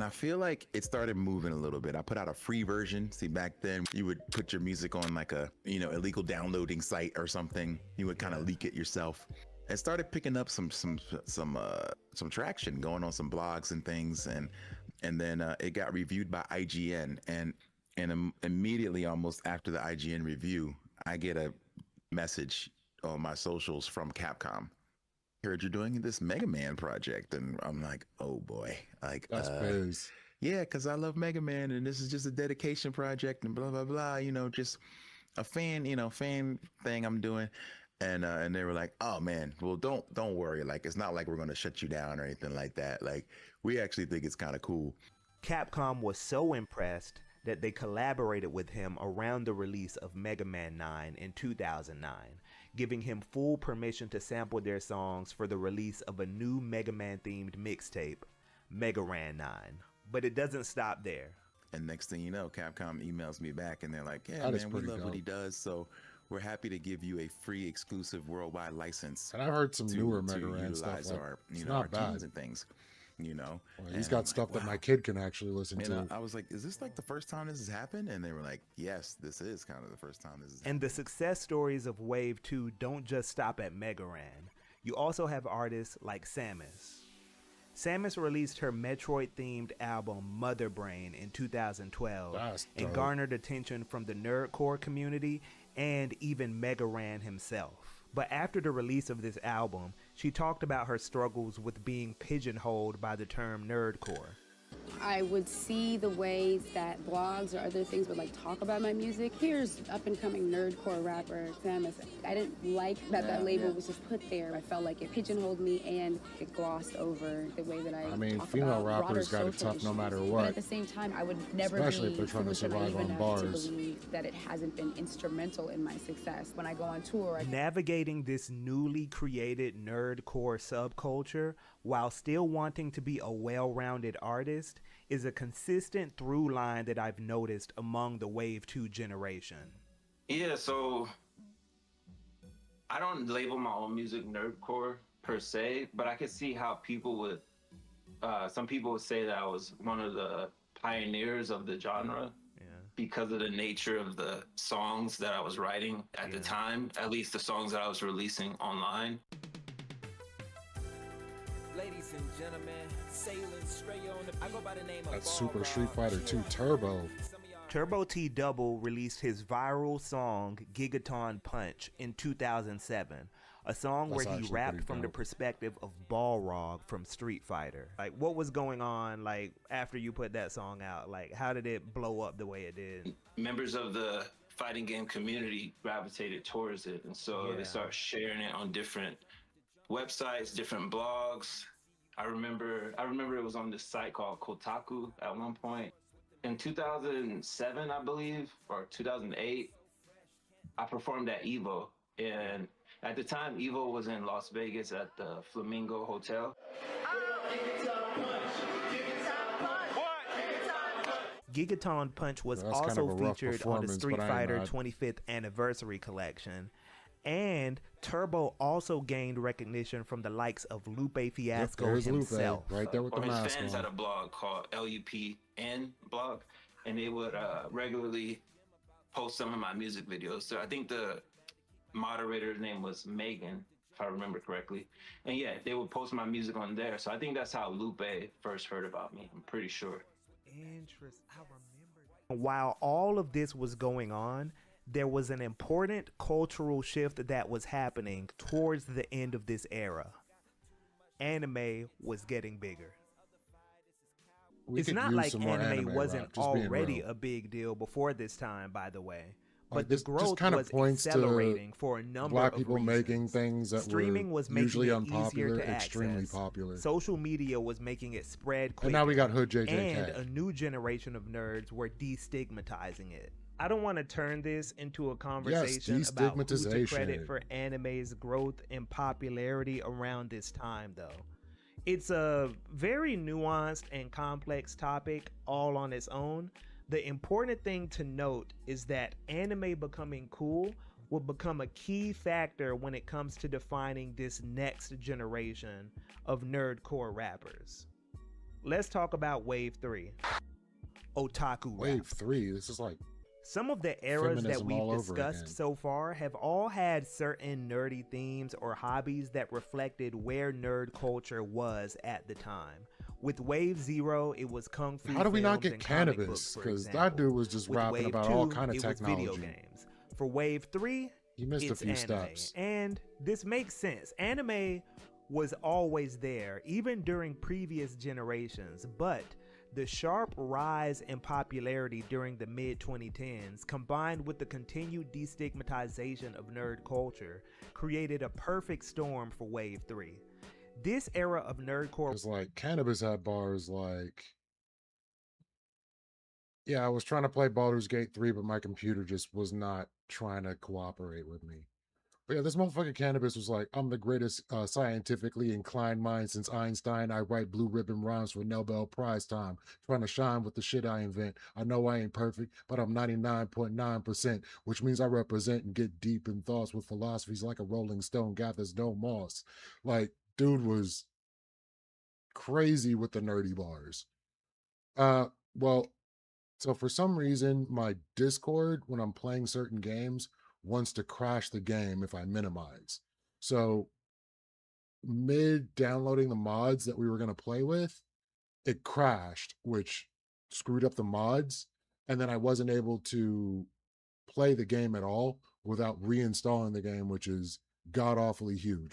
S16: I feel like it started moving a little bit. I put out a free version. See, back then you would put your music on like a, illegal downloading site or something. You would kind of leak it yourself. It started picking up some traction, going on some blogs and things. And then it got reviewed by IGN. And immediately, almost after the IGN review, I get a message on my socials from Capcom. Heard you're doing this Mega Man project, and I'm like, oh boy, like
S1: That's biz.
S16: yeah, because I love Mega Man, and this is just a dedication project, and blah blah blah. Just a fan, fan thing I'm doing. And they were like, oh man, well don't worry. Like, it's not like we're going to shut you down or anything like that. Like, we actually think it's kind of cool.
S23: Capcom was so impressed that they collaborated with him around the release of Mega Man 9 in 2009, giving him full permission to sample their songs for the release of a new Mega Man themed mixtape, Mega Ran 9. But it doesn't stop there.
S16: And next thing you know, Capcom emails me back and they're like, yeah,
S1: That is
S16: man, we
S1: pretty
S16: love what
S1: dope.
S16: he does. So we're happy to give you a free exclusive worldwide license.
S1: And I've heard some newer
S16: to
S1: Mega Ran stuff.
S16: utilize
S1: Like,
S16: our,
S1: it's
S16: our
S1: not bad.
S16: tunes and things.
S1: Well, he's
S16: And
S1: got
S16: I'm
S1: stuff
S16: like,
S1: that my
S16: wow.
S1: kid can actually listen to.
S16: And I was like, is this like the first time this has happened? And they were like, yes, this is kind of the first time this has happened.
S23: And the success stories of Wave 2 don't just stop at Mega Ran. You also have artists like Samus. Samus released her Metroid-themed album Mother Brain in 2012 and garnered attention from the nerdcore community and even Mega Ran himself. But after the release of this album, she talked about her struggles with being pigeonholed by the term nerdcore.
S12: I would see the ways that blogs or other things would like talk about my music. Here's up and coming nerdcore rapper Samus. I didn't like that that label was just put there. I felt like it pigeonholed me and it glossed over the way that I
S1: mean,
S12: talk
S1: female
S12: about
S1: rappers
S12: broader
S1: got it
S12: social
S1: tough no
S12: issues.
S1: matter
S12: But
S1: what.
S12: at the same time, I would never
S1: Especially
S12: be
S1: if they're trying to
S12: foolish or
S1: survive
S12: naive
S1: on
S12: enough to
S1: bars.
S12: believe that it hasn't been instrumental in my success. When I go on tour,
S23: Navigating this newly created nerdcore subculture while still wanting to be a well-rounded artist is a consistent through line that I've noticed among the Wave 2 generation.
S18: Yeah, so I don't label my own music nerdcore per se, but I could see how people would, some people would say that I was one of the pioneers of the genre because of the nature of the songs that I was writing at the time, at least the songs that I was releasing online.
S19: Ladies and gentlemen, sailing straight on the I go by the name of
S1: That's Super Street Fighter 2 Turbo.
S23: Turbo T Double released his viral song Gigaton Punch in 2007, a song
S1: That's
S23: where he
S1: actually
S23: rapped
S1: pretty
S23: from the
S1: dope.
S23: perspective of Balrog from Street Fighter. Like, what was going on, like, after you put that song out? Like, how did it blow up the way it did?
S18: Members of the fighting game community gravitated towards it, and so they started sharing it on different websites, different blogs. I remember it was on this site called Kotaku at one point. In 2007, I believe, or 2008, I performed at Evo, and at the time, Evo was in Las Vegas at the Flamingo Hotel.
S23: Gigaton Punch was
S1: That's kind
S23: also
S1: of a rough
S23: featured on the
S1: performance,
S23: Street
S1: but I ain't
S23: Fighter
S1: mad.
S23: 25th Anniversary Collection. And Turbo also gained recognition from the likes of Lupe Fiasco
S1: there's Lupe,
S23: himself.
S1: right there with the
S18: Or his
S1: mask
S18: fans
S1: on.
S18: had a blog called LUPN blog, and they would regularly post some of my music videos. So I think the moderator's name was Megan, if I remember correctly. And yeah, they would post my music on there. So I think that's how Lupe first heard about me. I'm pretty sure.
S23: Interesting. I remember. While all of this was going on, there was an important cultural shift that was happening towards the end of this era. Anime was getting bigger.
S1: We
S23: It's
S1: could
S23: not
S1: use
S23: like
S1: some more
S23: anime wasn't
S1: rap, just being
S23: already
S1: real.
S23: a big deal before this time, by the way. But
S1: Like,
S23: the
S1: this just
S23: growth
S1: kind of
S23: was
S1: points
S23: accelerating
S1: to
S23: for a number
S1: black
S23: of
S1: people
S23: reasons.
S1: making things that
S23: Streaming
S1: were
S23: was making
S1: usually
S23: it
S1: unpopular,
S23: easier to
S1: extremely
S23: access.
S1: popular.
S23: Social media was making it spread quicker.
S1: And now we got Hood JJK.
S23: And a new generation of nerds were destigmatizing it. I don't want to turn this into a conversation about who to
S1: destigmatization.
S23: credit for anime's growth and popularity around this time, though. It's a very nuanced and complex topic all on its own. The important thing to note is that anime becoming cool will become a key factor when it comes to defining this next generation of nerdcore rappers. Let's talk about Wave 3. Otaku
S1: Wave
S23: rap.
S1: 3, this is like
S23: Some of the eras that
S1: feminism
S23: we've
S1: all over
S23: discussed
S1: again.
S23: so far have all had certain nerdy themes or hobbies that reflected where nerd culture was at the time. With Wave 0, it was kung fu.
S1: How do we not
S23: films
S1: get
S23: and comic
S1: cannabis?
S23: books, for
S1: Because that
S23: example.
S1: dude was just
S23: With
S1: rapping
S23: Wave
S1: about
S23: 2,
S1: all kind of
S23: it was
S1: technology.
S23: video games. For Wave 3,
S1: You missed a
S23: it's
S1: few
S23: anime.
S1: steps.
S23: And this makes sense. Anime was always there, even during previous generations, but The sharp rise in popularity during the mid-2010s, combined with the continued destigmatization of nerd culture, created a perfect storm for Wave 3. This era of nerdcore...
S1: It's like, Cannabis had bars like, yeah, I was trying to play Baldur's Gate 3, but my computer just was not trying to cooperate with me. But yeah, this motherfucking Cannabis was like, I'm the greatest scientifically inclined mind since Einstein. I write blue ribbon rhymes for Nobel Prize time. Trying to shine with the shit I invent. I know I ain't perfect, but I'm 99.9%, which means I represent and get deep in thoughts with philosophies like a rolling stone gathers no moss. Like, dude was crazy with the nerdy bars. Well, so for some reason, my Discord, when I'm playing certain games, wants to crash the game if I minimize. So mid downloading the mods that we were going to play with, it crashed, which screwed up the mods. And then I wasn't able to play the game at all without reinstalling the game, which is god awfully huge,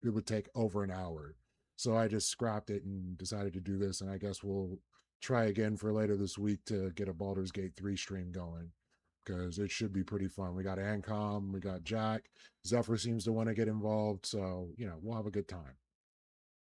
S1: it would take over an hour. So I just scrapped it and decided to do this. And I guess we'll try again for later this week to get a Baldur's Gate 3 stream going, because it should be pretty fun. We got Ancom, we got Jack. Zephyr seems to want to get involved. So, we'll have a good time.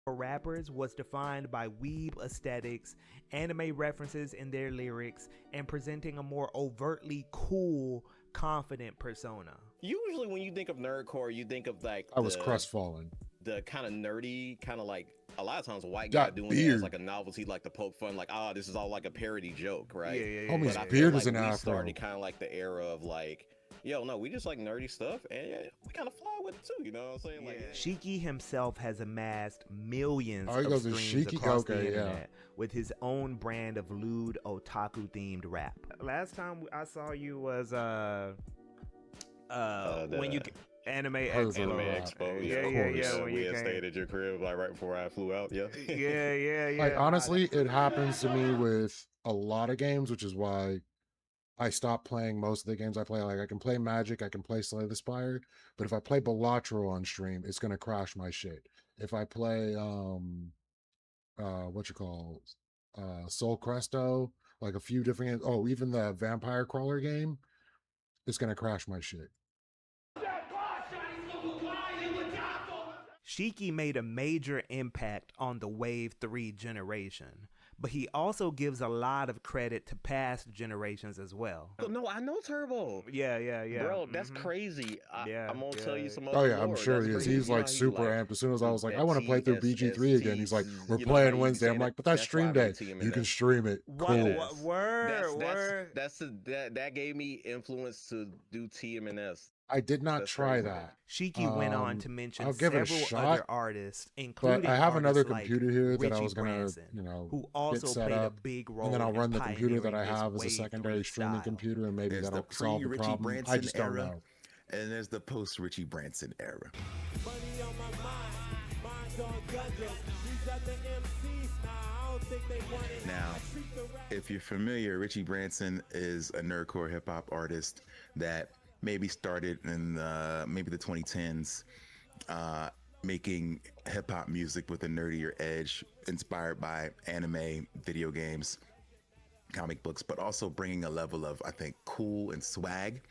S23: For rappers was defined by weeb aesthetics, anime references in their lyrics, and presenting a more overtly cool, confident persona.
S2: Usually when you think of nerdcore, you think of like
S1: I was crestfallen.
S2: The kind of nerdy, kind of like a lot of times a white guy doing it as like a novelty, like to poke fun, like, this is all like a parody joke, right?
S23: Yeah.
S1: Homie's beard is an
S2: we
S1: afro.
S2: started kind of like the era of like, yo, no, we just like nerdy stuff, and we kind of fly with it too, you know what I'm saying? Like,
S23: Shiki himself has amassed millions
S1: he
S23: of
S1: goes to
S23: streams
S1: Shiki?
S23: across
S1: Okay,
S23: the
S1: yeah.
S23: internet with his own brand of lewd otaku-themed rap. Last time I saw you was when you Anime
S2: Expo.
S23: Yeah.
S2: We had stayed at your crib like right before I flew out. Yeah.
S23: Yeah.
S1: Like, honestly, it happens to me with a lot of games, which is why I stopped playing most of the games I play. Like, I can play Magic, I can play Slay the Spire, but if I play Balatro on stream, it's gonna crash my shit. If I play Soul Cresto, like a few different games, even the Vampire Crawler game, it's gonna crash my shit.
S23: Shiki made a major impact on the Wave 3 generation, but he also gives a lot of credit to past generations as well.
S2: No, I know Turbo.
S23: Yeah.
S2: Bro, that's crazy. I'm gonna tell you some other
S1: Oh yeah,
S2: lore.
S1: I'm sure
S2: That's
S1: he is.
S2: crazy.
S1: He's like super amped. As soon as I was like, I want to play through BG3 again, he's like, we're playing Wednesday. I'm like, but that's stream day. You can stream it. Cool.
S2: That gave me influence to do TMNS.
S1: I did not try that.
S23: Shiki went on to mention
S1: I'll give it a
S23: several
S1: shot,
S23: other artists, including
S1: but I have another
S23: artists
S1: computer
S23: like
S1: here that I
S23: Richie
S1: was gonna,
S23: Branson, who
S1: get
S23: also
S1: set
S23: played a
S1: up,
S23: big role
S1: and then I'll
S23: in
S1: run the computer that I
S23: pioneering
S1: have
S23: this
S1: as a
S23: Wave
S1: secondary
S23: 3
S1: streaming
S23: style.
S1: computer, and maybe
S16: There's
S1: that'll
S16: the
S1: solve the
S16: pre-Richie
S1: problem. I
S16: Branson
S1: just don't
S16: era,
S1: know.
S16: and there's the post-Richie Branson era. Now, if you're familiar, Richie Branson is a nerdcore hip hop artist that maybe started in maybe the 2010s, making hip hop music with a nerdier edge, inspired by anime, video games, comic books, but also bringing a level of, I think, cool and swag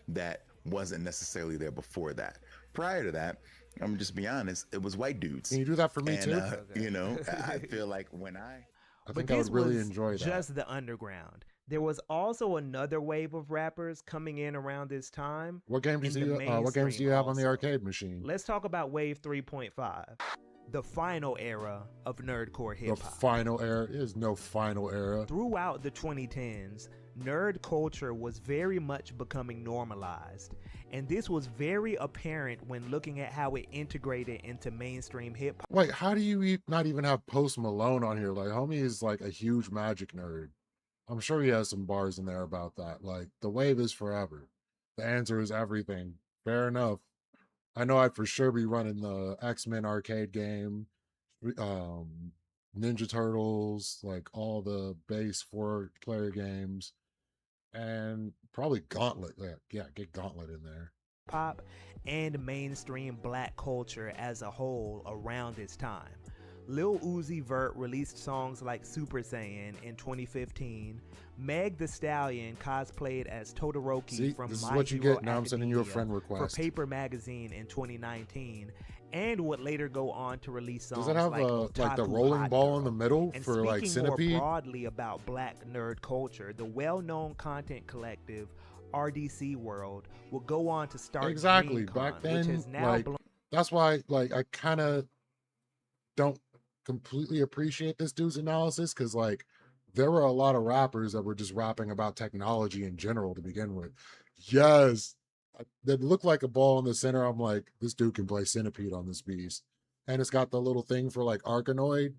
S16: that wasn't necessarily there before that. Prior to that, I'm gonna just be honest, it was white dudes.
S1: Can you do that for me
S16: and,
S1: too?
S16: You know, I feel like when I
S1: think I would really enjoy that.
S23: Just the underground. There was also another wave of rappers coming in around this time.
S1: What games do you have on the arcade machine?
S23: Let's talk about Wave 3.5, the final era of nerdcore hip hop.
S1: The final era? There's no final era.
S23: Throughout the 2010s, nerd culture was very much becoming normalized, and this was very apparent when looking at how it integrated into mainstream hip hop.
S1: Wait, how do you not even have Post Malone on here? Like, homie is like a huge Magic nerd. I'm sure he has some bars in there about that. Like, the wave is forever. The answer is everything. Fair enough. I know I'd for sure be running the X-Men arcade game, Ninja Turtles, like all the base 4-player games, and probably Gauntlet. Yeah, get Gauntlet in there.
S23: Pop and mainstream black culture as a whole around this time. Lil Uzi Vert released songs like Super Saiyan in 2015. Meg the Stallion cosplayed as Todoroki from
S1: this is
S23: My
S1: what you
S23: Hero
S1: get. Now I'm sending you a friend
S23: Academia
S1: request.
S23: for Paper Magazine in 2019, and would later go on to release songs
S1: Does it have like the rolling
S23: Hot
S1: ball
S23: Girl.
S1: in the middle
S23: And
S1: for like
S23: speaking more
S1: Centipede?
S23: broadly about black nerd culture, the well-known content collective RDC World will go on to start
S1: Exactly.
S23: DreamCon,
S1: Back
S23: which
S1: then,
S23: has now
S1: like that's why like I kind of don't completely appreciate this dude's analysis, because like there were a lot of rappers that were just rapping about technology in general to begin with. Yes, that looked like a ball in the center. I'm like, this dude can play Centipede on this beast, and it's got the little thing for like Arkanoid.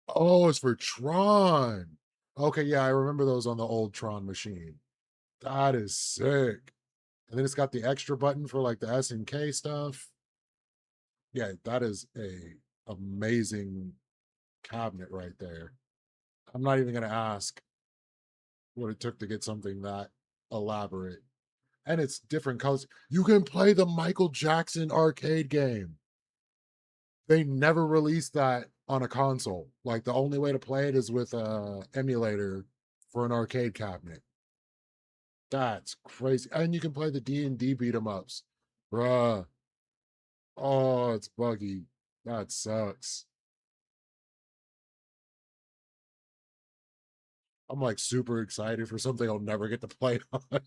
S1: Oh, it's for Tron. Okay, yeah, I remember those on the old Tron machine. That is sick. And then it's got the extra button for like the SNK stuff. Yeah, that is a amazing cabinet right there. I'm not even gonna ask what it took to get something that elaborate. And it's different colors. You can play the Michael Jackson arcade game. They never released that on a console. Like the only way to play it is with a emulator for an arcade cabinet. That's crazy. And you can play the D&D beat 'em ups. Bruh. Oh, it's buggy. That sucks. I'm like super excited for something I'll never get to play on.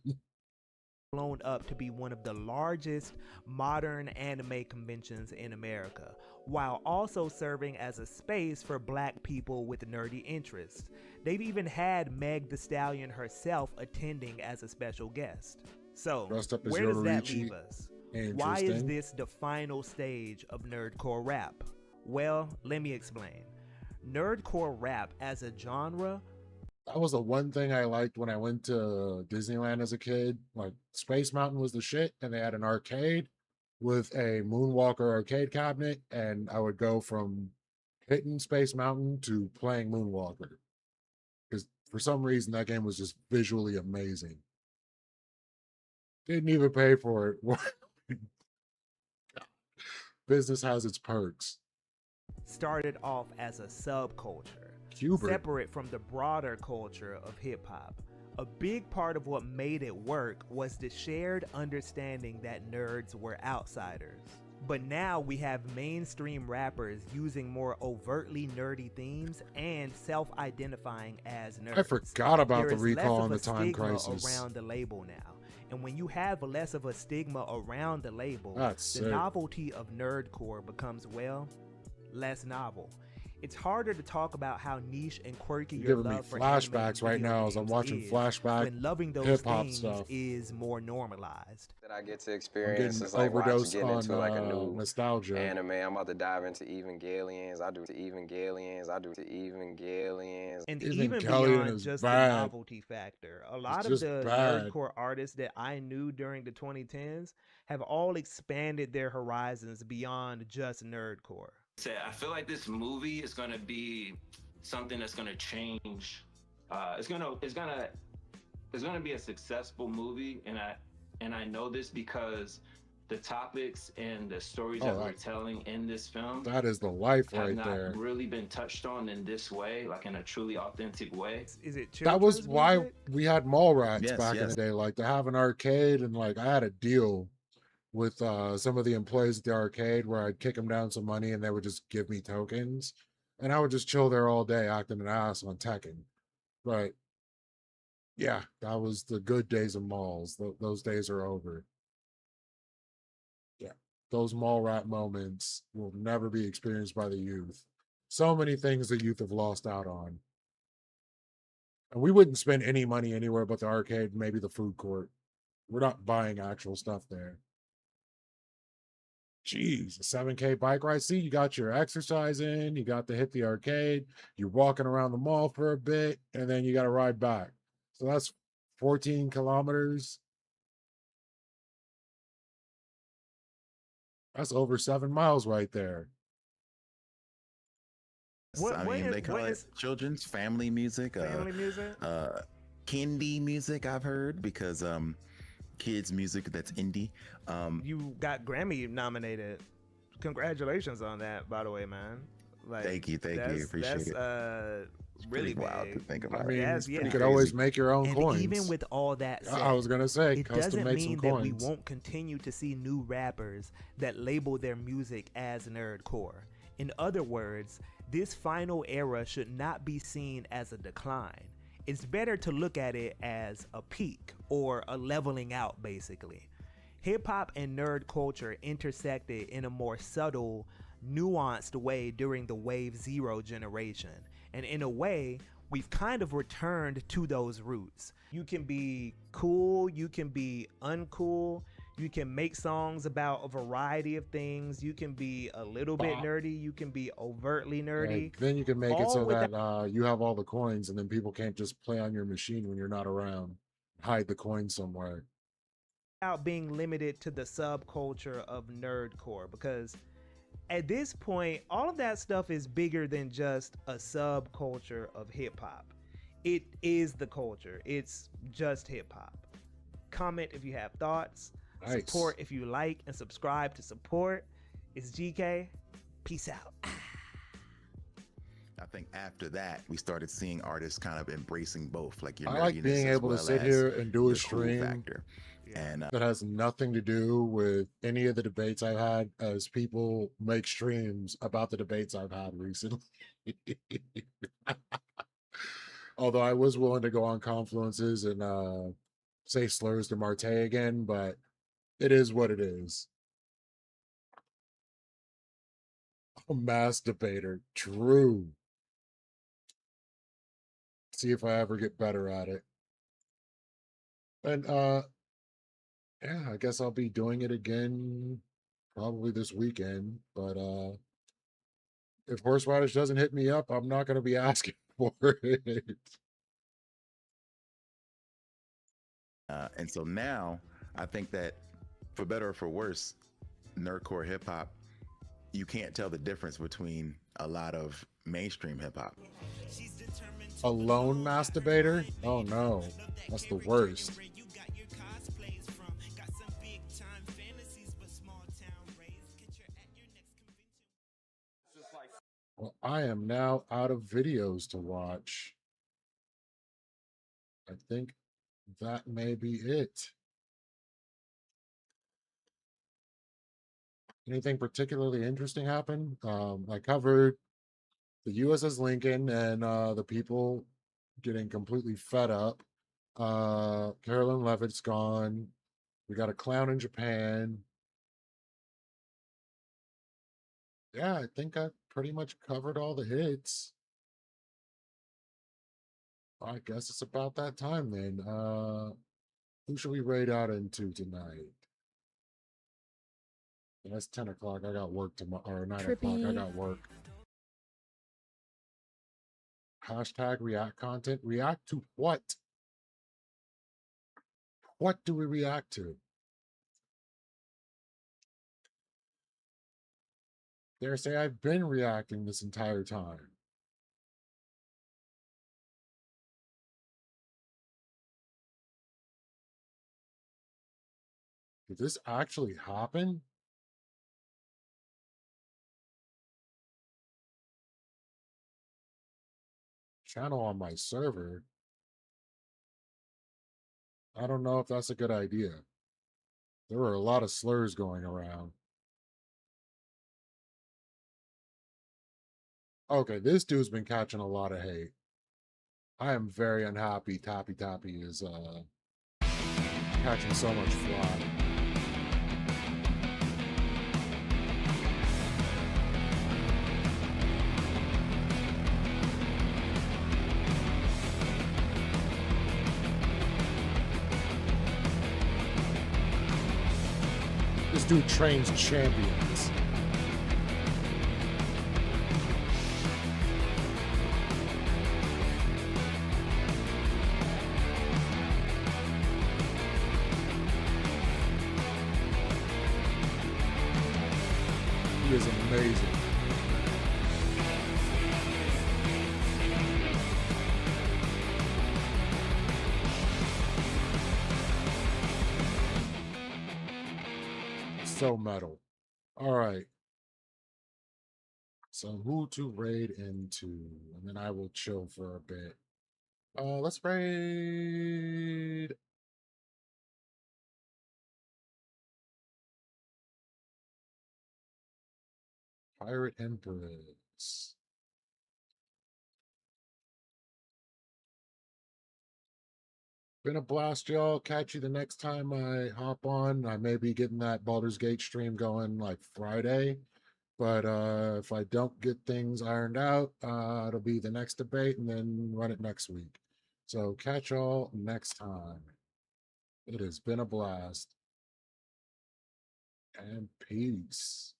S23: blown up to be one of the largest modern anime conventions in America, while also serving as a space for black people with nerdy interests. They've even had Meg the Stallion herself attending as a special guest. So, where does that leave us? Why is this the final stage of nerdcore rap? Well, let me explain. Nerdcore rap as a genre.
S1: That was the one thing I liked when I went to Disneyland as a kid. Like Space Mountain was the shit, and they had an arcade with a Moonwalker arcade cabinet, and I would go from hitting Space Mountain to playing Moonwalker. Because for some reason that game was just visually amazing. Didn't even pay for it. Business has its perks.
S23: Started off as a subculture,
S1: Hubert.
S23: separate from the broader culture of hip hop. A big part of what made it work was the shared understanding that nerds were outsiders. But now we have mainstream rappers using more overtly nerdy themes and self-identifying as nerds.
S1: I forgot about
S23: There
S1: the
S23: is
S1: recall
S23: less
S1: on
S23: of
S1: the
S23: a
S1: Time
S23: stigma
S1: Crisis.
S23: around the label now. And when you have less of a stigma around the label,
S1: That's
S23: the
S1: sick.
S23: novelty of nerdcore becomes, well, less novel. It's harder to talk about how niche and quirky
S1: You're
S23: your
S1: giving me
S23: love for
S1: flashbacks
S23: anime
S1: right
S23: video
S1: now as I'm
S23: games
S1: watching
S23: is,
S1: flashback
S23: when loving those
S1: hip-hop
S23: things
S1: stuff.
S23: is more normalized.
S5: That I get to
S1: I'm
S5: experience
S1: getting
S5: is like
S1: overdosed
S5: getting
S1: on
S5: into like a new
S1: nostalgia.
S5: anime. I'm about to dive into Evangelions. I do Evangelions.
S23: And
S1: Evangelion
S23: even beyond
S1: is
S23: just
S1: bad.
S23: the novelty factor, a lot of
S1: just
S23: the
S1: bad.
S23: nerdcore artists that I knew during the 2010s have all expanded their horizons beyond just nerdcore.
S18: I feel like this movie is gonna be something that's gonna change. It's gonna be a successful movie, and I know this because the topics and the stories that we're telling in this film
S1: That is the life
S18: have
S1: right
S18: not
S1: there.
S18: really been touched on in this way, like in a truly authentic way.
S23: Is it
S1: That was why we had mall rats back in the day, like to have an arcade, and like I had a deal with some of the employees at the arcade where I'd kick them down some money and they would just give me tokens, and I would just chill there all day acting an ass on Tekken. But yeah, that was the good days of malls. Those days are over. Yeah, those mall rat moments will never be experienced by the youth. So many things the youth have lost out on. And we wouldn't spend any money anywhere but the arcade, maybe the food court. We're not buying actual stuff there. Jeez, a 7K bike ride. See, you got your exercise in, you got to hit the arcade, you're walking around the mall for a bit, and then you got to ride back. So that's 14 kilometers. That's over 7 miles right there.
S16: They call it children's family music.
S23: Family music?
S16: Kindie music, I've heard, because kids music that's indie.
S23: You got Grammy nominated congratulations on that, by the way, man. Like,
S16: Thank you, appreciate it.
S23: That's really
S16: wild to
S23: big.
S16: think about.
S1: I mean,
S23: That's,
S1: you
S23: yeah.
S1: could always make your own
S23: And
S1: coins.
S23: even with all that said,
S1: I was gonna say,
S23: it
S1: custom
S23: doesn't
S1: make some
S23: mean that we
S1: coins.
S23: won't continue to see new rappers that label their music as nerdcore. In other words, this final era should not be seen as a decline. It's better to look at it as a peak or a leveling out, basically. Hip-hop and nerd culture intersected in a more subtle, nuanced way during the Wave Zero generation. And in a way, we've kind of returned to those roots. You can be cool, you can be uncool, you can make songs about a variety of things, you can be a little bit nerdy, you can be overtly nerdy.
S1: Like, then you can make it
S23: all
S1: so
S23: without-
S1: that you have all the coins, and then people can't just play on your machine when you're not around. Hide the coin somewhere.
S23: Without being limited to the subculture of nerdcore, because at this point, all of that stuff is bigger than just a subculture of hip hop. It is the culture. It's just hip hop. Comment if you have thoughts.
S1: Nice.
S23: Support if you like, and subscribe to support. It's GK. Peace out.
S16: I think after that, we started seeing artists kind of embracing both, like your
S1: I like
S16: nerdiness
S1: being
S16: as
S1: able to
S16: well
S1: sit
S16: as
S1: here and do a
S16: the cool
S1: stream
S16: factor. And
S1: that has nothing to do with any of the debates I've had, as people make streams about the debates I've had recently. Although I was willing to go on Confluences and say slurs to Marte again, but it is what it is. A mass debater. True. See if I ever get better at it. And yeah, I guess I'll be doing it again probably this weekend. But if Horseradish doesn't hit me up, I'm not gonna be asking for it.
S16: And so now I think that, for better or for worse, nerdcore hip hop, you can't tell the difference between a lot of mainstream hip hop.
S1: A lone masturbator? Oh no, that's the worst. Well, I am now out of videos to watch. I think that may be it. Anything particularly interesting happen? I covered the USS Lincoln and the people getting completely fed up. Carolyn Levitt's gone. We got a clown in Japan. Yeah, I think I pretty much covered all the hits. I guess it's about that time then. Who should we raid out into tonight? That's 10 o'clock. I got work tomorrow, or 9 o'clock. I got work. Hashtag react content. React to what? What do we react to? Dare say I've been reacting this entire time. Did this actually happen? Channel on my server. I don't know if that's a good idea. There were a lot of slurs going around. Okay, this dude's been catching a lot of hate. I am very unhappy Tappy Tappy is catching so much flack. This dude trains champions. He is amazing. So metal. All right. So who to raid into, and then I will chill for a bit. Let's raid. Pirate Empress. Been a blast, y'all. Catch you the next time I hop on. I may be getting that Baldur's Gate stream going like Friday. But if I don't get things ironed out, it'll be the next debate and then run it next week. So catch y'all next time. It has been a blast. And peace.